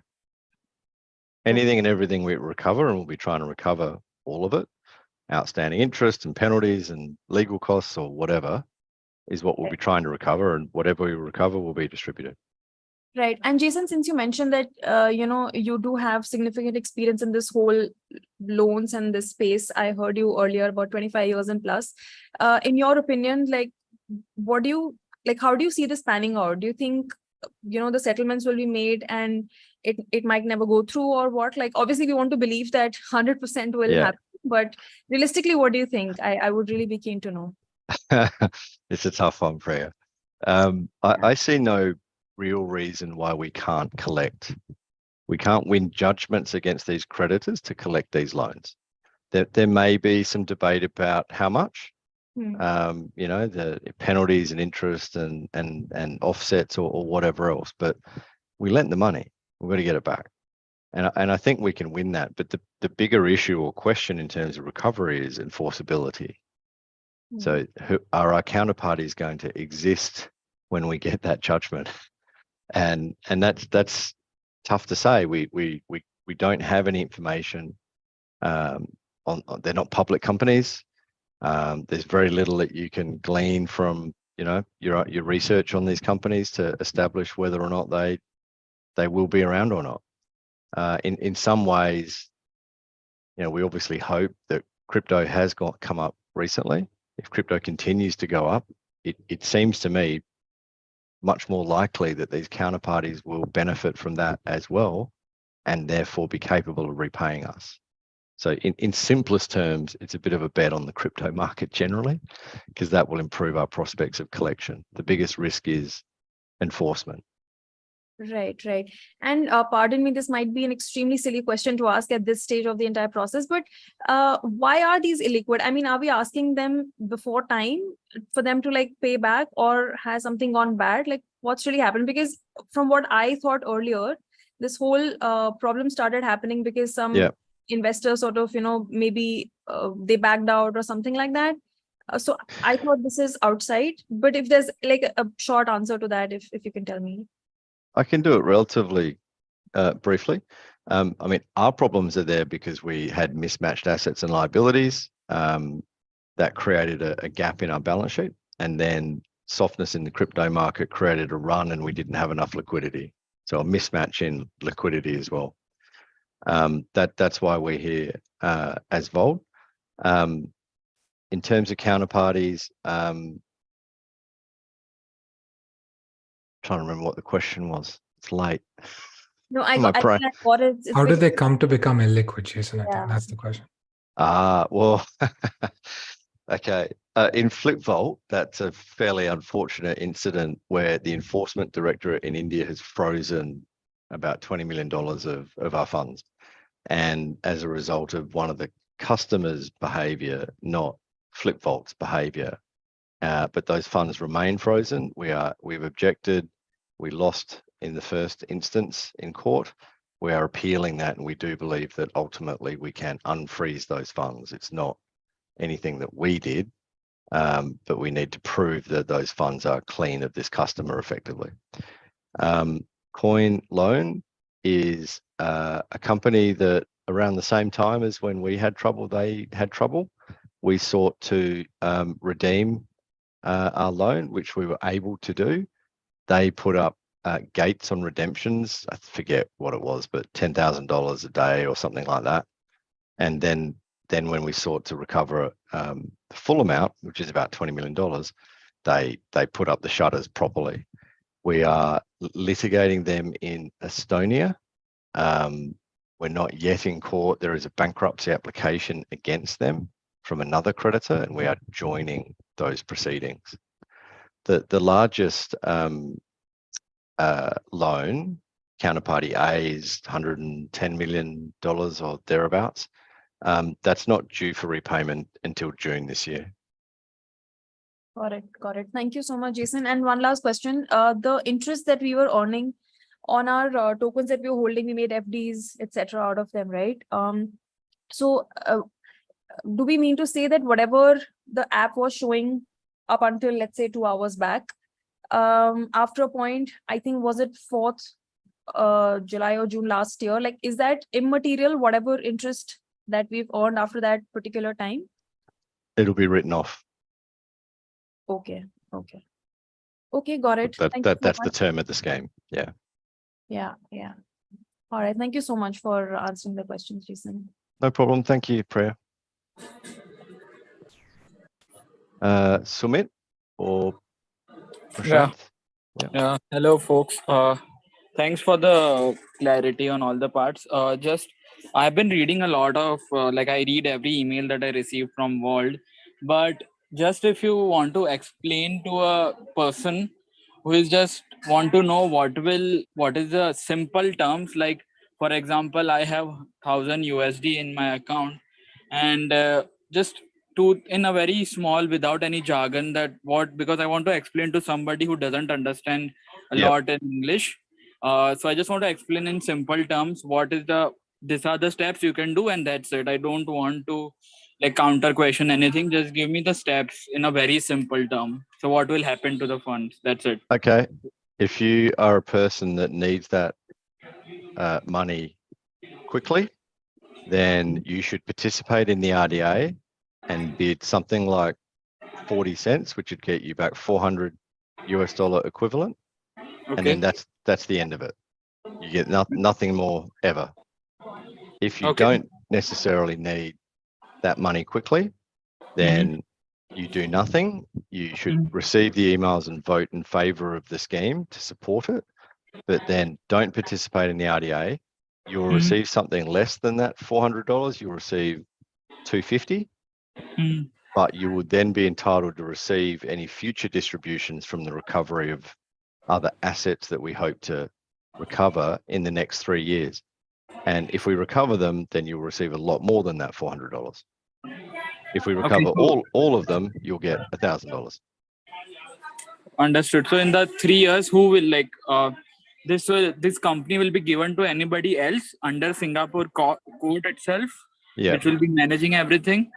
Anything and everything we recover, and we'll be trying to recover all of it, outstanding interest and penalties and legal costs or whatever, is what we'll be trying to recover, and whatever we recover will be distributed. Right. And Jason, since you mentioned that, you do have significant experience in this whole loans and this space, I heard you earlier about 25 years and plus. In your opinion, how do you see this panning out? Do you think, the settlements will be made and it might never go through, or what? Like, obviously we want to believe that 100% will happen, but realistically, what do you think? I would really be keen to know. It's a tough one, Priya. I see no real reason why we can't collect. We can't win judgments against these creditors to collect these loans. There may be some debate about how much, You know, the penalties and interest and offsets or whatever else. But we lent the money. We've got to get it back. And I think we can win that. But the bigger issue or question in terms of recovery is enforceability. So are our counterparties going to exist when we get that judgment? And that's tough to say. We don't have any information on they're not public companies. There's very little that you can glean from, you know, your research on these companies to establish whether or not they will be around or not. In some ways, you know, we obviously hope that crypto has come up recently. If crypto continues to go up, it seems to me much more likely that these counterparties will benefit from that as well, and therefore be capable of repaying us. So in simplest terms, it's a bit of a bet on the crypto market generally, because that will improve our prospects of collection. The biggest risk is enforcement. Right, right. And pardon me, this might be an extremely silly question to ask at this stage of the entire process, but why are these illiquid? I mean, are we asking them before time for them to like pay back, or has something gone bad? Like what's really happened? Because from what I thought earlier, this whole problem started happening because some investors sort of, you know, maybe they backed out or something like that. So I thought this is outside, but if there's like a short answer to that, if you can tell me. I can do it relatively briefly. I mean, our problems are there because we had mismatched assets and liabilities. That created a gap in our balance sheet, and then softness in the crypto market created a run, and we didn't have enough liquidity. So a mismatch in liquidity as well. That's why we're here as Vauld. In terms of counterparties, trying to remember what the question was. It's late. No, I think what is. How did they come to become illiquid, Jason? I think that's the question. Well, okay. In FlipVault, that's a fairly unfortunate incident where the enforcement directorate in India has frozen about $20 million of our funds. And as a result of one of the customers' behavior, not FlipVault's behavior, but those funds remain frozen. We've objected. We lost in the first instance in court. We are appealing that, and we do believe that ultimately we can unfreeze those funds. It's not anything that we did, but we need to prove that those funds are clean of this customer effectively. Coin Loan is a company that around the same time as when we had trouble, they had trouble. We sought to redeem our loan, which we were able to do. They put up gates on redemptions. I forget what it was, but $10,000 a day or something like that. And then when we sought to recover the full amount, which is about $20 million, they put up the shutters properly. We are litigating them in Estonia. We're not yet in court. There is a bankruptcy application against them from another creditor, and we are joining those proceedings. The largest loan, counterparty A, is $110 million or thereabouts. That's not due for repayment until June this year. Got it. Thank you so much, Jason. And one last question. The interest that we were earning on our tokens that we were holding, we made FDs, etc. out of them, right? So do we mean to say that whatever the app was showing up until, let's say, 2 hours back, after a point, I think, was it 4th July or June last year, like, is that immaterial, whatever interest that we've earned after that particular time? It'll be written off. Okay, got it. That's the term of the scheme. Yeah. All right, thank you so much for answering the questions, Jason. No problem. Thank you, Priya. Sumit or Prashant? Yeah. Hello, folks. Thanks for the clarity on all the parts. I've been reading a lot of, I read every email that I receive from Vauld, but just if you want to explain to a person who is just want to know what is the simple terms, like, for example, I have 1,000 USD in my account, and just to in a very small, without any jargon, that what, because I want to explain to somebody who doesn't understand a Yep. lot in English. So I just want to explain in simple terms what is these are the steps you can do, and that's it. I don't want to like counter question anything. Just give me the steps in a very simple term. So what will happen to the funds? That's it. Okay. If you are a person that needs that money quickly, then you should participate in the RDA and bid something like 40 cents, which would get you back $400 equivalent. And then that's the end of it. You get nothing more ever. If you don't necessarily need that money quickly, then you do nothing. You should receive the emails and vote in favor of the scheme to support it, but then don't participate in the RDA. You'll receive something less than that $400. You'll receive $250, but you would then be entitled to receive any future distributions from the recovery of other assets that we hope to recover in the next 3 years. And if we recover them, then you'll receive a lot more than that $400. If we recover all of them, you'll get $1,000. Understood. So in the 3 years, who will this company will be given to anybody else under Singapore code itself, which will be managing everything?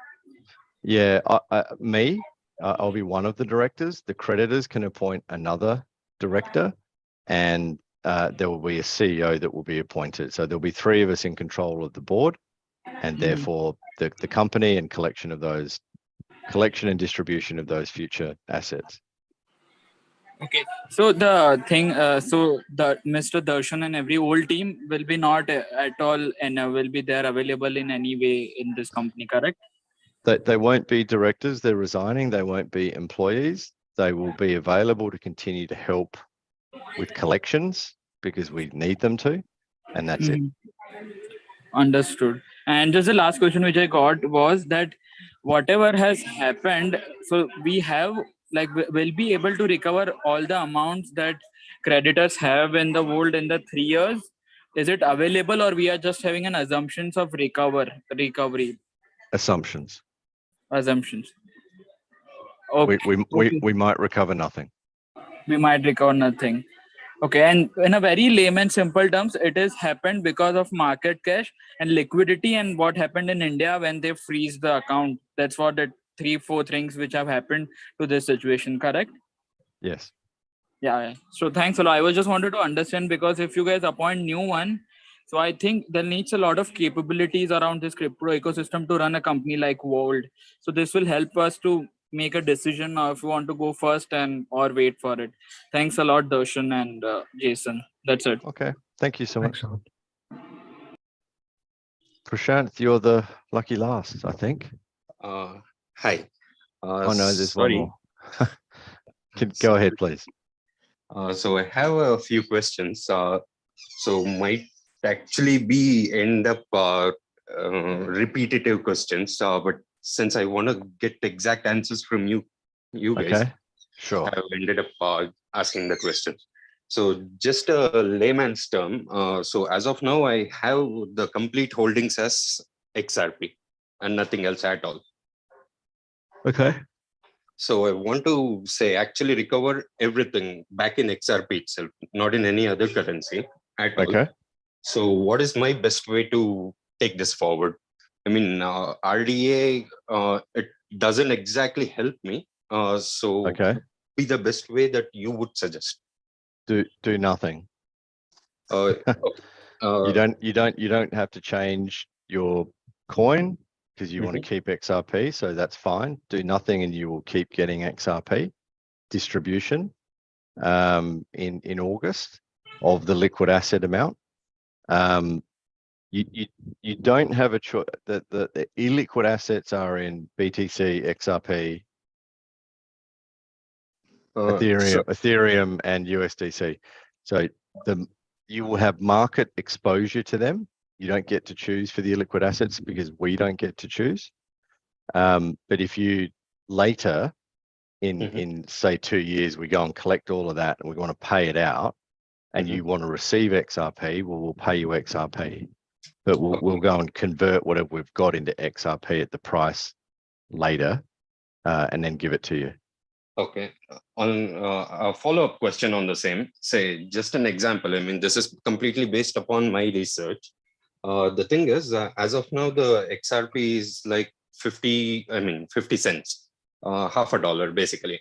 Yeah, I'll be one of the directors. The creditors can appoint another director, and there will be a CEO that will be appointed. So there'll be 3 of us in control of the board, and therefore the company and collection and distribution of those future assets. Okay, so the thing, so the Mr. Darshan and every old team will be not at all and will be there available in any way in this company, correct? They won't be directors. They're resigning. They won't be employees. They will be available to continue to help with collections because we need them to, and that's it. Understood. And just the last question which I got was that whatever has happened, so we have will be able to recover all the amounts that creditors have in the Vauld in the 3 years. Is it available, or we are just having an assumptions of recovery? Assumptions. Okay. We might recover nothing. We might recover nothing. Okay, and in a very layman simple terms, it has happened because of market cash and liquidity and what happened in India when they freeze the account. That's what the 3-4 things which have happened to this situation, correct? Yes. Yeah. So thanks a lot. I was just wanted to understand, because if you guys appoint new one, so I think there needs a lot of capabilities around this crypto ecosystem to run a company like Vauld. So this will help us to make a decision if you want to go first or wait for it. Thanks a lot, Darshan and Jason. That's it. Okay. Thank you so much. Prashant, you're the lucky last, I think. Hi. Oh no, there's sorry. one more. Go ahead, please. So I have a few questions. So might actually be end up repetitive questions, but since I want to get exact answers from you guys, Okay, sure. I've ended up asking the questions. So just a layman's term. So as of now, I have the complete holdings as XRP and nothing else at all. Okay. So I want to say actually recover everything back in XRP itself, not in any other currency at all. Okay. So what is my best way to take this forward? I mean, RDA, it doesn't exactly help me. So be the best way that you would suggest. Do nothing. You don't have to change your coin because you want to keep XRP, so that's fine. Do nothing and you will keep getting XRP distribution in August of the liquid asset amount. You don't have a choice. The illiquid assets are in BTC, XRP, Ethereum, and USDC. So you will have market exposure to them. You don't get to choose for the illiquid assets because we don't get to choose. But if you later in say 2 years, we go and collect all of that and we want to pay it out and you want to receive XRP, well, we'll pay you XRP, but we'll go and convert whatever we've got into XRP at the price later and then give it to you. Okay. On a follow-up question on the same, say just an example. I mean, this is completely based upon my research. The thing is, as of now, the XRP is like 50 cents, half a dollar basically,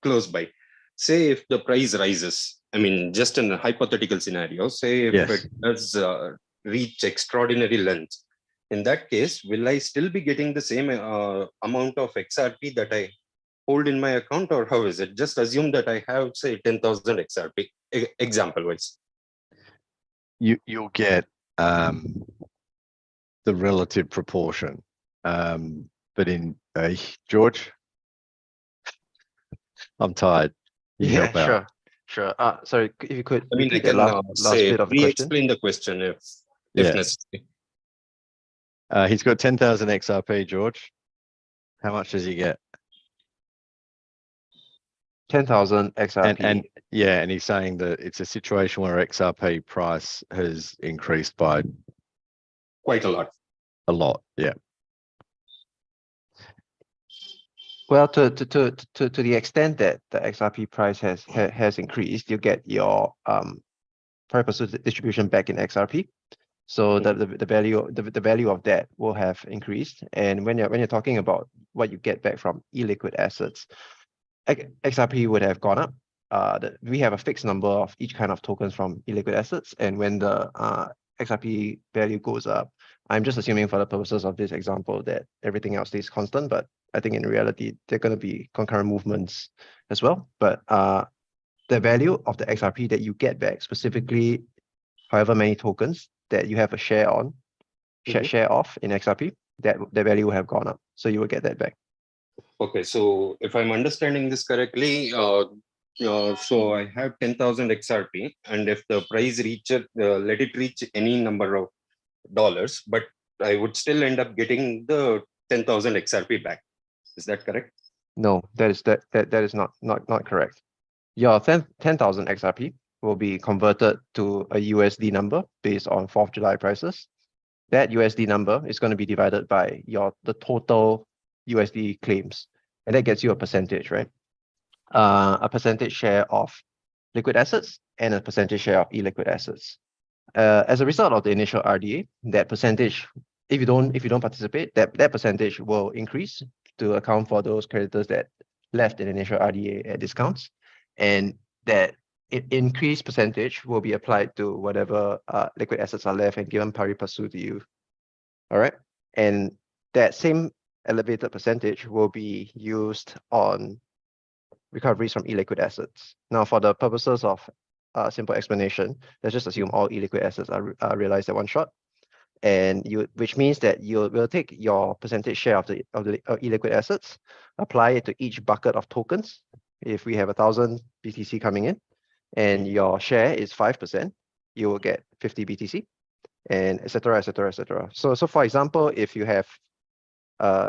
close by. Say if the price rises, I mean, just in a hypothetical scenario, say if it does reach extraordinary length, in that case, will I still be getting the same amount of XRP that I hold in my account, or how is it? Just assume that I have, say, 10,000 XRP, example-wise. You'll get the relative proportion. But in George, I'm tired. You Yeah, help out. sure. Sorry, if you could I mean, repeat I the can last bit of the question. re-explain the question if Yeah. necessary. He's got 10,000 XRP, George. How much does he get? 10,000 XRP. And he's saying that it's a situation where XRP price has increased by quite a lot. A lot, yeah. Well, to the extent that the XRP price has increased, you get your purpose distribution back in XRP. So the value of that will have increased. And when you're talking about what you get back from illiquid assets, XRP would have gone up. We have a fixed number of each kind of tokens from illiquid assets, and when the XRP value goes up, I'm just assuming for the purposes of this example that everything else stays constant, but I think in reality there are going to be concurrent movements as well. But the value of the XRP that you get back, specifically however many tokens that you have a share on, share of in XRP, that the value will have gone up. So you will get that back. Okay, so if I'm understanding this correctly, so I have 10,000 XRP, and if the price let it reach any number of dollars, but I would still end up getting the 10,000 XRP back. Is that correct? No, that is not correct. Your 10,000 XRP will be converted to a USD number based on 4th July prices. That USD number is going to be divided by the total USD claims, and that gets you a percentage, right? A percentage share of liquid assets and a percentage share of illiquid assets. As a result of the initial RDA, that percentage, if you don't participate, that percentage will increase to account for those creditors that left in initial RDA at discounts, and that increased percentage will be applied to whatever liquid assets are left and given pari passu to you. All right, and that same elevated percentage will be used on recoveries from illiquid assets. Now, for the purposes of simple explanation, let's just assume all illiquid assets are realized at one shot, and which means that you will take your percentage share of the illiquid assets, apply it to each bucket of tokens. If we have 1,000 BTC coming in, and your share is 5%, you will get 50 BTC, and etc. etc. etc. So for example, if you have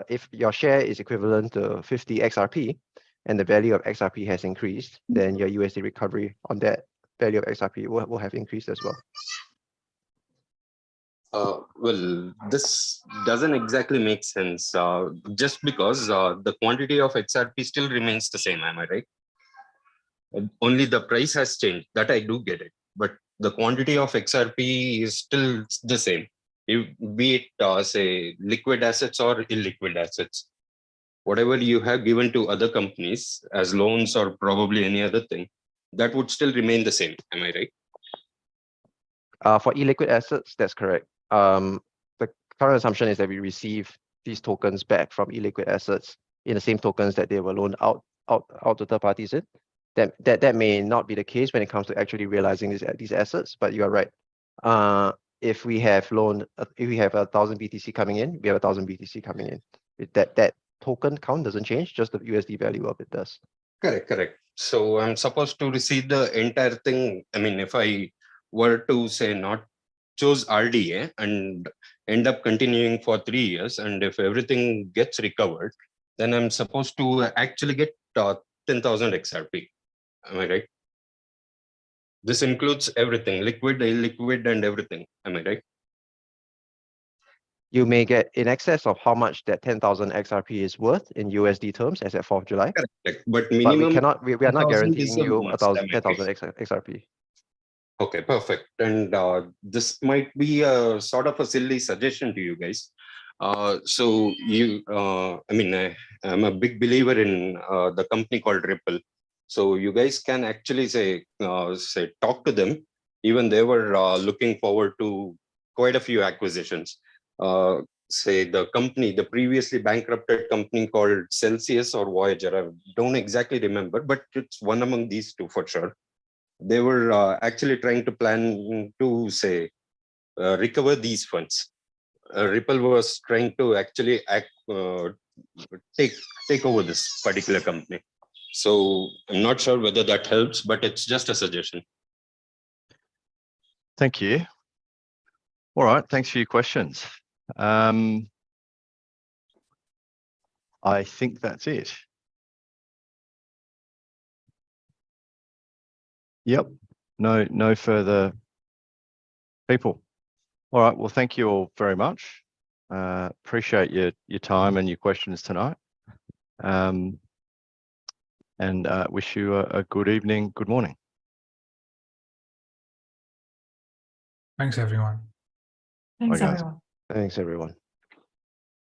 if your share is equivalent to 50 XRP, and the value of XRP has increased, then your USD recovery on that value of XRP will have increased as well. Well, this doesn't exactly make sense. Just because the quantity of XRP still remains the same, am I right? Only the price has changed. That I do get it, but the quantity of XRP is still the same. Be it say liquid assets or illiquid assets. Whatever you have given to other companies as loans or probably any other thing, that would still remain the same. Am I right? For illiquid assets, that's correct. The current assumption is that we receive these tokens back from illiquid assets in the same tokens that they were loaned out to third parties in. That may not be the case when it comes to actually realizing these assets, but you are right. If we have 1,000 BTC coming in, we have 1,000 BTC coming in. That token count doesn't change, just the USD value of it does. Correct. So I'm supposed to receive the entire thing. I mean, if I were to say not choose RDA and end up continuing for 3 years, and if everything gets recovered, then I'm supposed to actually get 10,000 XRP. Am I right? This includes everything, liquid, illiquid, and everything. Am I right? you may get in excess of how much that 10,000 XRP is worth in USD terms as at 4th of July. Correct. But minimum we are not 10,000 guaranteeing is a you must, am I 10,000 right? XRP. Okay, perfect. And this might be a sort of a silly suggestion to you guys. So I'm a big believer in the company called Ripple. So you guys can actually say talk to them. Even they were looking forward to quite a few acquisitions. The previously bankrupted company called Celsius or Voyager. I don't exactly remember, but it's one among these two for sure. They were actually trying to plan to recover these funds. Ripple was trying to actually take over this particular company. So I'm not sure whether that helps, but it's just a suggestion. Thank you. All right, thanks for your questions. I think that's it. Yep, no further people. All right, well, thank you all very much. Appreciate your time and your questions tonight. And wish you a good evening, good morning. Thanks, everyone. Thanks, everyone. Thanks, everyone.